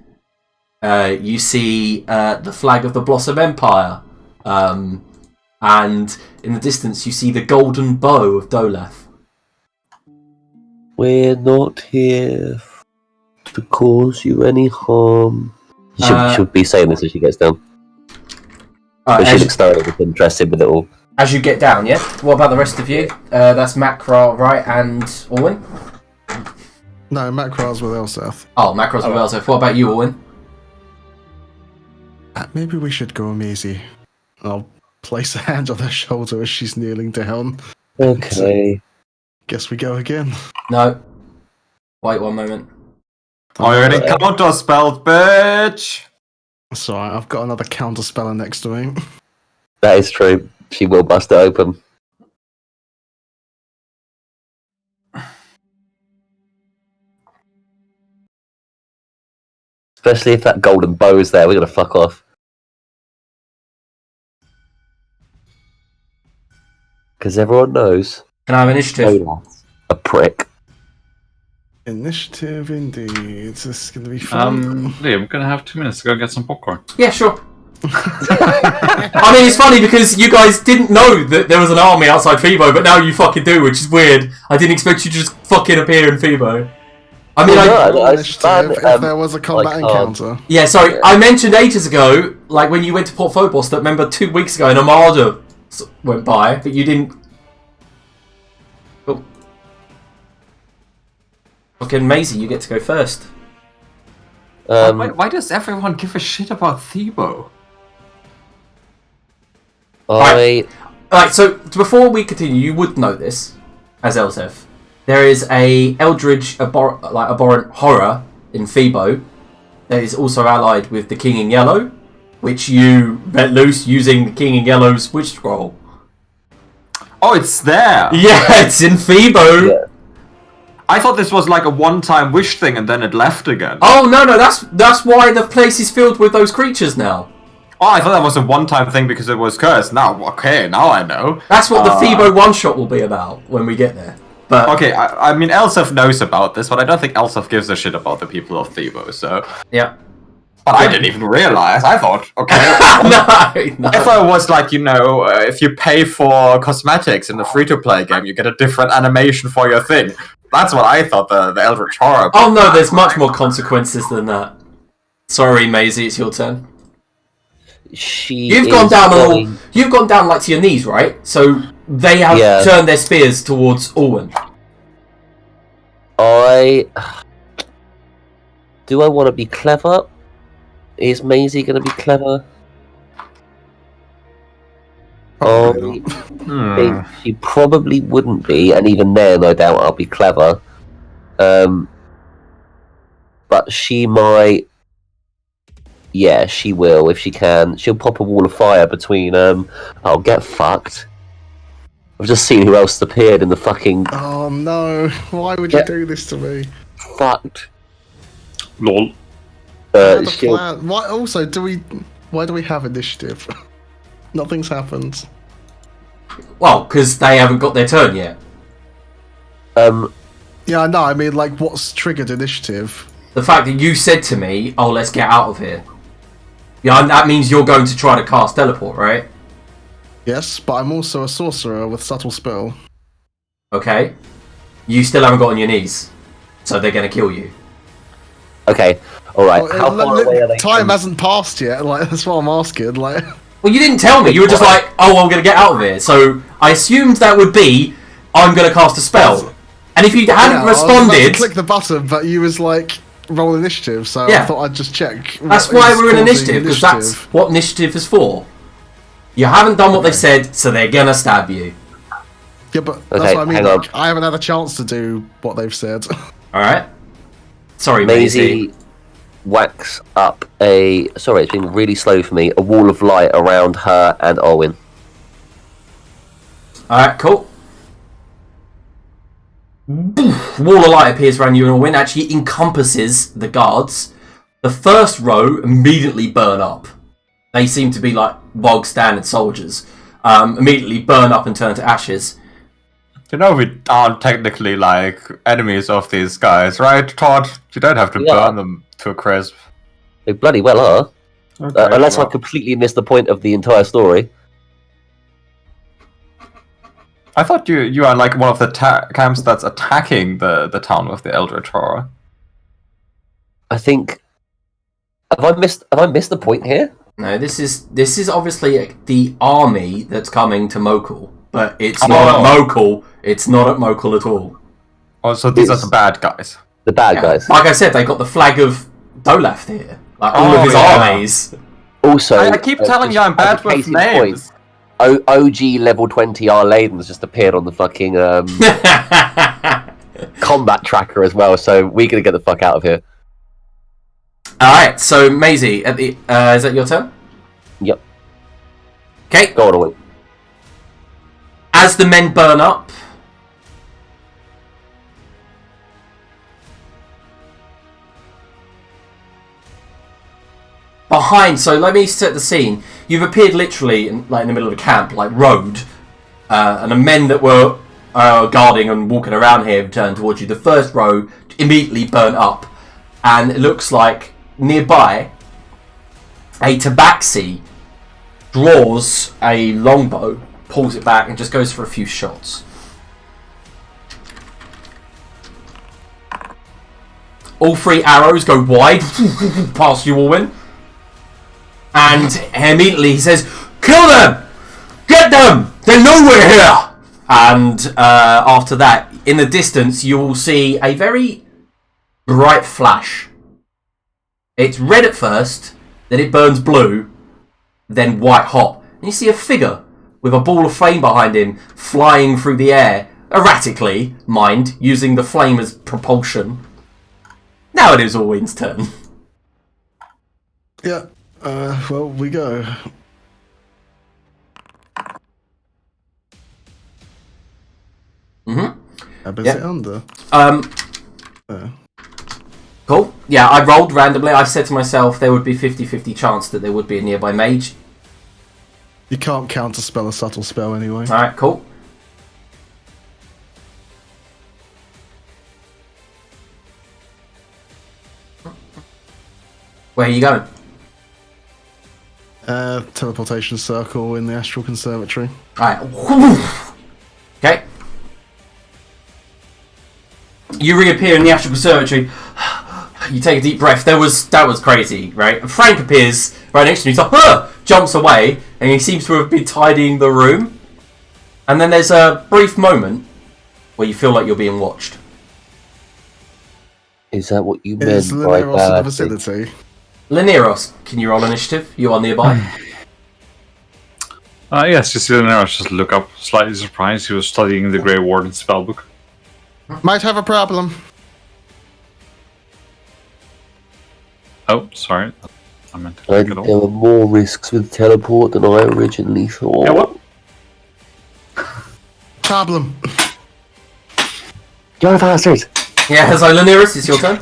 You see the flag of the Blossom Empire. And in the distance you see the golden bow of Dolath. We're not here to cause you any harm. She'll be saying this as she gets down. But she looks thoroughly interested with it all. As you get down, yeah? What about the rest of you? That's Makra, right, and Orwin? No, Makra's with Elseth. Oh, Makra's with Elseth. What about you, Orwin? Maybe we should go, Maisie. I'll place a hand on her shoulder as she's kneeling down. Okay. Guess we go again. No. Wait one moment. Already counterspelled, bitch! It's alright, I've got another counter speller next to me. That is true. She will bust it open. Especially if that golden bow is there, we're gonna fuck off. Because everyone knows. Can I have initiative? A prick. Initiative, indeed. This is going to be fun. Liam, I'm gonna have 2 minutes to go get some popcorn. Yeah, sure. I mean, it's funny because you guys didn't know that there was an army outside Phoebo, but now you fucking do, which is weird. I didn't expect you to just fucking appear in Phoebo. I mean, if there was a combat encounter. Yeah, sorry. I mentioned ages ago, like when you went to Port Phobos, that remember 2 weeks ago an Armada went by, but you didn't. Oh. Fucking Maisie, you get to go first. Why does everyone give a shit about Thebo? Alright, so before we continue, you would know this, as Elsef. There is a eldritch, abhorrent horror in Phoebo that is also allied with the King in Yellow, which you let loose using the King in Yellow's Witch Scroll. Oh, it's there! Yeah, it's in Phoebo. Yeah. I thought this was like a one-time wish thing and then it left again. Oh, no, that's why the place is filled with those creatures now. Oh, I thought that was a one-time thing because it was cursed. Now I know. That's what the Phoebo one-shot will be about when we get there. But Okay, I mean, Elsef knows about this, but I don't think Elsef gives a shit about the people of Thebo, so... yeah. But I didn't even realize. I thought, okay... No. If I was like, if you pay for cosmetics in the free-to-play game, you get a different animation for your thing. That's what I thought the Eldritch Horror... Oh, no, there's much more consequences than that. Sorry, Maisie, it's your turn. You've gone down like to your knees, right? So they have turned their spears towards Orwin. Do I want to be clever? Is Maisie going to be clever? I think she probably wouldn't be, and even then, I doubt I'll be clever. But she might. Yeah, she will if she can. She'll pop a wall of fire between. Oh, get fucked! I've just seen who else appeared in the fucking. Oh no! Why would you do this to me? Fucked. Lol. Why? Also, why do we have initiative? Nothing's happened. Well, because they haven't got their turn yet. Yeah, I know. I mean, like, what's triggered initiative? The fact that you said to me, "Oh, let's get out of here." Yeah, that means you're going to try to cast teleport, right? Yes, but I'm also a sorcerer with subtle spell. Okay. You still haven't got on your knees, so they're going to kill you. Okay. All right. Well, How far away are they? Time hasn't passed yet. Like, that's what I'm asking. Like. Well, you didn't tell me. You were just like, "Oh, I'm going to get out of here." So I assumed that would be, "I'm going to cast a spell." And if you hadn't I was about responded, to click the button, but you was like roll initiative, so I thought I'd just check. That's why we're in initiative, because that's what initiative is for. You haven't done what they said, so they're gonna stab you. Yeah, but that's what I mean. Like, I haven't had a chance to do what they've said. All right. Sorry, Maisie whacks up a. Sorry, it's been really slow for me. A wall of light around her and Owen. All right, cool. Wall of light appears around you and Orwin, actually encompasses the guards. The first row immediately burn up. They seem to be like bog standard soldiers. Immediately burn up and turn to ashes. We aren't technically like enemies of these guys, right, Todd? You don't have to burn them to a crisp. They bloody well are. Okay, unless I completely missed the point of the entire story. I thought you are like one of the camps that's attacking the town with the Eldritch Horror. I think. Have I missed the point here? No, this is obviously the army that's coming to Mokhul, but it's not at Mokhul. It's not at Mokhul at all. Oh, so these are the bad guys. The bad guys. Like I said, they got the flag of Dolaf here, like all of his armies. Also, I keep telling you I'm bad with names. OG level 20 R Laden's just appeared on the fucking combat tracker as well, so we're gonna get the fuck out of here. Alright, so Maisie, is that your turn? Yep. Okay. Go on away. As the men burn up, behind, so let me set the scene. You've appeared literally in the middle of a camp, like road, and the men that were guarding and walking around here turn towards you. The first row immediately burnt up, and it looks like nearby a tabaxi draws a longbow, pulls it back, and just goes for a few shots. All three arrows go wide past you, Orwin. And immediately he says, "Kill them! Get them! They're nowhere here!" And after that, in the distance, you will see a very bright flash. It's red at first, then it burns blue, then white hot. And you see a figure with a ball of flame behind him flying through the air, erratically, mind, using the flame as propulsion. Now it is Orwin's turn. Yeah. Well, we go. Is it under? Cool. Yeah, I rolled randomly. I said to myself there would be 50-50 chance that there would be a nearby mage. You can't counterspell a subtle spell anyway. Alright, cool. Where are you going? Teleportation circle in the Astral Conservatory. Alright. Okay. You reappear in the Astral Conservatory. You take a deep breath. That was crazy, right? And Frank appears right next to you. He's like, huh! Jumps away, and he seems to have been tidying the room. And then there's a brief moment where you feel like you're being watched. Is that what you meant Is by Lineros in the that? vicinity? Lineros, can you roll initiative? You are nearby. Yes, you see Lineros just look up, slightly surprised. He was studying the Grey Warden spellbook. Might have a problem. Oh, sorry. I meant to And click it there all. were more risks with teleport than I originally thought. Yeah, what? Problem. You're a bastard! Yeah, so Lineros, it's your turn.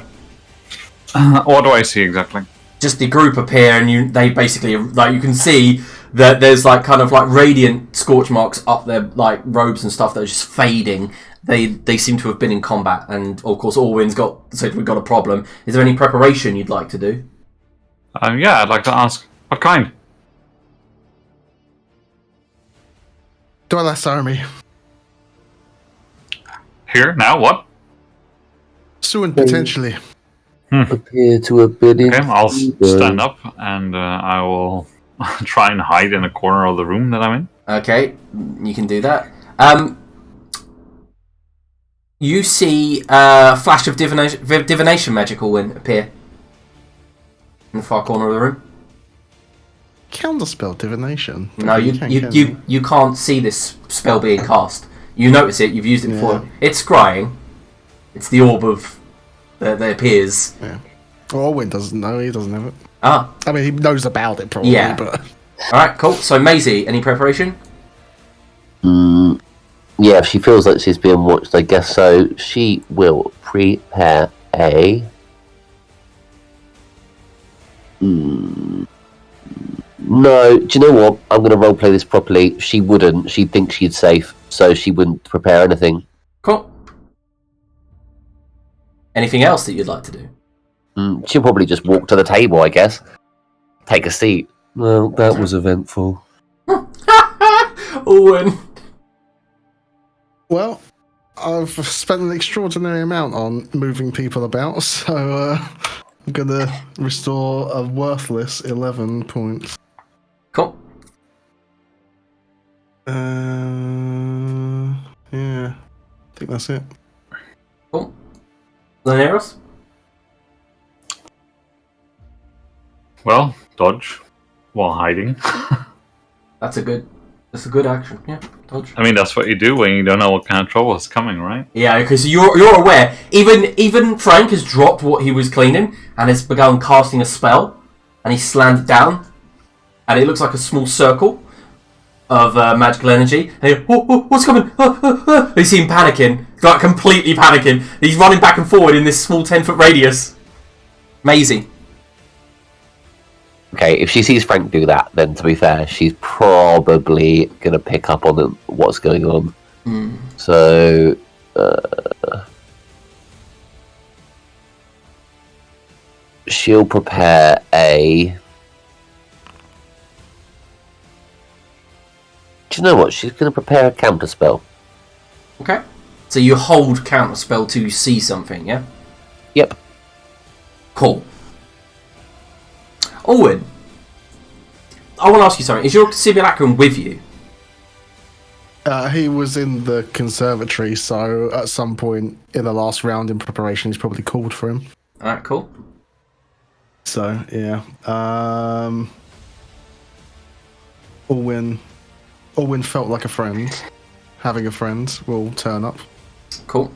What do I see exactly? Just the group appear, and they basically, like, you can see that there's like kind of like radiant scorch marks up their like robes and stuff that are just fading. They seem to have been in combat, and of course Orwin's said we've got a problem. Is there any preparation you'd like to do? Yeah, I'd like to ask, what kind? Dwelas army. Here, now, what? Soon, potentially. Appear to have been in. Okay, I'll stand up and I will try and hide in a corner of the room that I'm in. Okay, you can do that. You see a flash of divination magical wind appear in the far corner of the room. Counterspell divination. No, you can't see this spell being cast. You notice it. You've used it before. It's scrying. It's the orb of that appears. Yeah. Orwin doesn't know. He doesn't have it. Ah, I mean, he knows about it probably. Yeah. But all right, cool. So Maisie, any preparation? Yeah, if she feels like she's being watched, I guess so. She will prepare a. No, do you know what? I'm going to roleplay this properly. She wouldn't. She'd think she'd safe, so she wouldn't prepare anything. Cool. Anything else that you'd like to do? She'll probably just walk to the table, I guess. Take a seat. Well, that was eventful. Owen. well, I've spent an extraordinary amount on moving people about, so I'm gonna restore a worthless 11 points. Cool. Yeah, I think that's it. Cool. Lineros? Well, dodge while hiding. That's a good action. Yeah, dodge. I mean, that's what you do when you don't know what kind of trouble is coming, right? Yeah, because you're aware. Even Frank has dropped what he was cleaning and has begun casting a spell, and he slammed it down, and it looks like a small circle of magical energy. And what's coming? You see him panicking, like completely panicking. He's running back and forward in this small 10-foot radius. Maisie. Okay, if she sees Frank do that, then to be fair, she's probably going to pick up on what's going on. So, she'll prepare a... Do you know what? She's going to prepare a counterspell. Okay. So you hold counterspell to see something, yeah? Yep. Cool. Owen, I want to ask you something. Is your Simulacrum with you? He was in the conservatory, so at some point in the last round in preparation, he's probably called for him. Alright, cool. So, yeah. Orwin felt like a friend. Having a friend will turn up. Cool.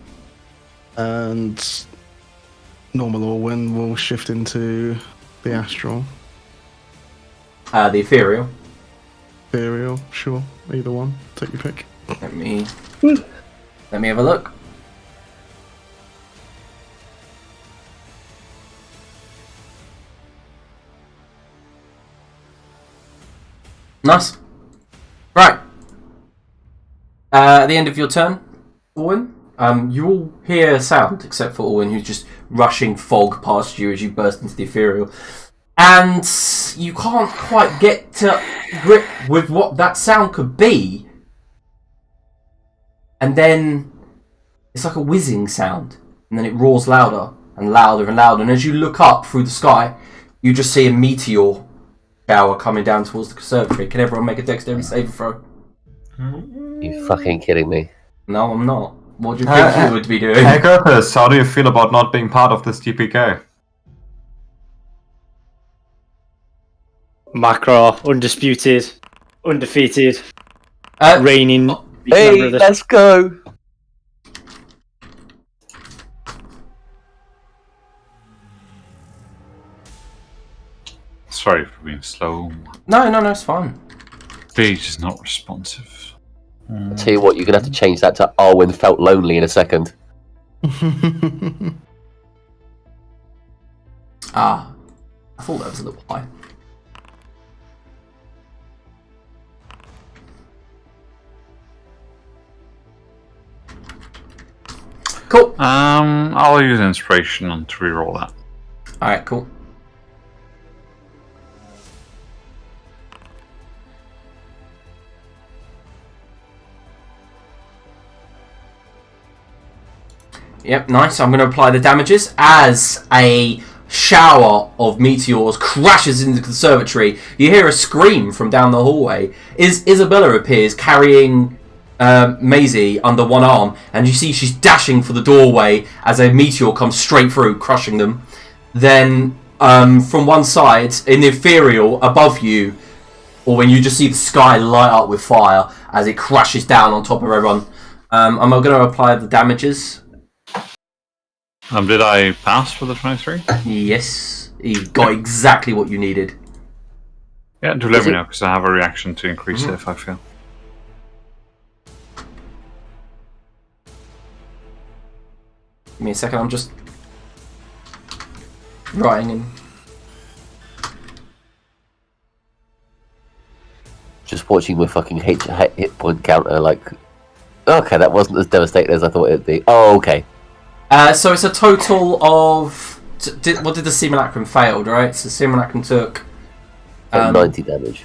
And normal Orwin will shift into the astral. The ethereal. Ethereal, sure. Either one. Take your pick. Let me have a look. Nice. Right. At the end of your turn, Owen, you all hear sound, except for Owen, who's just rushing fog past you as you burst into the ethereal. And you can't quite get to grip with what that sound could be. And then it's like a whizzing sound. And then it roars louder and louder and louder. And as you look up through the sky, you just see a meteor shower coming down towards the conservatory. Can everyone make a dexterity saving throw? You fucking kidding me? No, I'm not. What do you think you would be doing? Hey, Curtis, how do you feel about not being part of this TPK? Macro, undisputed, undefeated, reigning. Hey, let's go! Sorry for being slow. No, it's fine. Page is not responsive. I'll tell you what, you're going to have to change that to Owen felt lonely in a second. I thought that was a little high. Cool. I'll use inspiration on to reroll that. Alright, cool. Yep, nice. I'm going to apply the damages as a shower of meteors crashes into the conservatory. You hear a scream from down the hallway. Isabella appears carrying Maisie under one arm, and you see she's dashing for the doorway as a meteor comes straight through, crushing them. Then from one side, in the ethereal above you, or when you just see the sky light up with fire as it crashes down on top of everyone. I'm going to apply the damages. Did I pass for the 23? Yes, you got exactly what you needed. Yeah, do let me know, because I have a reaction to increase it if I fail. Give me a second, I'm just writing in. Just watching my fucking hit point counter, like, okay, that wasn't as devastating as I thought it'd be. Oh, okay. So it's a total of... what did the Simulacrum failed, right? So Simulacrum took... 90 damage.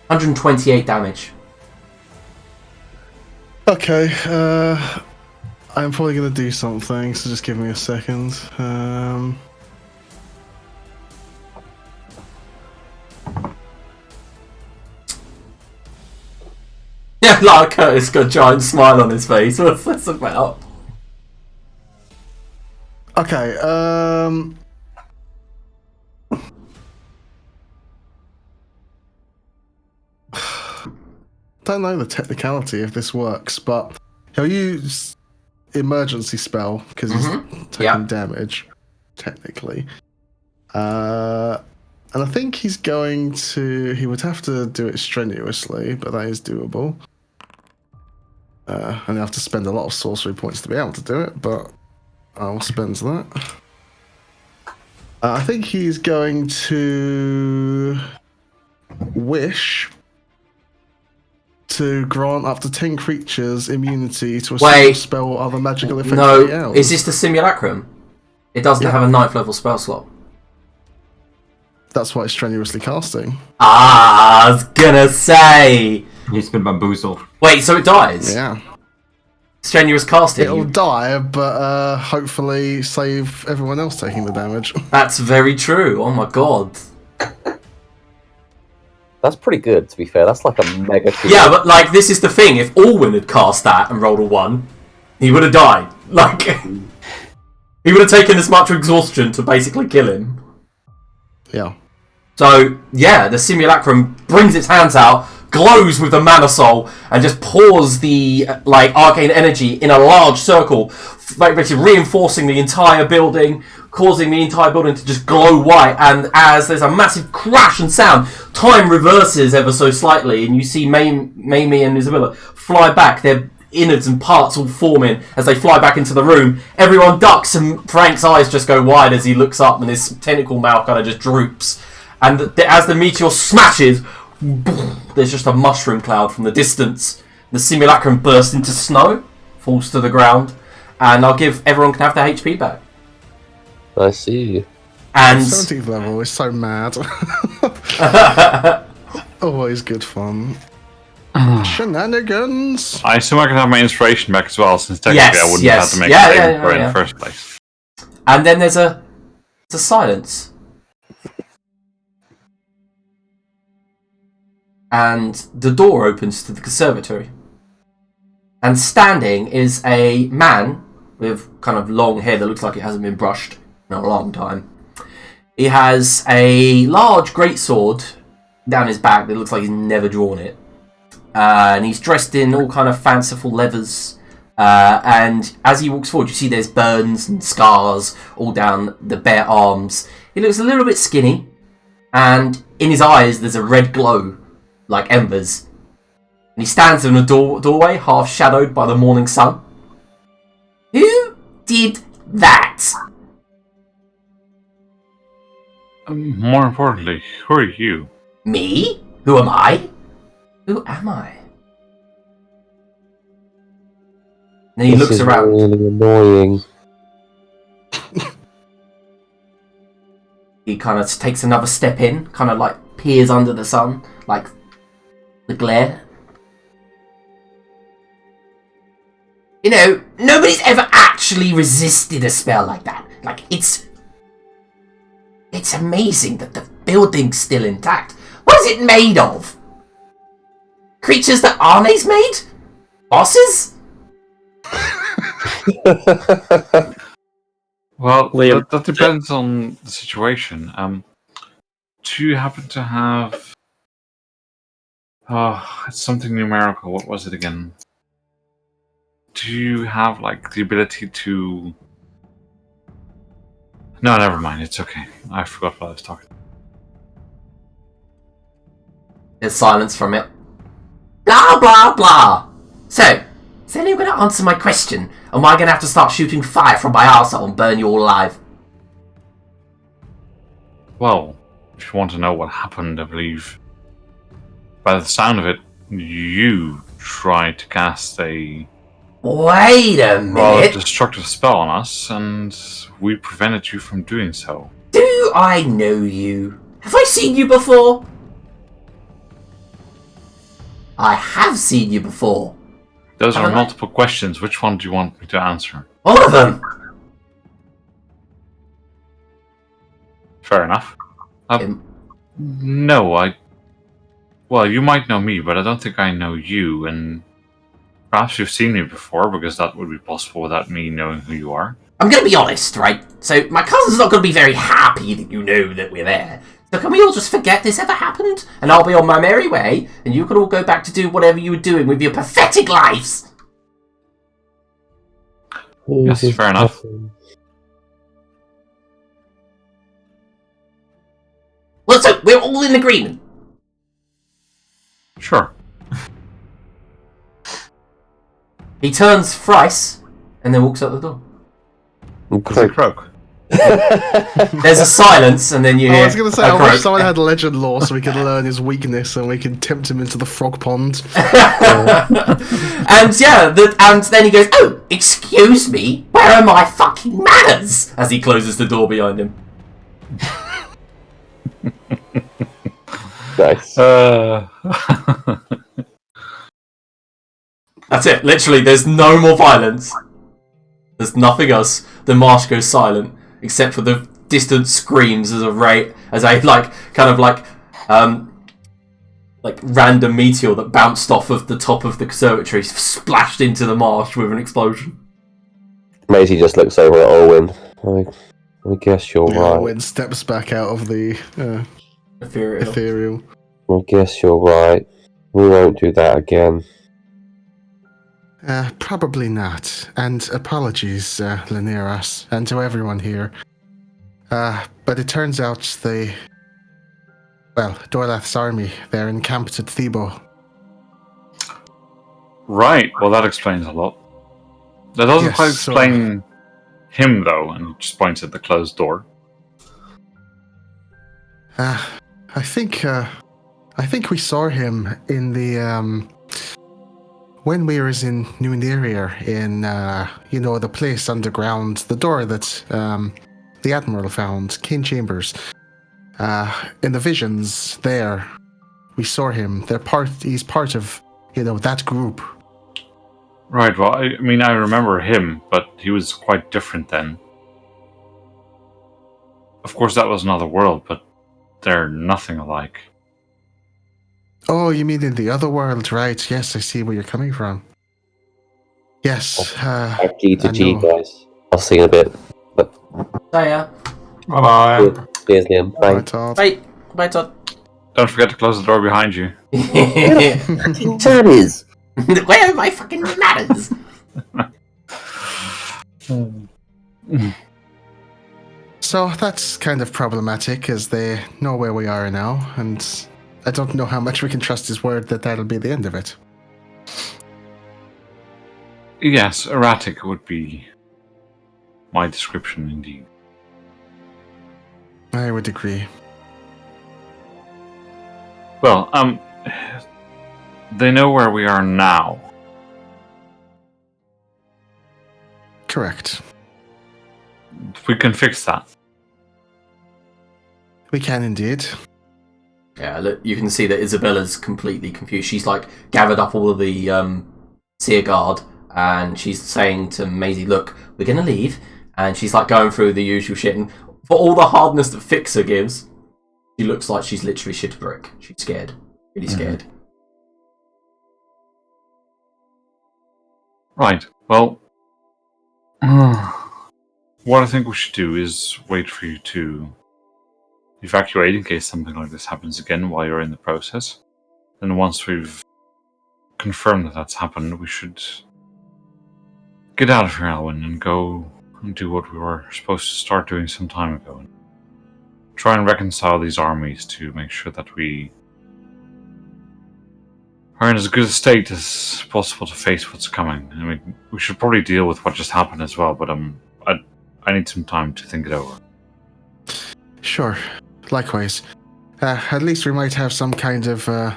128 damage. Okay, I'm probably going to do something, so just give me a second. Yeah, like Curtis got a giant smile on his face. What's this about? Okay, don't know the technicality if this works, but he'll use emergency spell because he's taking damage, technically. And I think he's going to... He would have to do it strenuously, but that is doable. And you have to spend a lot of sorcery points to be able to do it, but I'll spend that. I think he's going to wish to grant up to 10 creatures immunity to a single spell or other magical effect. No, is this the Simulacrum? It doesn't have a 9th level spell slot. That's why it's strenuously casting. I was gonna say. He's been bamboozled. Wait, so it dies? Yeah. Strenuous casting. It'll die, but hopefully save everyone else taking the damage. That's very true. Oh my god. That's pretty good, to be fair. That's like a mega... Yeah, but like, this is the thing. If Alwyn had cast that and rolled a 1, he would have died. Like, he would have taken as much exhaustion to basically kill him. Yeah. So, yeah, the Simulacrum brings its hands out, glows with the Mana Soul, and just pours the, like, arcane energy in a large circle, basically reinforcing the entire building, causing the entire building to just glow white. And as there's a massive crash and sound, time reverses ever so slightly, and you see Mamie and Isabella fly back, their innards and parts all forming as they fly back into the room. Everyone ducks, and Frank's eyes just go wide as he looks up, and his tentacle mouth kind of just droops. And as the meteor smashes, there's just a mushroom cloud from the distance. The simulacrum bursts into snow, falls to the ground, and I'll give everyone can have their HP back. I see. And 17th level is so mad. Always good fun. Shenanigans. I assume I can have my inspiration back as well, since technically I wouldn't have to make a saving throw in the first place. And then there's a silence. And the door opens to the conservatory. And standing is a man with kind of long hair that looks like it hasn't been brushed in a long time. He has a large greatsword down his back that looks like he's never drawn it. And he's dressed in all kind of fanciful leathers. And as he walks forward, you see there's burns and scars all down the bare arms. He looks a little bit skinny. And in his eyes, there's a red glow, like embers. And he stands in a doorway, half shadowed by the morning sun. Who did that? More importantly, who are you? Me? Who am I? Who am I? Then he looks around. This is really annoying. He kind of takes another step in, kind of like peers under the sun, like the glare. You know, nobody's ever actually resisted a spell like that. Like, it's amazing that the building's still intact. What is it made of? Creatures that Arne's made? Bosses? Well, that depends on the situation. Do you happen to have... Oh, it's something numerical. What was it again? Do you have, like, the ability to... No, never mind. It's okay. I forgot what I was talking about. There's silence from it. Blah, blah, blah. So, is anyone going to answer my question? Or am I going to have to start shooting fire from my arsehole and burn you all alive? Well, if you want to know what happened, I believe, by the sound of it, you tried to cast a Wait a rather minute. destructive spell on us, and we prevented you from doing so. Do I know you? Have I seen you before? I have seen you before. Those are multiple questions. Which one do you want me to answer? All of them. Fair enough. No, Well, you might know me, but I don't think I know you, and perhaps you've seen me before, because that would be possible without me knowing who you are. I'm going to be honest, right? So, my cousin's not going to be very happy that you know that we're there. So can we all just forget this ever happened? And I'll be on my merry way, and you can all go back to do whatever you were doing with your pathetic lives. Yes, fair enough. Well, so we're all in agreement. Sure. He turns thrice, and then walks out the door. Croak. There's a silence, and then you hear I was going to say, a I croak. wish someone had legend lore so we could learn his weakness and we could tempt him into the frog pond. And yeah, and then he goes, "Oh, excuse me, where are my fucking manners?" As he closes the door behind him. Nice. That's it. Literally, there's no more violence. There's nothing else. The marsh goes silent, except for the distant screams as a random meteor that bounced off of the top of the conservatory, splashed into the marsh with an explosion. Maisie just looks over at Orwin. I guess you're right. Owen steps back out of the ethereal. I guess you're right. We won't do that again. Probably not. And apologies, Laniras, and to everyone here. But it turns out Dorlath's army, they're encamped at Thebo. Right, well that explains a lot. That doesn't Yes, quite explain him, though, and he just points at the closed door. I think we saw him in the when we were in Nuneria in the place underground, the door that the Admiral found, King Chambers. In the visions there, we saw him. He's part of that group. Right, well, I mean, I remember him, but he was quite different then. Of course, that was another world, but they're nothing alike. Oh, you mean in the other world, right? Yes, I see where you're coming from. Yes. G to G, guys. I'll see you in a bit. Hiya. Bye-bye. Cheers, Liam. Bye, Bye. Todd. Bye. Bye, Todd. Don't forget to close the door behind you. That is. Where are my fucking manners? So that's kind of problematic, as they know where we are now, and I don't know how much we can trust his word that that'll be the end of it. Yes, erratic would be my description, indeed. I would agree. Well, they know where we are now. Correct. We can fix that. We can indeed. Yeah, look, you can see that Isabella's completely confused. She's like gathered up all of the Seer Guard, and she's saying to Maisie, "Look, we're gonna leave." And she's like going through the usual shit, and for all the hardness that Fixer gives, she looks like she's literally shit a brick. She's scared, really scared. Right. Well, what I think we should do is wait for you to evacuate in case something like this happens again while you're in the process. Then once we've confirmed that that's happened, we should get out of here, Alwyn, and go and do what we were supposed to start doing some time ago. And try and reconcile these armies to make sure that we are in as good a state as possible to face what's coming. I mean, we should probably deal with what just happened as well, but I need some time to think it over. Sure. Likewise. At least we might have some kind of, well,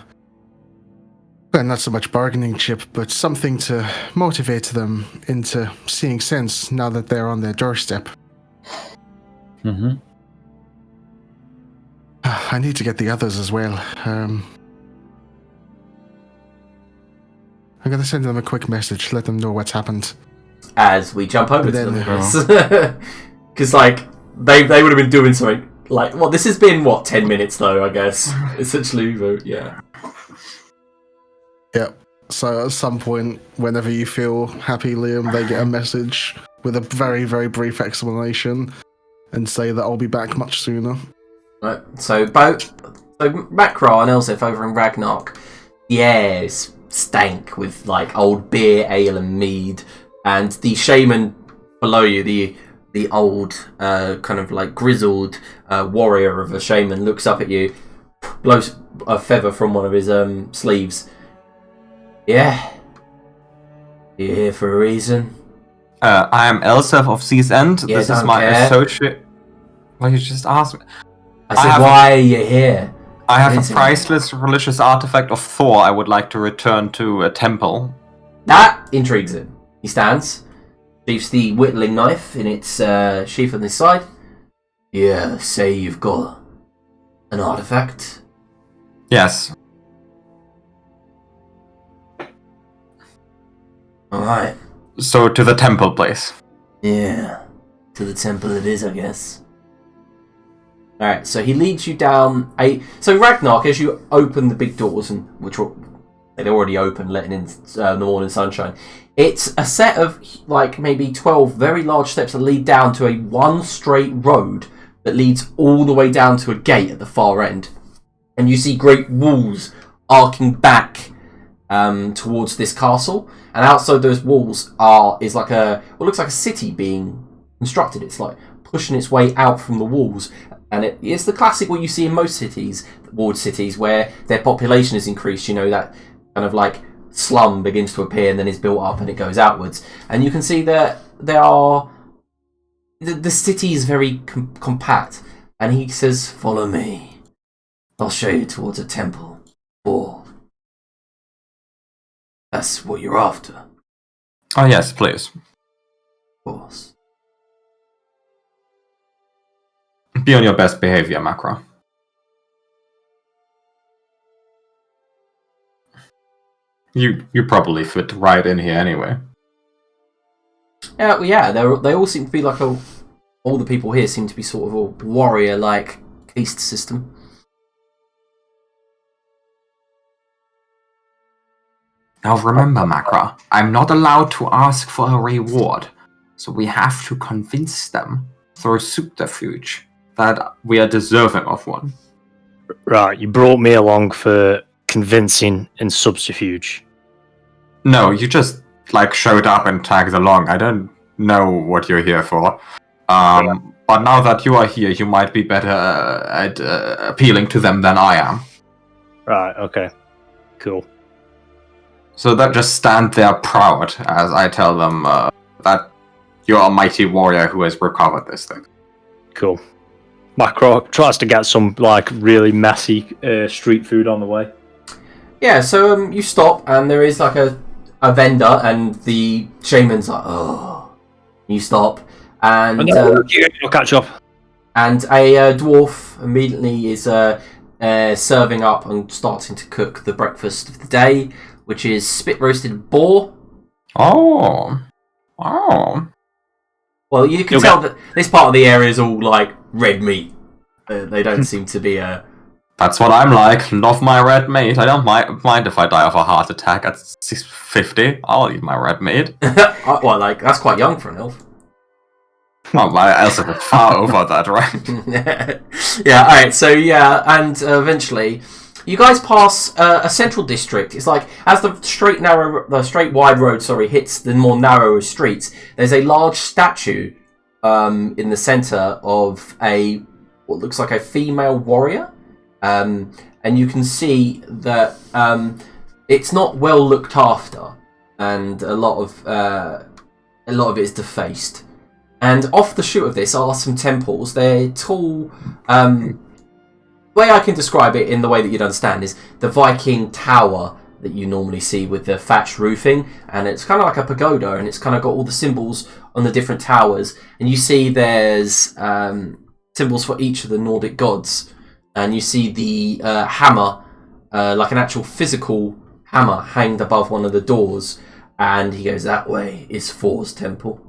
not so much bargaining chip, but something to motivate them into seeing sense now that they're on their doorstep. Mm-hmm. I need to get the others as well. I'm going to send them a quick message, let them know what's happened. As we jump over to Then- them. Because, like, they would have been doing something. Like, well, this has been, 10 minutes, though, I guess. Essentially, but, yeah. Yep. So at some point, whenever you feel happy, Liam, they get a message with a very, very brief explanation and say that I'll be back much sooner. Right, so Makra and Elsif over in Ragnarok, yeah, it's stank with like old beer, ale, and mead, and the shaman below you, the old kind of like grizzled warrior of a shaman, looks up at you, blows a feather from one of his sleeves. Yeah, you're here for a reason. I am Elsef of Sea's End. Yeah, This is don't my care. associate. Well, you just asked me. I said, why are you here? I have a Amazing. priceless religious artifact of Thor I would like to return to a temple. That intrigues him. He stands, sheaths the whittling knife in its sheath on his side. Yeah, say you've got an artifact. Yes. Alright. So to the temple place. Yeah. To the temple it is, I guess. Alright, so he leads you down So Ragnarok, as you open the big doors, and which were they'd already opened, letting in the morning sunshine, it's a set of like maybe 12 very large steps that lead down to a one straight road that leads all the way down to a gate at the far end. And you see great walls arcing back towards this castle, and outside those walls is like what looks like a city being constructed. It's like pushing its way out from the walls, and it's the classic what you see in most cities, walled cities, where their population is increased. You know, that kind of like slum begins to appear and then is built up and it goes outwards, and you can see that the city is very compact. And he says, "Follow me." I'll show you towards a temple. Or that's what you're after. Oh yes, please. Of course. Be on your best behavior, Macro. You probably fit right in here anyway. Yeah. They all seem to be like all the people here seem to be sort of a warrior-like caste system. Now remember, Macra, I'm not allowed to ask for a reward, so we have to convince them through subterfuge that we are deserving of one. Right, you brought me along for convincing and subterfuge. No, you just, showed up and tagged along. I don't know what you're here for. But now that you are here, you might be better at appealing to them than I am. Right, okay. Cool. So that just stand there proud as I tell them that you're a mighty warrior who has recovered this thing. Cool. Macro tries to get some really messy street food on the way. Yeah, so you stop and there is a vendor and the shaman's like, oh. You stop and I'll catch up. And a dwarf immediately is serving up and starting to cook the breakfast of the day, which is spit roasted boar. Oh. Well, you can tell that this part of the area is all red meat. They don't seem to be That's what I'm like. Love my red meat. I don't mind if I die of a heart attack at 650. I'll eat my red meat. Well, that's quite young for an elf. Oh, my elf is far over that, right? Yeah. All right. So and eventually. You guys pass a central district. It's as the straight wide road, hits the more narrower streets. There's a large statue in the center of what looks like a female warrior, and you can see that it's not well looked after, and a lot of it is defaced. And off the shoot of this are some temples. They're tall. The way I can describe it in the way that you'd understand is the Viking tower that you normally see with the thatched roofing, and it's kind of like a pagoda, and it's kind of got all the symbols on the different towers, and you see there's symbols for each of the Nordic gods, and you see the hammer, like an actual physical hammer hanged above one of the doors, and he goes, that way is Thor's temple.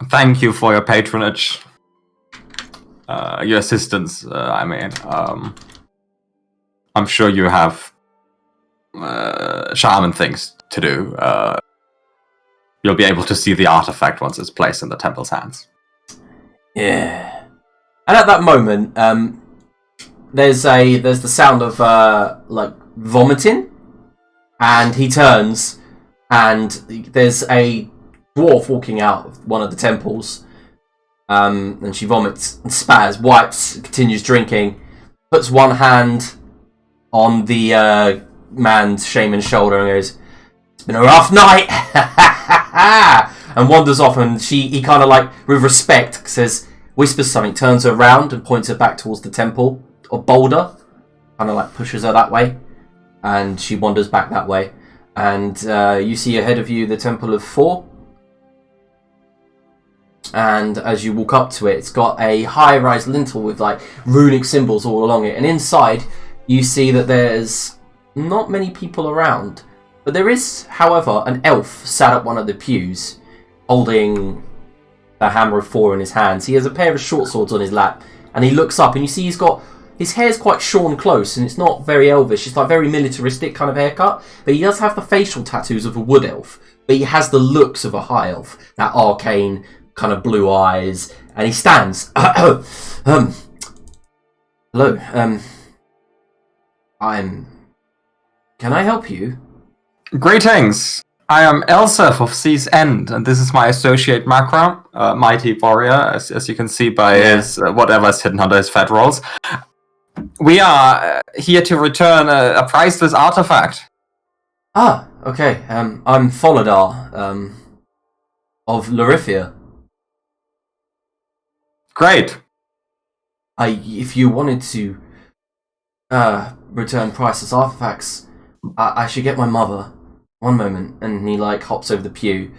Thank you for your patronage. Your assistance, I'm sure you have shaman things to do. You'll be able to see the artifact once it's placed in the temple's hands. Yeah. And at that moment, there's the sound of vomiting, and he turns, and there's a dwarf walking out of one of the temples. And she vomits and spatters, wipes, continues drinking, puts one hand on the shaman's shoulder and goes, it's been a rough night, and wanders off, and he kind of with respect whispers something, turns her around and points her back towards the temple of Boulder, kind of pushes her that way, and she wanders back that way, and you see ahead of you the temple of Thor. And as you walk up to it, it's got a high-rise lintel with runic symbols all along it. And inside, you see that there's not many people around. But there is, however, an elf sat at one of the pews, holding the hammer of Thor in his hands. He has a pair of short swords on his lap, and he looks up, and you see his hair's quite shorn close, and it's not very elvish. It's very militaristic kind of haircut. But he does have the facial tattoos of a wood elf. But he has the looks of a high elf, that arcane kind of blue eyes, and he stands. Hello. Can I help you? Greetings. I am Elsef of Sea's End, and this is my associate Macra, mighty warrior, as you can see by his whatever is hidden under his fat rolls. We are here to return a priceless artifact. Ah, okay. I'm Folidar, of Larifia. Great. If you wanted to return priceless artifacts. I should get my mother. One moment. And he, like, hops over the pew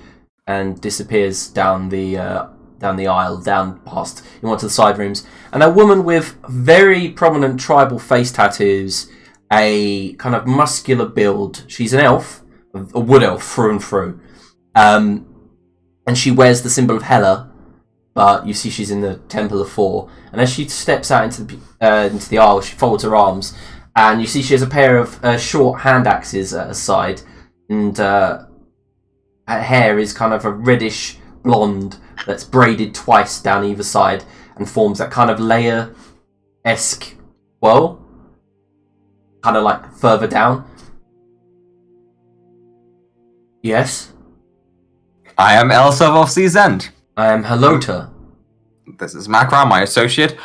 and disappears down the aisle, down past, in one of the side rooms. And a woman with very prominent tribal face tattoos, a kind of muscular build. She's an elf, a wood elf through and through. And she wears the symbol of Hela, but you see she's in the Temple of Four. And as she steps out into the aisle, she folds her arms, and you see she has a pair of short hand axes at her side, and her hair is kind of a reddish blonde that's braided twice down either side and forms that kind of layer-esque whirl, kind of like further down. Yes? I am Elsa of Sea's End. I am Halota. This is Macra, my associate.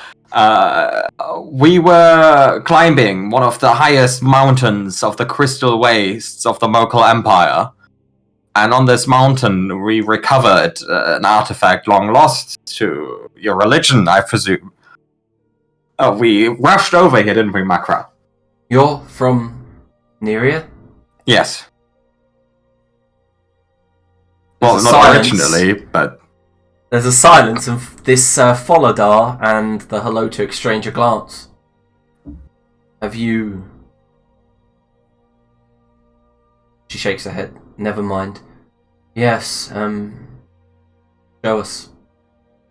We were climbing one of the highest mountains of the crystal wastes of the Mokhul Empire. And on this mountain, we recovered an artifact long lost to your religion, I presume. We rushed over here, didn't we, Macra? You're from Neria? Yes. There's well, not originally, but... There's a silence, and this Folodar and the Halota exchange a glance. Have you... She shakes her head. Never mind. Yes, show us.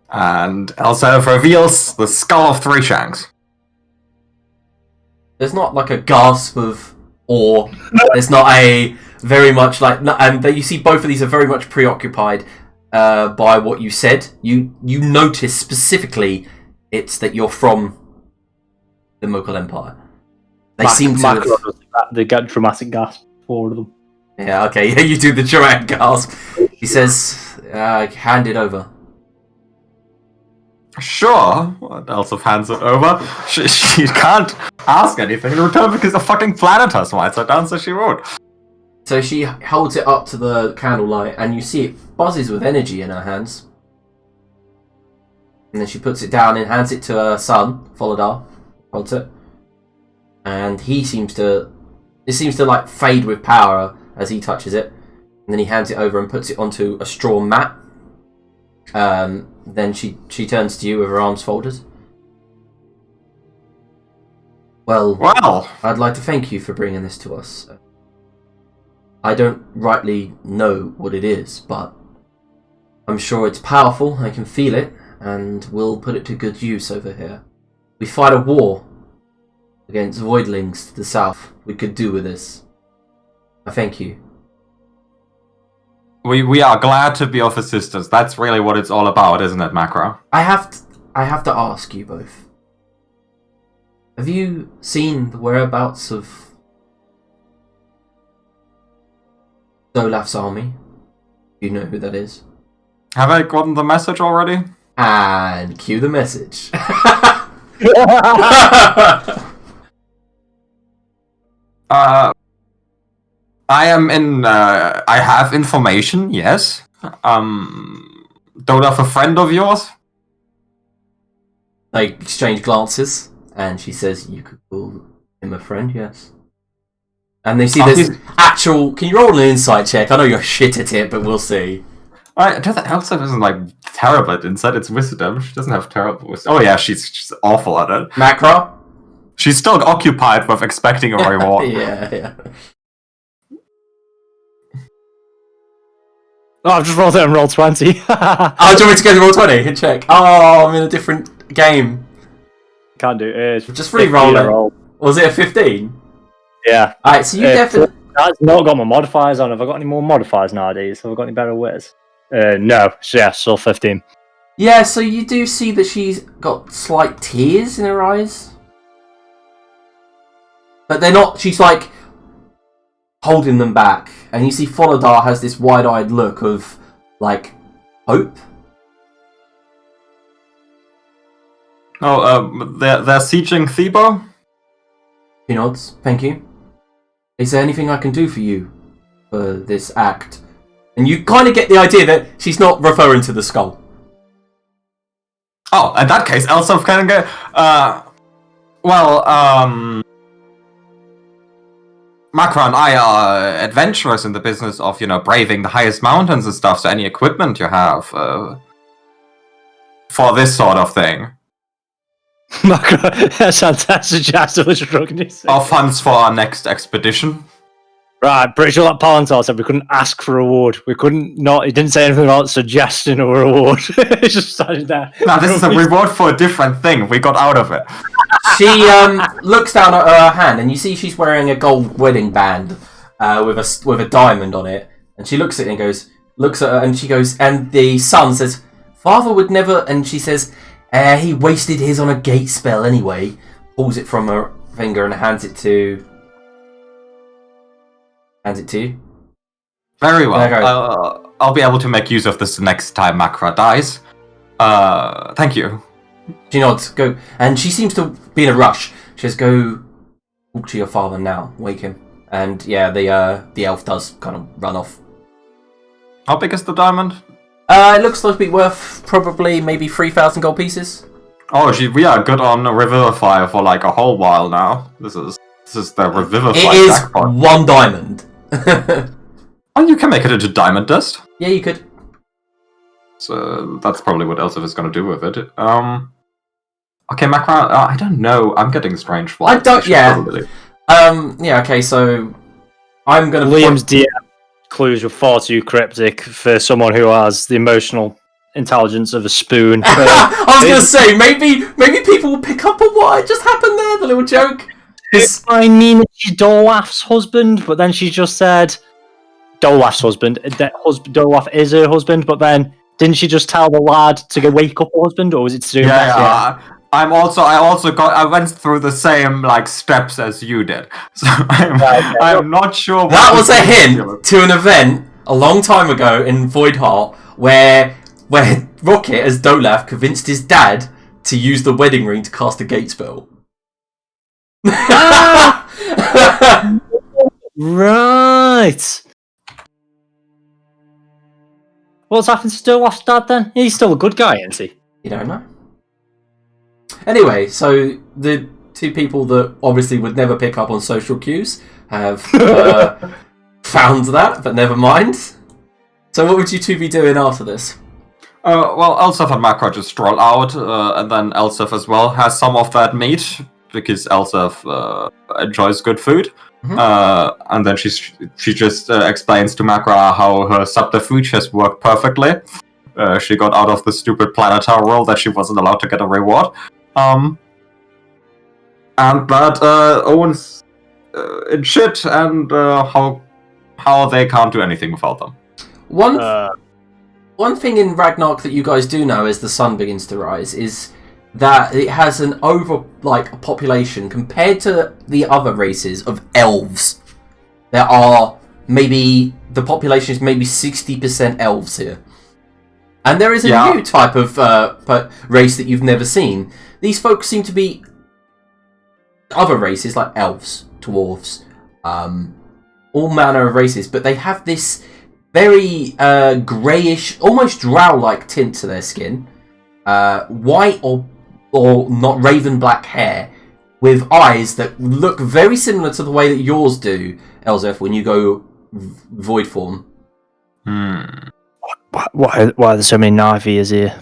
And Elsa reveals the skull of Three Shanks. There's not like a gasp of awe. There's not a very much like... And you see both of these are very much preoccupied by what you said. You notice specifically it's that you're from the Mokhul Empire. They seem to have... They get dramatic gasp, four of them. Yeah, okay, yeah, you do the dramatic gasp. He says, hand it over. Sure. Elsa hands it over. She can't ask anything in return because the fucking planet has writes her down, so she won't. So she holds it up to the candlelight, and you see it buzzes with energy in her hands. And then she puts it down and hands it to her son, Folodar. Holds it. And he seems to... It seems to, like, fade with power as he touches it. And then he hands it over and puts it onto a straw mat. Then she turns to you with her arms folded. Well, I'd like to thank you for bringing this to us. I don't rightly know what it is, but I'm sure it's powerful, I can feel it, and we'll put it to good use over here. We fight a war against voidlings to the south. We could do with this. I thank you. We are glad to be of assistance. That's really what it's all about, isn't it, Macra? I have to ask you both. Have you seen the whereabouts of Dolaf's army? Do you know who that is? Have I gotten the message already? And cue the message. I am in, I have information, yes. Dolaf a friend of yours? They exchange glances, and she says, you could call him a friend, yes. And they see this actual... Can you roll an insight check? I know you're shit at it, but we'll see. Elsa isn't, like, terrible at insight. It's wisdom. She doesn't have terrible wisdom. Oh, yeah, she's awful at it. Macra? She's still occupied with expecting a reward. Yeah. Oh, I've just rolled it and rolled 20. Do you want me to go to roll 20 and check? Oh, I'm in a different game. Can't do it. Just re-roll it. Was it a 15? Yeah. Alright, so you definitely... I've not got my modifiers on. Have I got any more modifiers nowadays? Have I got any better ways? No. So 15. Yeah, so you do see that she's got slight tears in her eyes. But they're not... She's like... holding them back, and you see Folodar has this wide-eyed look of, like, hope. Oh, they're sieging Thebo? He nods. Thank you. Is there anything I can do for you for this act? And you kind of get the idea that she's not referring to the skull. Oh, in that case, Elsa can go. Makra and I are adventurers in the business of, braving the highest mountains and stuff, so any equipment you have for this sort of thing. That's fantastic. I was struggling. Our funds for our next expedition. Right, pretty sure that Palantar said we couldn't ask for a reward. We couldn't not. He didn't say anything about suggesting a reward. He just started there. No, this is a reward for a different thing. We got out of it. She looks down at her hand, and you see she's wearing a gold wedding band with a diamond on it. And she looks at it and looks at her, and she goes, and the son says, "Father would never." And she says, "He wasted his on a gate spell anyway." Pulls it from her finger and hands it to you. Very well. I'll be able to make use of this next time Makra dies. Thank you. She nods. Go, and she seems to be in a rush. She says, "Go talk to your father now. Wake him." And yeah, the elf does kind of run off. How big is the diamond? It looks like to be worth probably maybe 3,000 gold pieces. Oh, we are good on Revivify for like a whole while now. This is the Revivify jackpot. It is 1 diamond. Oh, you can make it into diamond dust. Yeah, you could. So that's probably what Elsif is going to do with it. Okay, Makra, I don't know. I'm getting strange flights. I don't. Yeah. Yeah. Okay. So I'm going to. Liam's DM clues were far too cryptic for someone who has the emotional intelligence of a spoon. I was going to say maybe people will pick up on what just happened there. The little joke. I mean, she's Dolaf's husband, but then she just said Dolaf's husband. Dolaf is her husband, but then didn't she just tell the lad to go wake up her husband, or was it to do? Yeah. I went through the same steps as you did, so I'm not sure. That was a hint to an event a long time ago in Voidheart where Rocket as Dolaf convinced his dad to use the wedding ring to cast a gate spell. Right. What's happened to Dolaf's dad then? He's still a good guy, isn't he? You don't know. Anyway, so the 2 people that obviously would never pick up on social cues have found that, but never mind. So what would you 2 be doing after this? Well, Elsif and Makra just stroll out, and then Elsif as well has some of that meat, because Elsif enjoys good food. Mm-hmm. And then she just explains to Makra how her subterfuge has worked perfectly. She got out of the stupid Planetar rule that she wasn't allowed to get a reward. And that Owen's in shit, and how they can't do anything without them. One thing in Ragnarok that you guys do know as the sun begins to rise is that it has an population compared to the other races of elves. There are the population is maybe 60% elves here. And there is a new type of race that you've never seen. These folks seem to be other races like elves, dwarves, all manner of races, but they have this very greyish, almost drow-like tint to their skin, white or not raven black hair, with eyes that look very similar to the way that yours do, Elzef, when you go void form. Why are there so many Navi's here?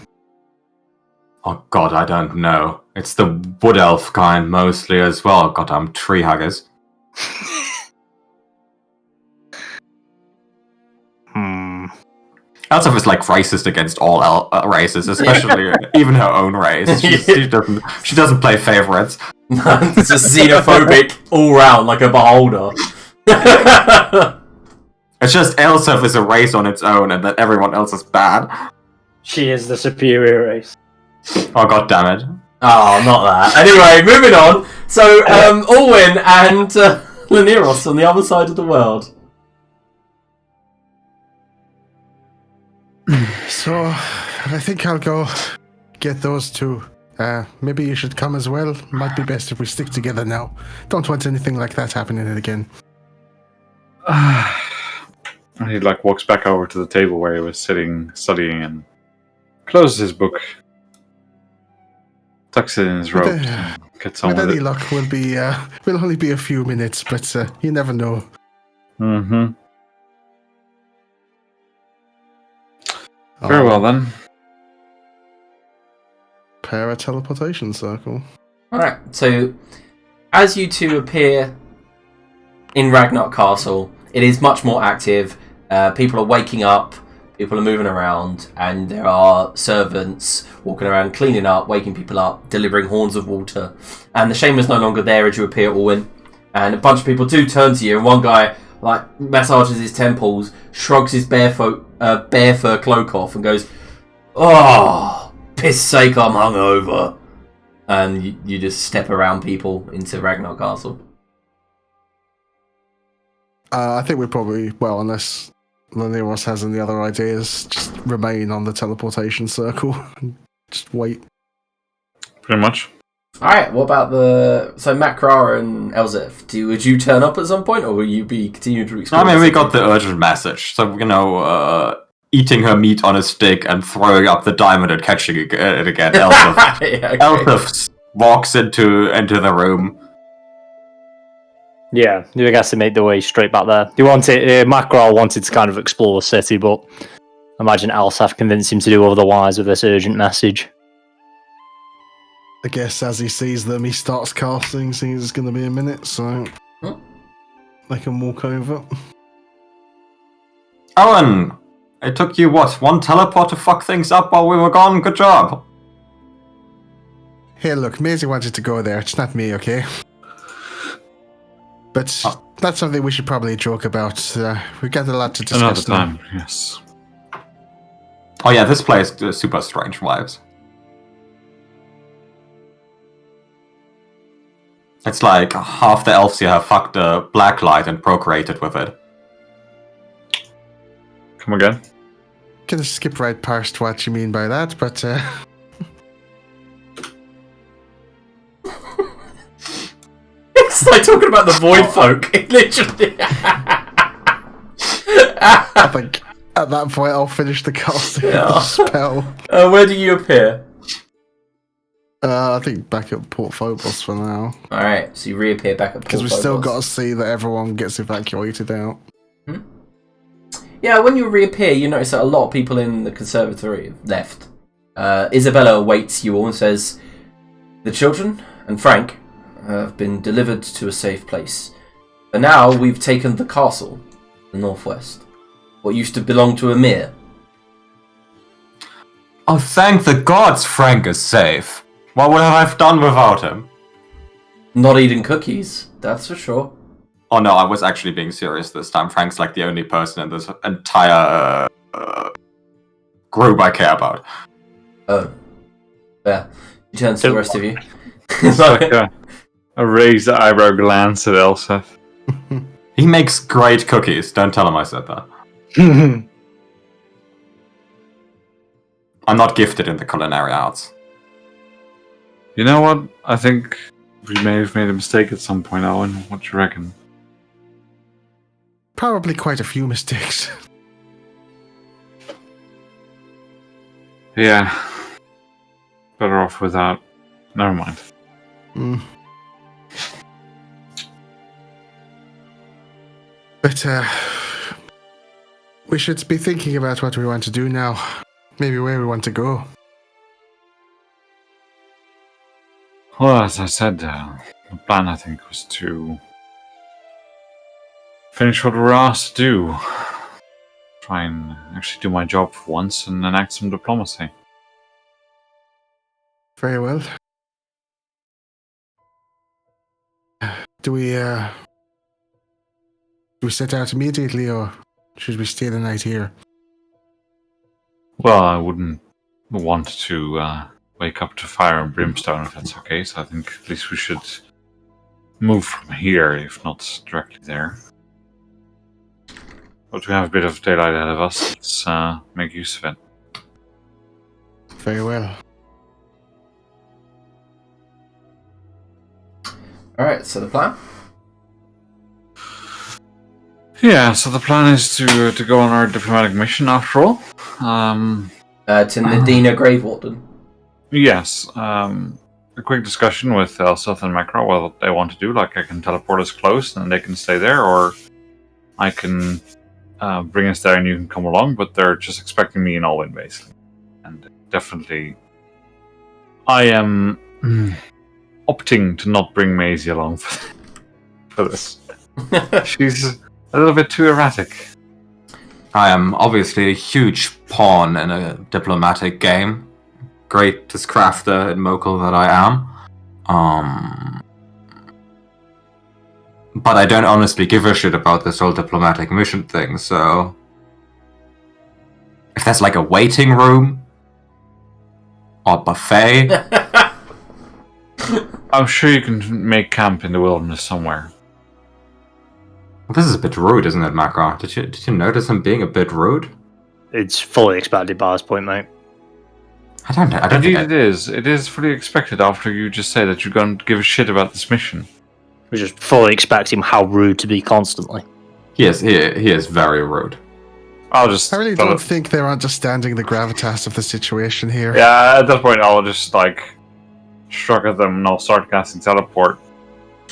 Oh god, I don't know. It's the wood elf kind mostly as well. Goddamn tree huggers. Elzef is racist against all races, especially even her own race. She doesn't play favorites. It's just xenophobic all round, like a beholder. It's just Elzef is a race on its own, and that everyone else is bad. She is the superior race. Oh god damn it! Oh, not that. Anyway, moving on. So, Orwin and Laniros on the other side of the world. So, I think I'll go get those 2. Maybe you should come as well. Might be best if we stick together now. Don't want anything like that happening again. He walks back over to the table where he was sitting, studying, and closes his book. tucks it in his robe. Gets on with with any it. luck, will only be a few minutes, but you never know. Mm-hmm. Very well then. Para-teleportation circle. Alright, so as you two appear in Ragnarok Castle, it is much more active. People are waking up, people are moving around, and there are servants walking around cleaning up, waking people up, delivering horns of water. And the shaman's no longer there as you appear, Orwin. And a bunch of people do turn to you, and one guy massages his temples, shrugs his bare fur cloak off, and goes, "Oh, piss sake, I'm hungover." And you just step around people into Ragnarok Castle. I think we probably, unless none of us has any other ideas, just remain on the teleportation circle and just wait. Pretty much. Alright, what about Makrar and Elzef? Would you turn up at some point, or will you be continuing to explore? I mean, we got the urgent message, so, eating her meat on a stick and throwing up the diamond and catching it again. Elzef, yeah, okay. Elzef walks into the room. Yeah, you guys to make the way straight back there. Makral wanted to kind of explore the city, but I imagine Elsaf convinced him to do otherwise with this urgent message. I guess as he sees them, he starts casting, seeing it's going to be a minute, so they can walk over. Owen, it took you, one teleport to fuck things up while we were gone? Good job. Hey, look, Maisie wanted to go there. It's not me, okay? But that's something we should probably joke about. We've got a lot to discuss. Another time, yes. Oh yeah, this place super strange vibes. It's like half the elves here have fucked a blacklight and procreated with it. Come again? Gonna skip right past what you mean by that, but It's like talking about the void folk. It literally. I think at that point I'll finish the casting of the spell. Where do you appear? I think back at Port Phobos for now. Alright, so you reappear back at Port Because we Phobos. still got to see that everyone gets evacuated out. Yeah, when you reappear, you notice that a lot of people in the conservatory have left. Isabella awaits you all and says, "The children and Frank have been delivered to a safe place. But now we've taken the castle, the northwest. What used to belong to Emir." Oh, thank the gods Frank is safe. What would I have done without him? Not eating cookies, that's for sure. Oh no, I was actually being serious this time. Frank's like the only person in this entire group I care about. Oh. Yeah. He turns to the rest of you. It's like a raised eyebrow glance at Elsef. He makes great cookies. Don't tell him I said that. I'm not gifted in the culinary arts. You know what? I think we may have made a mistake at some point, Owen. What do you reckon? Probably quite a few mistakes. Yeah. Better off without. Never mind. But we should be thinking about what we want to do now. Maybe where we want to go. Well, as I said, the plan I think was to finish what we were asked to do. Try and actually do my job for once and enact some diplomacy. Very well. Do we set out immediately, or should we stay the night here? Well, I wouldn't want to wake up to fire and brimstone if that's okay, so I think at least we should move from here, if not directly there. But we have a bit of daylight ahead of us, let's make use of it. Very well. Alright, so the plan? Yeah, so the plan is to go on our diplomatic mission after all. To Nadina Grave Warden. Yes, a quick discussion with Seth and Macro what they want to do. Like, I can teleport us close and they can stay there, or I can bring us there and you can come along, but they're just expecting me in Allwyn, basically. And definitely, I am opting to not bring Maisie along for this. She's a little bit too erratic. I am obviously a huge pawn in a diplomatic game. Greatest crafter in Mokhul that I am. But I don't honestly give a shit about this whole diplomatic mission thing, so... If there's like a waiting room, or buffet... I'm sure you can make camp in the wilderness somewhere. Well, this is a bit rude, isn't it, Macro? Did you notice him being a bit rude? It's fully expected by this point, mate. I don't Indeed, think it is. It is fully expected after you just say that you're going to give a shit about this mission. We just fully expect him how rude to be constantly. he is very rude. I'll just... I really don't think they're understanding the gravitas of the situation here. Yeah, at that point I'll just, like, shrug at them and I'll start casting teleport.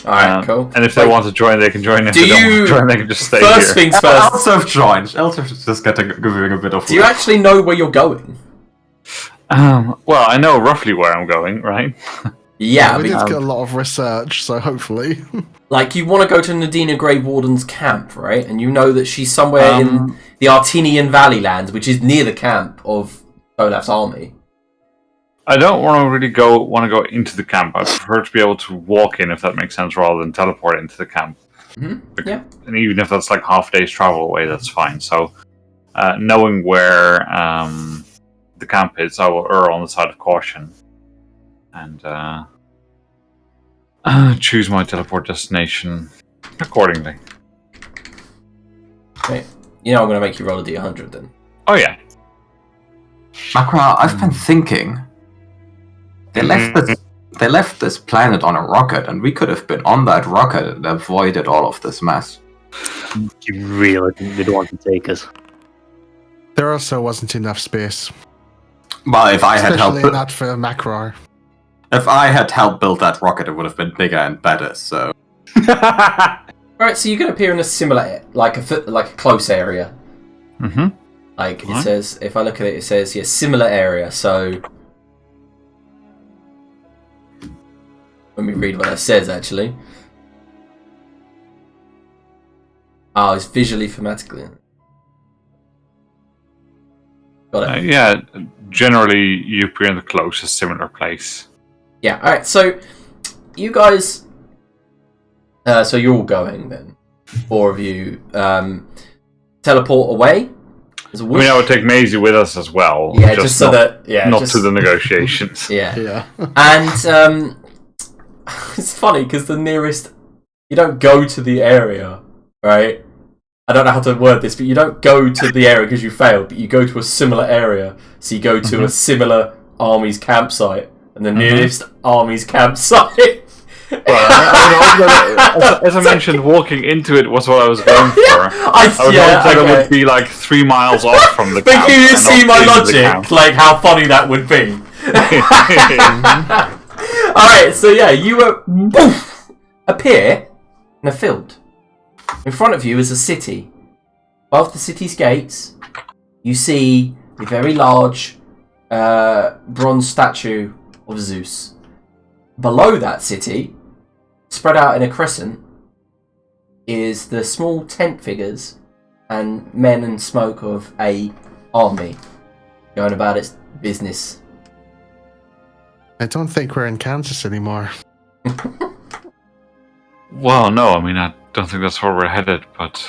Alright, cool. And if they want to join, they can join. If Do they don't want you- to join, they can just stay First here. things first, Elsef joined. Elsef's just giving a bit of... do you actually know where you're going? Well, I know roughly where I'm going, right? Yeah, we I did mean, get a lot of research, so hopefully. like, you want to go to Nadina Grey Warden's camp, right? And you know that she's somewhere in the Artinian Valley lands, which is near the camp of Olaf's army. I don't want to go into the camp. I prefer to be able to walk in, if that makes sense, rather than teleport into the camp. Mm-hmm. Yeah. And even if that's like half a day's travel away, that's fine. So, knowing where the camp is, I will err on the side of caution and choose my teleport destination accordingly. Okay. You know I'm going to make you roll a d100 then. Oh yeah. Macro, I've been thinking. They left this planet on a rocket, and we could have been on that rocket and avoided all of this mess. You really think they'd want to take us? There also wasn't enough space. Well, if I had Especially helped, not for Macro. if I had helped build that rocket, it would have been bigger and better. So, Alright, so you can appear in a similar, like a close area. Mm-hmm. Like, it Right. says, if I look at it, it says, yeah, similar area, so... Let me read what it says, actually. Oh, it's visually thematically. Got it. Yeah, generally you appear in the closest similar place. Yeah, alright, so you guys... so you're all going, then. 4 of you. Teleport away. I mean, I would take Maisie with us as well. Yeah, just so that... Yeah, not just, to the negotiations. Yeah. Yeah. And it's funny because the nearest, you don't go to the area, right? I don't know how to word this, but you don't go to the area because you failed, but you go to a similar area. So you go to a similar army's campsite, and the nearest army's campsite. Well, as I mentioned, walking into it was what I was going for. I would hope that it would be like 3 miles off from the camp. But can you see my into the logic? camp. Like how funny that would be. Alright, so yeah, you appear in a field. In front of you is a city. Above the city's gates, you see a very large bronze statue of Zeus. Below that city, spread out in a crescent, is the small tent figures and men and smoke of a army going about its business. I don't think we're in Kansas anymore. Well, no, I mean, I don't think that's where we're headed, but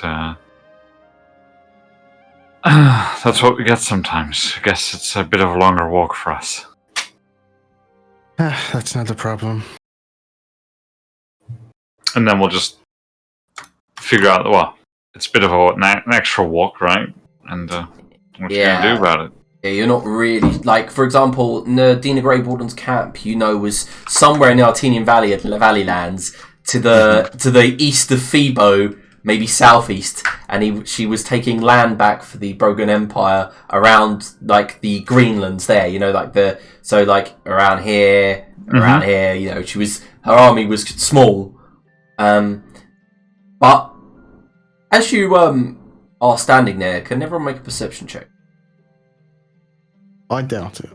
that's what we get sometimes. I guess it's a bit of a longer walk for us. That's not a problem. And then we'll just figure out, well, it's a bit of an extra walk, right? And what you going to do about it? Yeah, you're not really... Like, for example, Nadina Grey Warden's camp, you know, was somewhere in the Artinian Valley lands to the east of Phoebo, maybe southeast, and she was taking land back for the Brogan Empire around like the Greenlands there, like around here, around here, her army was small. But as you are standing there, can everyone make a perception check? I doubt it.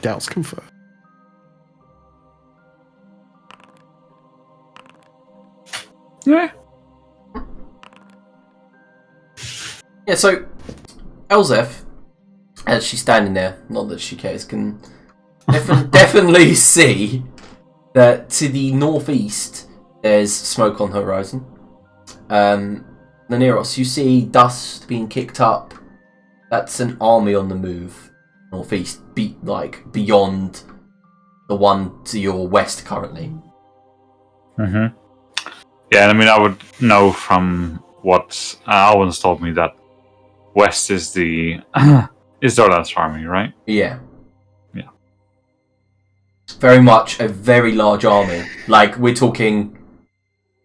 Doubts confirmed. Yeah. Yeah, so Elzef, as she's standing there, not that she cares, can definitely see that to the northeast there's smoke on the horizon. Naneros, you see dust being kicked up. That's an army on the move northeast, beyond the one to your west currently. Mm-hmm. Yeah, I mean, I would know from what Alwyn's told me that west is the Dorland's army, right? Yeah. Yeah. Very much a very large army. Like, we're talking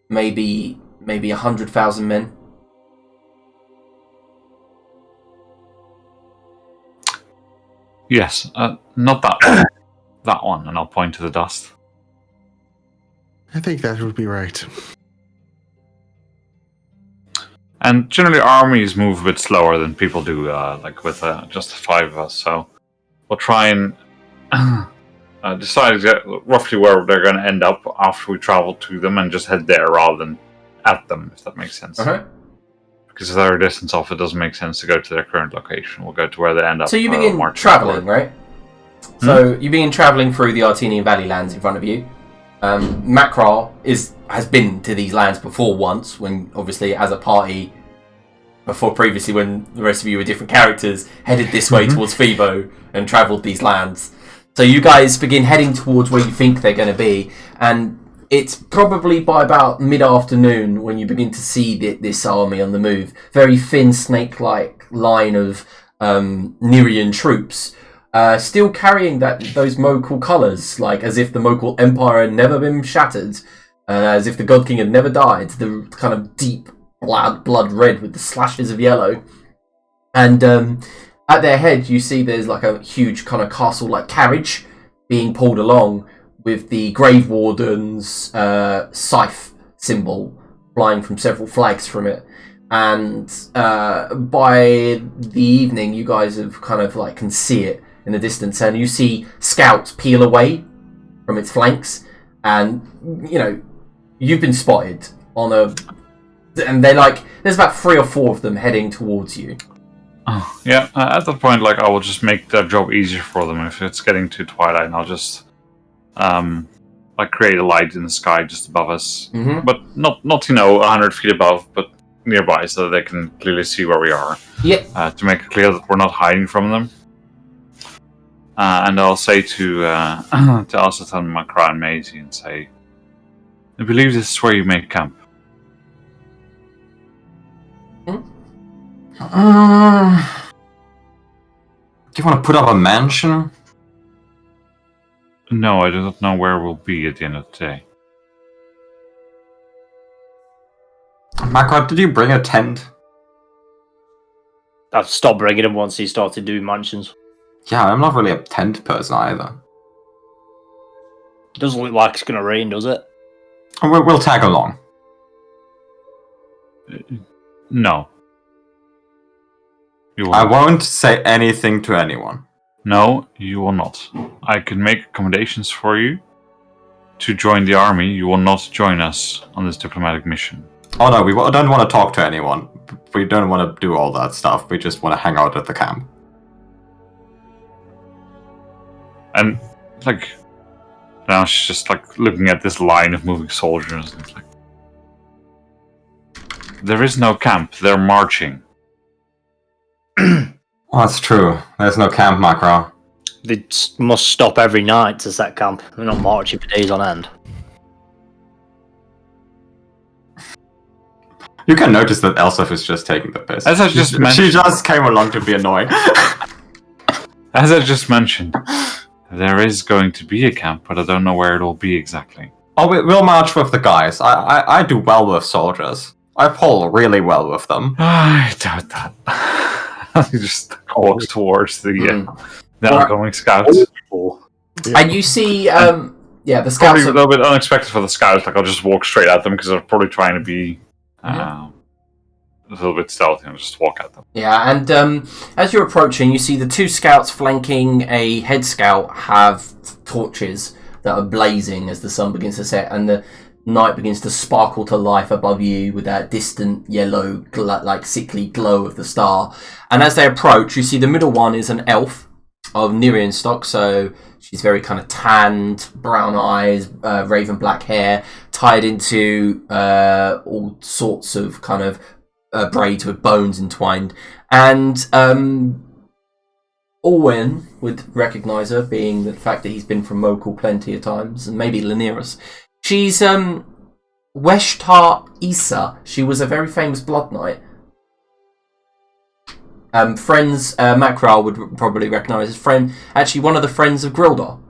maybe 100,000 men. Yes, not that one. That one, and I'll point to the dust. I think that would be right. And generally, armies move a bit slower than people do, like with just the 5 of us. So we'll try and decide roughly where they're going to end up after we travel to them, and just head there rather than at them, if that makes sense. Okay. Because if they're a distance off, it doesn't make sense to go to their current location. We'll go to where they end up. So you begin traveling, right? So you begin traveling through the Artenian Valley lands in front of you. Makrar has been to these lands before once, when obviously as a party, before previously when the rest of you were different characters, headed this way towards Phoebo and travelled these lands. So you guys begin heading towards where you think they're going to be, and it's probably by about mid-afternoon when you begin to see this army on the move. Very thin, snake-like line of Nerian troops, still carrying those Mokhul colours, like as if the Mokhul Empire had never been shattered, as if the God King had never died. The kind of deep blood red with the slashes of yellow. And at their head, you see there's like a huge kind of castle-like carriage being pulled along, with the Grave Warden's scythe symbol flying from several flags from it. And by the evening, you guys have kind of can see it in the distance, and you see scouts peel away from its flanks, and you've been spotted and they're there's about 3 or 4 of them heading towards you. Oh, yeah, at that point, I will just make their job easier for them. If it's getting to twilight, and I'll just create a light in the sky just above us, but not 100 feet above, but nearby, so that they can clearly see where we are. Yeah. To make it clear that we're not hiding from them. And I'll say to Elsa and Makra and Maisie, and say, I believe this is where you make camp. Do you want to put up a mansion? No, I do not know where we'll be at the end of the day. Makra, did you bring a tent? I've stopped bringing them once he started doing mansions. Yeah, I'm not really a tent person either. It doesn't look like it's going to rain, does it? We'll tag along. No. You won't. I won't say anything to anyone. No, you will not. I can make accommodations for you to join the army. You will not join us on this diplomatic mission. Oh no, we don't want to talk to anyone. We don't want to do all that stuff. We just want to hang out at the camp. And, now she's just, looking at this line of moving soldiers. And it's there is no camp. They're marching. Well, that's true. There's no camp, Makra. They must stop every night to set camp. They're not marching for days on end. You can notice that Elsef is just taking the piss. As I just mentioned, she just came along to be annoying. As I just mentioned, there is going to be a camp, but I don't know where it will be exactly. Oh, we'll march with the guys. I do well with soldiers. I pull really well with them. I doubt that. He just walks towards the oncoming scouts. And you see, the scouts Probably a little bit unexpected for the scouts. Like, I'll just walk straight at them because they're probably trying to be a little bit stealthy and just walk at them. Yeah, and as you're approaching, you see the two scouts flanking a head scout have torches that are blazing as the sun begins to set, and the night begins to sparkle to life above you with that distant yellow, like sickly glow of the star. And as they approach, you see the middle one is an elf of Nerian stock, so she's very kind of tanned, brown eyes, raven black hair, tied into all sorts of kind of braids with bones entwined. And Orwen would recognise her, being the fact that he's been from Mokhul plenty of times, and maybe Lanirus. She's Weshtar Isa. She was a very famous Blood Knight. Friends, Makral would probably recognise his friend. Actually, one of the friends of Grildar.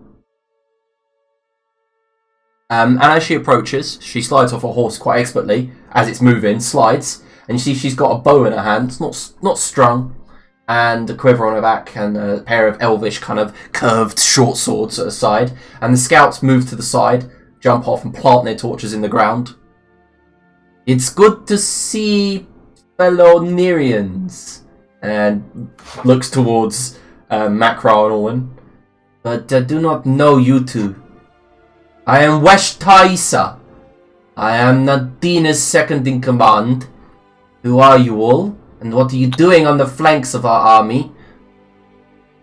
And as she approaches, she slides off a horse quite expertly as it's moving. Slides, and you see she's got a bow in her hand. It's not strung, and a quiver on her back, and a pair of elvish kind of curved short swords at her side. And the scouts move to the side, jump off, and plant their torches in the ground. It's good to see fellow Nerians. And looks towards Makral and Orwen. But I do not know you two. I am Weshtar Isa. I am Nadina's second in command. Who are you all? And what are you doing on the flanks of our army?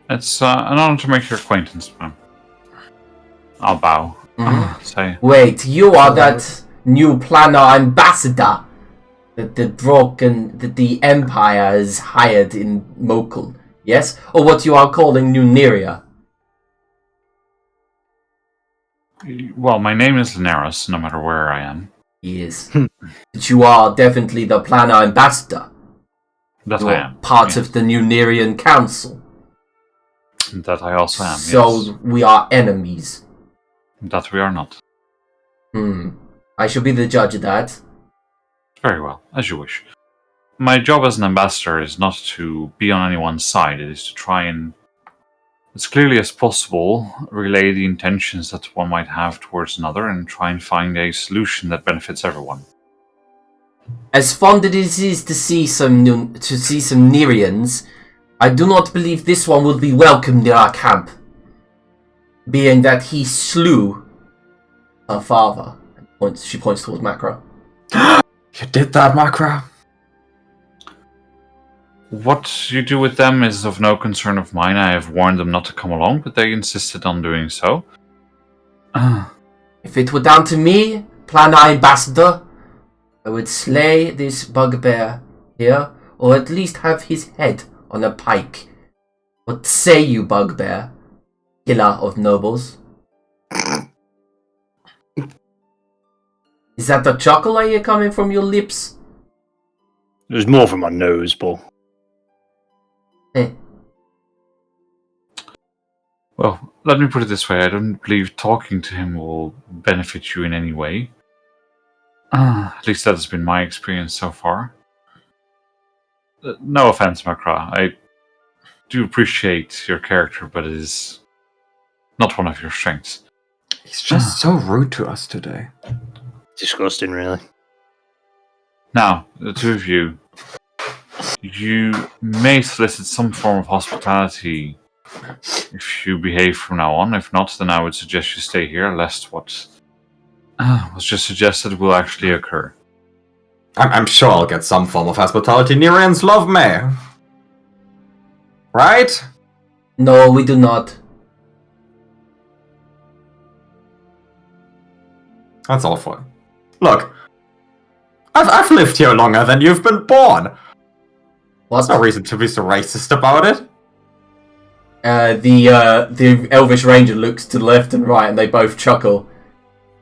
It's an honor to make your acquaintance, ma'am. I'll bow. Say. Wait, you are that new planner ambassador that the Empire has hired in Mokhul, yes? Or what you are calling New Neria? Well, my name is Lanirus, no matter where I am. Yes. But you are definitely the planner ambassador. That You I are am. part yes. of the New Nerian Council. That I also am, So yes. we are enemies. That we are not. I shall be the judge of that. Very well, as you wish. My job as an ambassador is not to be on anyone's side, it is to try and, as clearly as possible, relay the intentions that one might have towards another and try and find a solution that benefits everyone. As fond as it is to see some Nerians, I do not believe this one will be welcome near our camp, being that he slew her father. She points towards Makral. You did that, Makral? What you do with them is of no concern of mine. I have warned them not to come along, but they insisted on doing so. If it were down to me, Planner Ambassador, I would slay this bugbear here, or at least have his head on a pike. What say you, bugbear, killer of nobles? Is that the chuckle I hear coming from your lips? There's more from my nose, but... Well, let me put it this way. I don't believe talking to him will benefit you in any way. At least that has been my experience so far. No offense, Makral. I do appreciate your character, but it is not one of your strengths. He's just so rude to us today. Disgusting, really. Now, the two of you, you may solicit some form of hospitality if you behave from now on. If not, then I would suggest you stay here, lest what was just suggested will actually occur. I'm sure I'll get some form of hospitality. Nerians love me. Right? No, we do not. That's awful. Look, I've lived here longer than you've been born. What? There's no reason to be so racist about it. The Elvish Ranger looks to the left and right, and they both chuckle.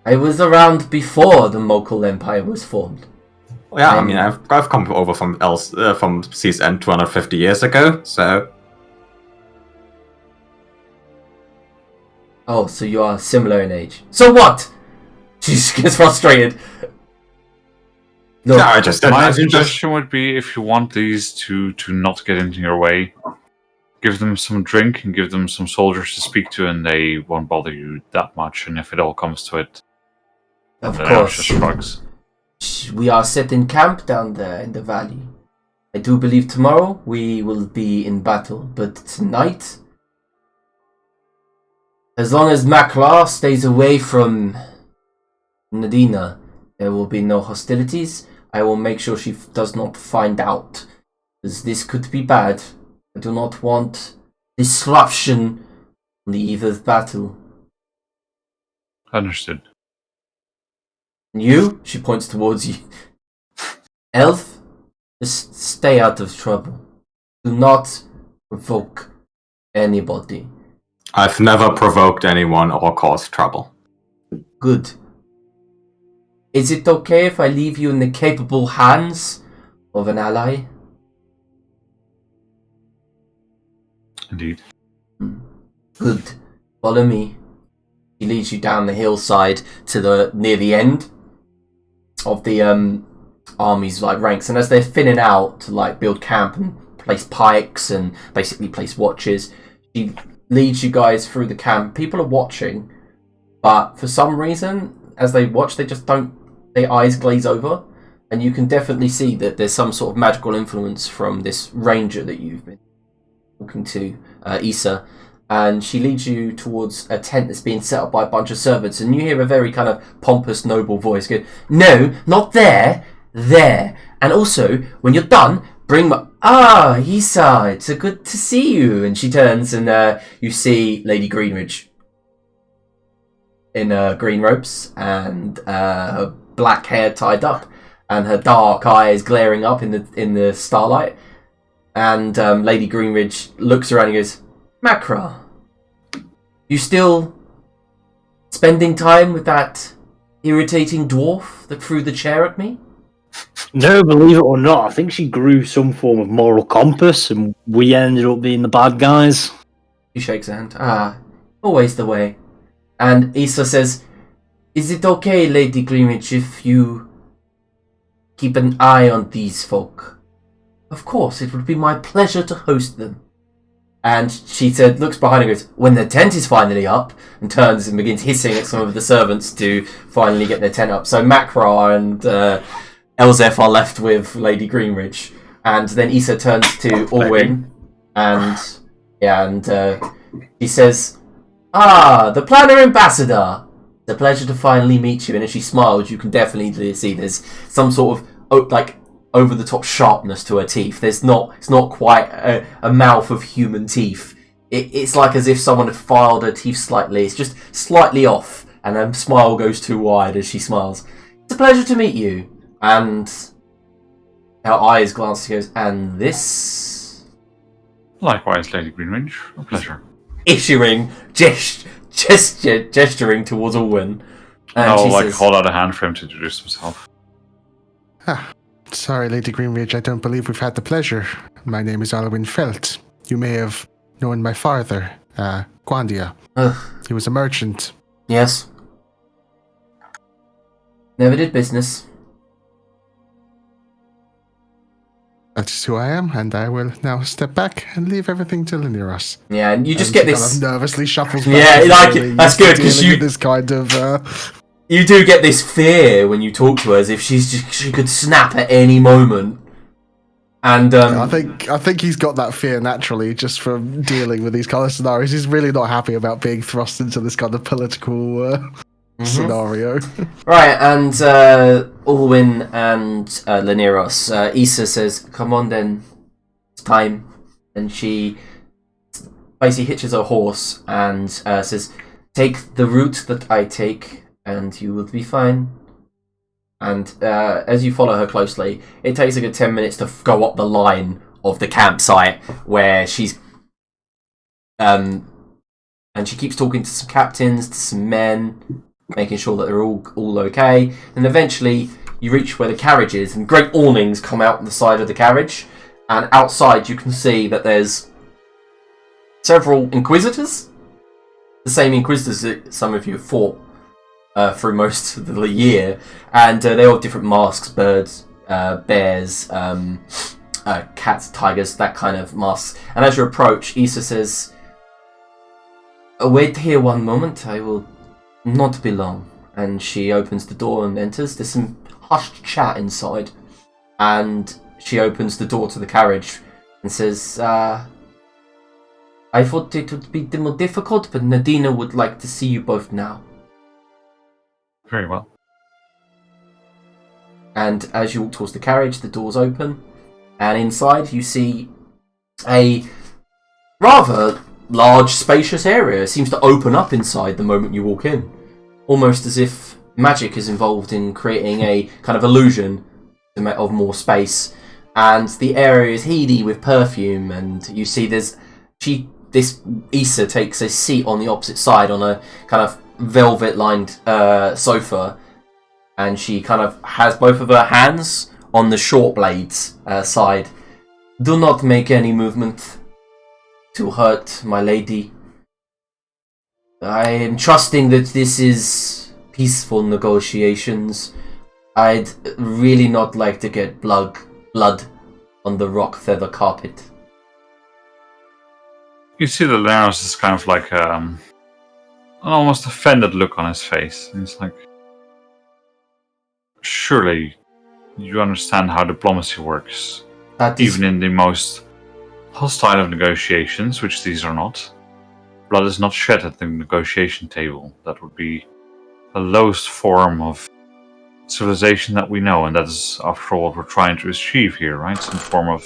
I was around before the Mokhul Empire was formed. Yeah, I mean, I've come over from Sea's End 250 years ago, so... Oh, so you are similar in age. So what? She just gets frustrated. No, I just didn't. My suggestion would be, if you want these to not get into your way, give them some drink and give them some soldiers to speak to, and they won't bother you that much. And if it all comes to it, Of then course. just shrugs. We are set in camp down there in the valley. I do believe tomorrow we will be in battle, but tonight, as long as Maklar stays away from Nadina, there will be no hostilities. I will make sure she does not find out, as this could be bad. I do not want disruption on the eve of battle. Understood. And you? She points towards you. Elf, just stay out of trouble. Do not provoke anybody. I've never provoked anyone or caused trouble. Good. Is it okay if I leave you in the capable hands of an ally? Indeed. Good. Follow me. He leads you down the hillside to near the end of the army's ranks, and as they're thinning out to build camp and place pikes and basically place watches, she leads you guys through the camp. People are watching, but for some reason, as they watch, they just don't. Their eyes glaze over, and you can definitely see that there's some sort of magical influence from this ranger that you've been talking to, Issa. And she leads you towards a tent that's being set up by a bunch of servants, and you hear a very kind of pompous, noble voice go, "No, not there, there. And also, when you're done, bring my... Ah, Issa, it's good to see you." And she turns, and you see Lady Greenridge in green ropes, and her black hair tied up, and her dark eyes glaring up in the starlight. And Lady Greenridge looks around and goes, "Makra, you still spending time with that irritating dwarf that threw the chair at me?" No, believe it or not, I think she grew some form of moral compass, and we ended up being the bad guys. He shakes her hand. "Ah, always the way." And Issa says, "Is it okay, Lady Greenwich, if you keep an eye on these folk? Of course, it would be my pleasure to host them." And she said, looks behind her and goes, "When the tent is finally up," and turns and begins hissing at some of the servants to finally get their tent up. So Makra and Elzef are left with Lady Greenridge. And then Issa turns to Orwin, and she says, "Ah, the planner ambassador. It's a pleasure to finally meet you." And as she smiles, you can definitely see there's some sort of over-the-top sharpness to her teeth. It's not quite a mouth of human teeth. It's like as if someone had filed her teeth slightly. It's just slightly off, and her smile goes too wide as she smiles. "It's a pleasure to meet you." And her eyes glance. She goes, "And this?" Likewise, Lady Greenwich. A pleasure. Issuing gesturing towards Orwin. And I'll she says, hold out a hand for him to introduce himself. Sorry, Lady Greenridge, I don't believe we've had the pleasure. My name is Alwyn Felt. You may have known my father, Gwandia. He was a merchant. "Yes. Never did business." That's who I am, and I will now step back and leave everything to Liniros. Yeah, and you just And get she this... kind of nervously shuffles back. Yeah, like really that's used to good, 'cause dealing you- with this kind of... You do get this fear when you talk to her, as if she could snap at any moment. And I think he's got that fear naturally just from dealing with these kind of scenarios. He's really not happy about being thrust into this kind of political scenario. right, and Orwin and Laniros, Issa says, "Come on then, it's time." And she basically hitches her horse and says, "Take the route that I take, and you will be fine." And as you follow her closely, it takes a good 10 minutes to go up the line of the campsite where she's... and she keeps talking to some captains, to some men, making sure that they're all okay. And eventually you reach where the carriage is, and great awnings come out on the side of the carriage. And outside you can see that there's several Inquisitors. The same Inquisitors that some of you have fought through most of the year, and they all have different masks: birds, bears, cats, tigers, that kind of masks. And as you approach, Issa says, "Wait here one moment. I will not be long." And she opens the door and enters. There's some hushed chat inside, and she opens the door to the carriage and says, "I thought it would be more difficult, but Nadina would like to see you both now." Very well. And as you walk towards the carriage, the doors open, and inside you see a rather large, spacious area. It seems to open up inside the moment you walk in, almost as if magic is involved in creating a kind of illusion of more space. And the area is heady with perfume, and you see this Issa takes a seat on the opposite side on a kind of velvet-lined sofa, and she kind of has both of her hands on the short blades side. "Do not make any movement to hurt my lady. I am trusting that this is peaceful negotiations. I'd really not like to get blood on the rock feather carpet." You see that Laros is kind of like an almost offended look on his face. And he's like, "Surely you understand how diplomacy works. Even in the most hostile of negotiations, which these are not, blood is not shed at the negotiation table. That would be the lowest form of civilization that we know, and that is, after all, what we're trying to achieve here, right? Some form of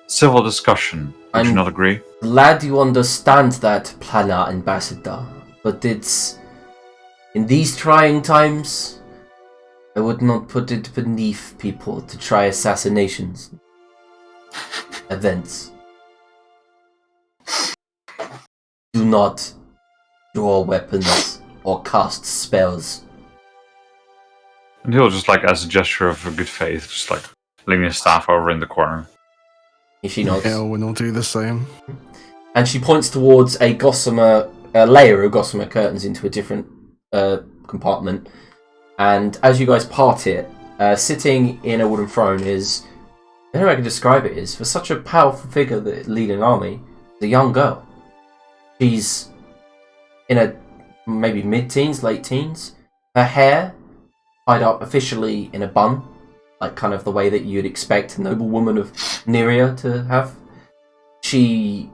civil discussion. Would you not agree?" Glad you understand that, Plana Ambassador, but it's... in these trying times, I would not put it beneath people to try assassinations. Events. Do not draw weapons or cast spells. And he'll just, like, as a gesture of good faith, just like leaning his staff over in the corner. She nods. Elwyn will do the same. And she points towards a layer of gossamer curtains into a different compartment. And as you guys part it, sitting in a wooden throne is, I don't know how I can describe it, is for such a powerful figure that leading an army, a young girl. She's in a maybe mid-teens, late teens. Her hair tied up officially in a bun, like kind of the way that you'd expect a noble woman of Nyria to have. She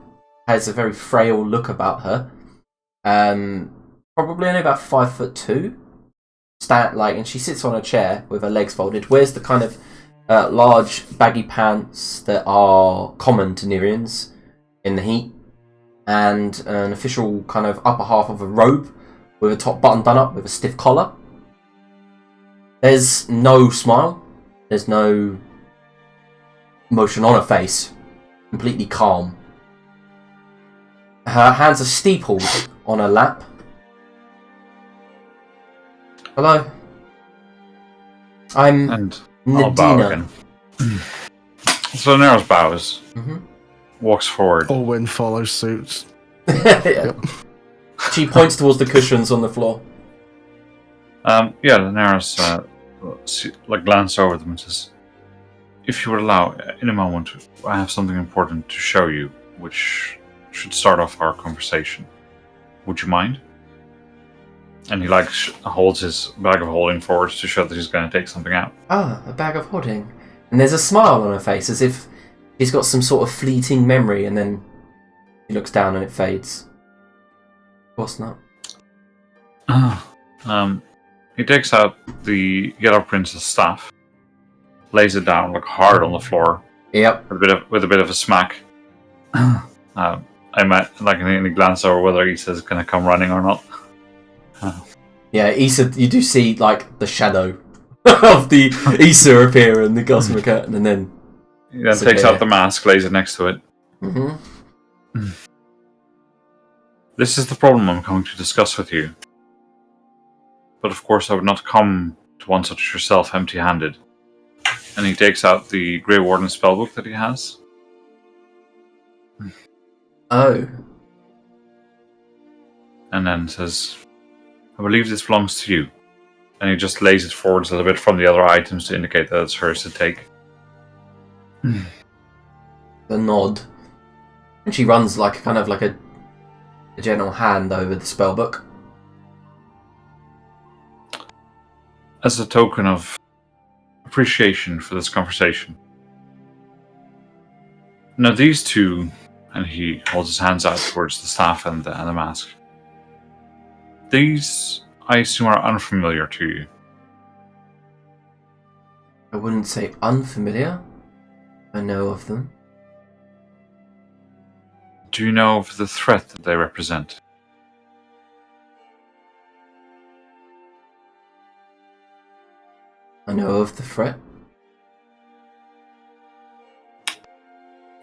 has a very frail look about her. Probably only about 5'2", and she sits on a chair with her legs folded. Wears the kind of large baggy pants that are common to Nyrians in the heat, and an official kind of upper half of a robe with a top button done up with a stiff collar. There's no smile. There's no emotion on her face. Completely calm. Her hands are steepled on her lap. "Hello. I'm And I'll bow Nadina." again. So Neros bows, walks forward. Elwyn follows suit. Yeah. She points towards the cushions on the floor. Neros glance over them and says, "If you would allow, in a moment, I have something important to show you, which should start off our conversation. Would you mind?" And he holds his bag of holding forwards to show that he's going to take something out. "Ah, a bag of holding." And there's a smile on her face, as if he's got some sort of fleeting memory, and then he looks down and it fades. Of course not. He takes out the Yellow Prince's staff, lays it down hard on the floor. Yep. With a bit of a smack. I might glance over whether Issa's going to come running or not. Yeah, Issa, you do see the shadow of the Issa appear in the gossamer curtain, and then he then takes out the mask, lays it next to it. This is the problem I'm going to discuss with you. But of course I would not come to one such as yourself empty-handed. And he takes out the Grey Warden spellbook that he has. Oh. And then says, "I believe this belongs to you. And he just lays it forwards a little bit from the other items to indicate that it's hers to take. The nod. And she runs like a gentle hand over the spellbook. As a token of appreciation for this conversation. Now these two, and he holds his hands out towards the staff and the mask. These, I assume, are unfamiliar to you. I wouldn't say unfamiliar. I know of them. Do you know of the threat that they represent? I know of the threat.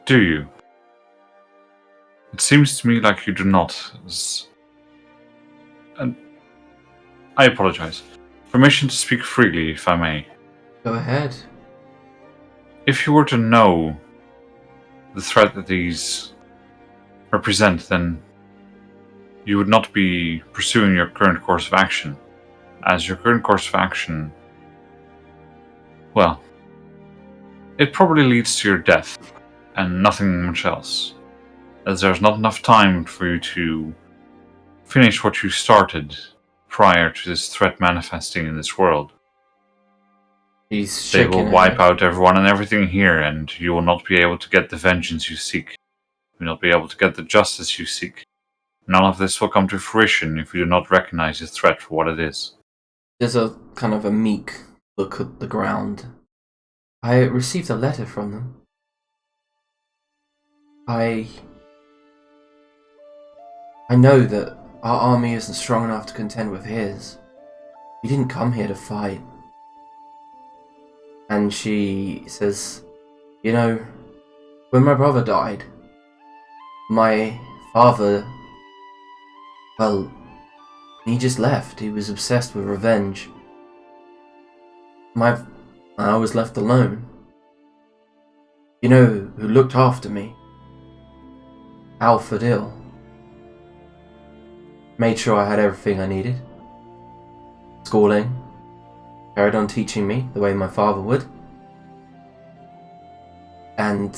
Do you? It seems to me like you do not. And I apologize. Permission to speak freely, if I may. Go ahead. If you were to know the threat that these represent, then you would not be pursuing your current course of action. As your current course of action, well, it probably leads to your death, and nothing much else. As there's not enough time for you to finish what you started prior to this threat manifesting in this world. They will wipe out everyone and everything here, and you will not be able to get the vengeance you seek. You will not be able to get the justice you seek. None of this will come to fruition if you do not recognize the threat for what it is. There's a kind of a meek look at the ground. I received a letter from them. I know that our army isn't strong enough to contend with his. We didn't come here to fight. And she says, you know, when my brother died, my father, well, he just left. He was obsessed with revenge. I was left alone. You know who looked after me? Alfred Ill. Made sure I had everything I needed. Schooling. Carried on teaching me the way my father would. And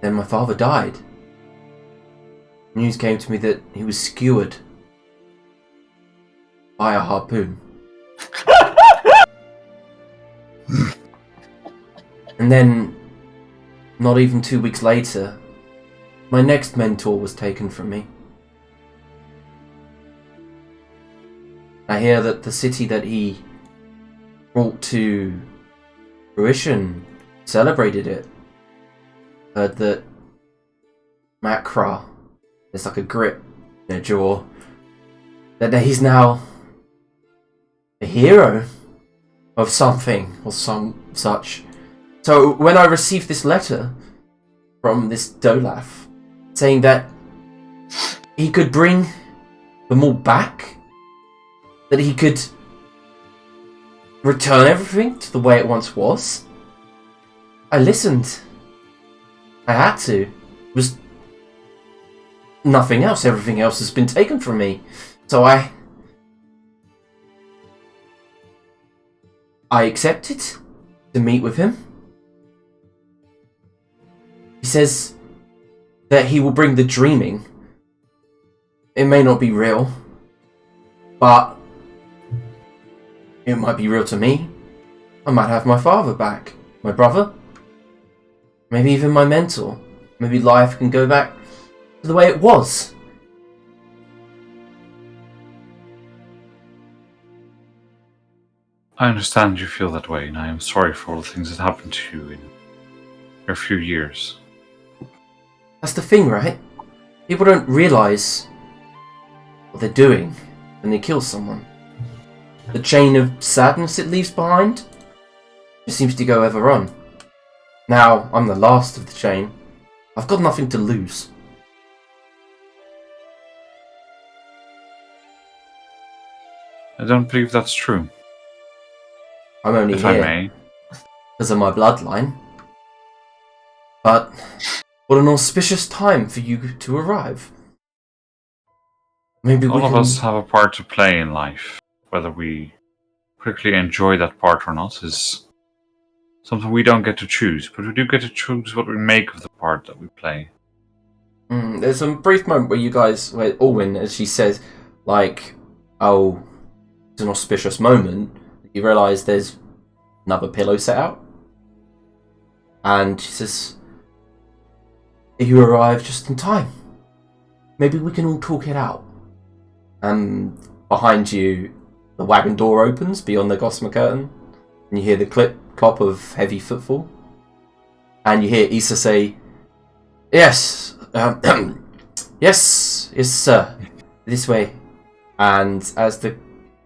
then my father died. News came to me that he was skewered by a harpoon. And then, not even 2 weeks later, my next mentor was taken from me. I hear that the city that he brought to fruition celebrated it. Heard that Makra, there's like a grip in their jaw, that he's now a hero of something or some such. So when I received this letter from this Dolaf saying that he could bring them all back, that he could return everything to the way it once was, I listened. I had to. It was nothing else. Everything else has been taken from me. So I accepted to meet with him. He says that he will bring the dreaming. It may not be real, but it might be real to me. I might have my father back, my brother, maybe even my mentor. Maybe life can go back to the way it was. I understand you feel that way, and I am sorry for all the things that happened to you in your few years. That's the thing, right? People don't realise what they're doing when they kill someone. The chain of sadness it leaves behind just seems to go ever on. Now, I'm the last of the chain. I've got nothing to lose. I don't believe that's true. I'm only if here I may. because of my bloodline. But what an auspicious time for you to arrive. Maybe All we of can... us have a part to play in life, whether we particularly enjoy that part or not is something we don't get to choose, but we do get to choose what we make of the part that we play. There's a brief moment where Alwyn, as she says, like, oh, it's an auspicious moment, you realise there's another pillow set out. And she says, you arrived just in time. Maybe we can all talk it out. And behind you, the wagon door opens beyond the gossamer curtain, and you hear the clop of heavy footfall. And you hear Issa say, yes, yes, sir, this way. And as the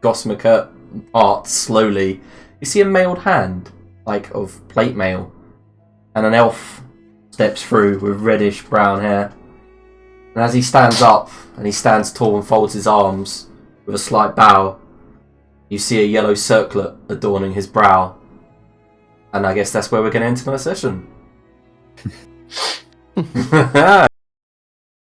gossamer curtain parts slowly, you see a mailed hand, like of plate mail, and an elf steps through with reddish brown hair. And as he stands up, and he stands tall and folds his arms with a slight bow, you see a yellow circlet adorning his brow. And I guess that's where we're going to end tonight's session.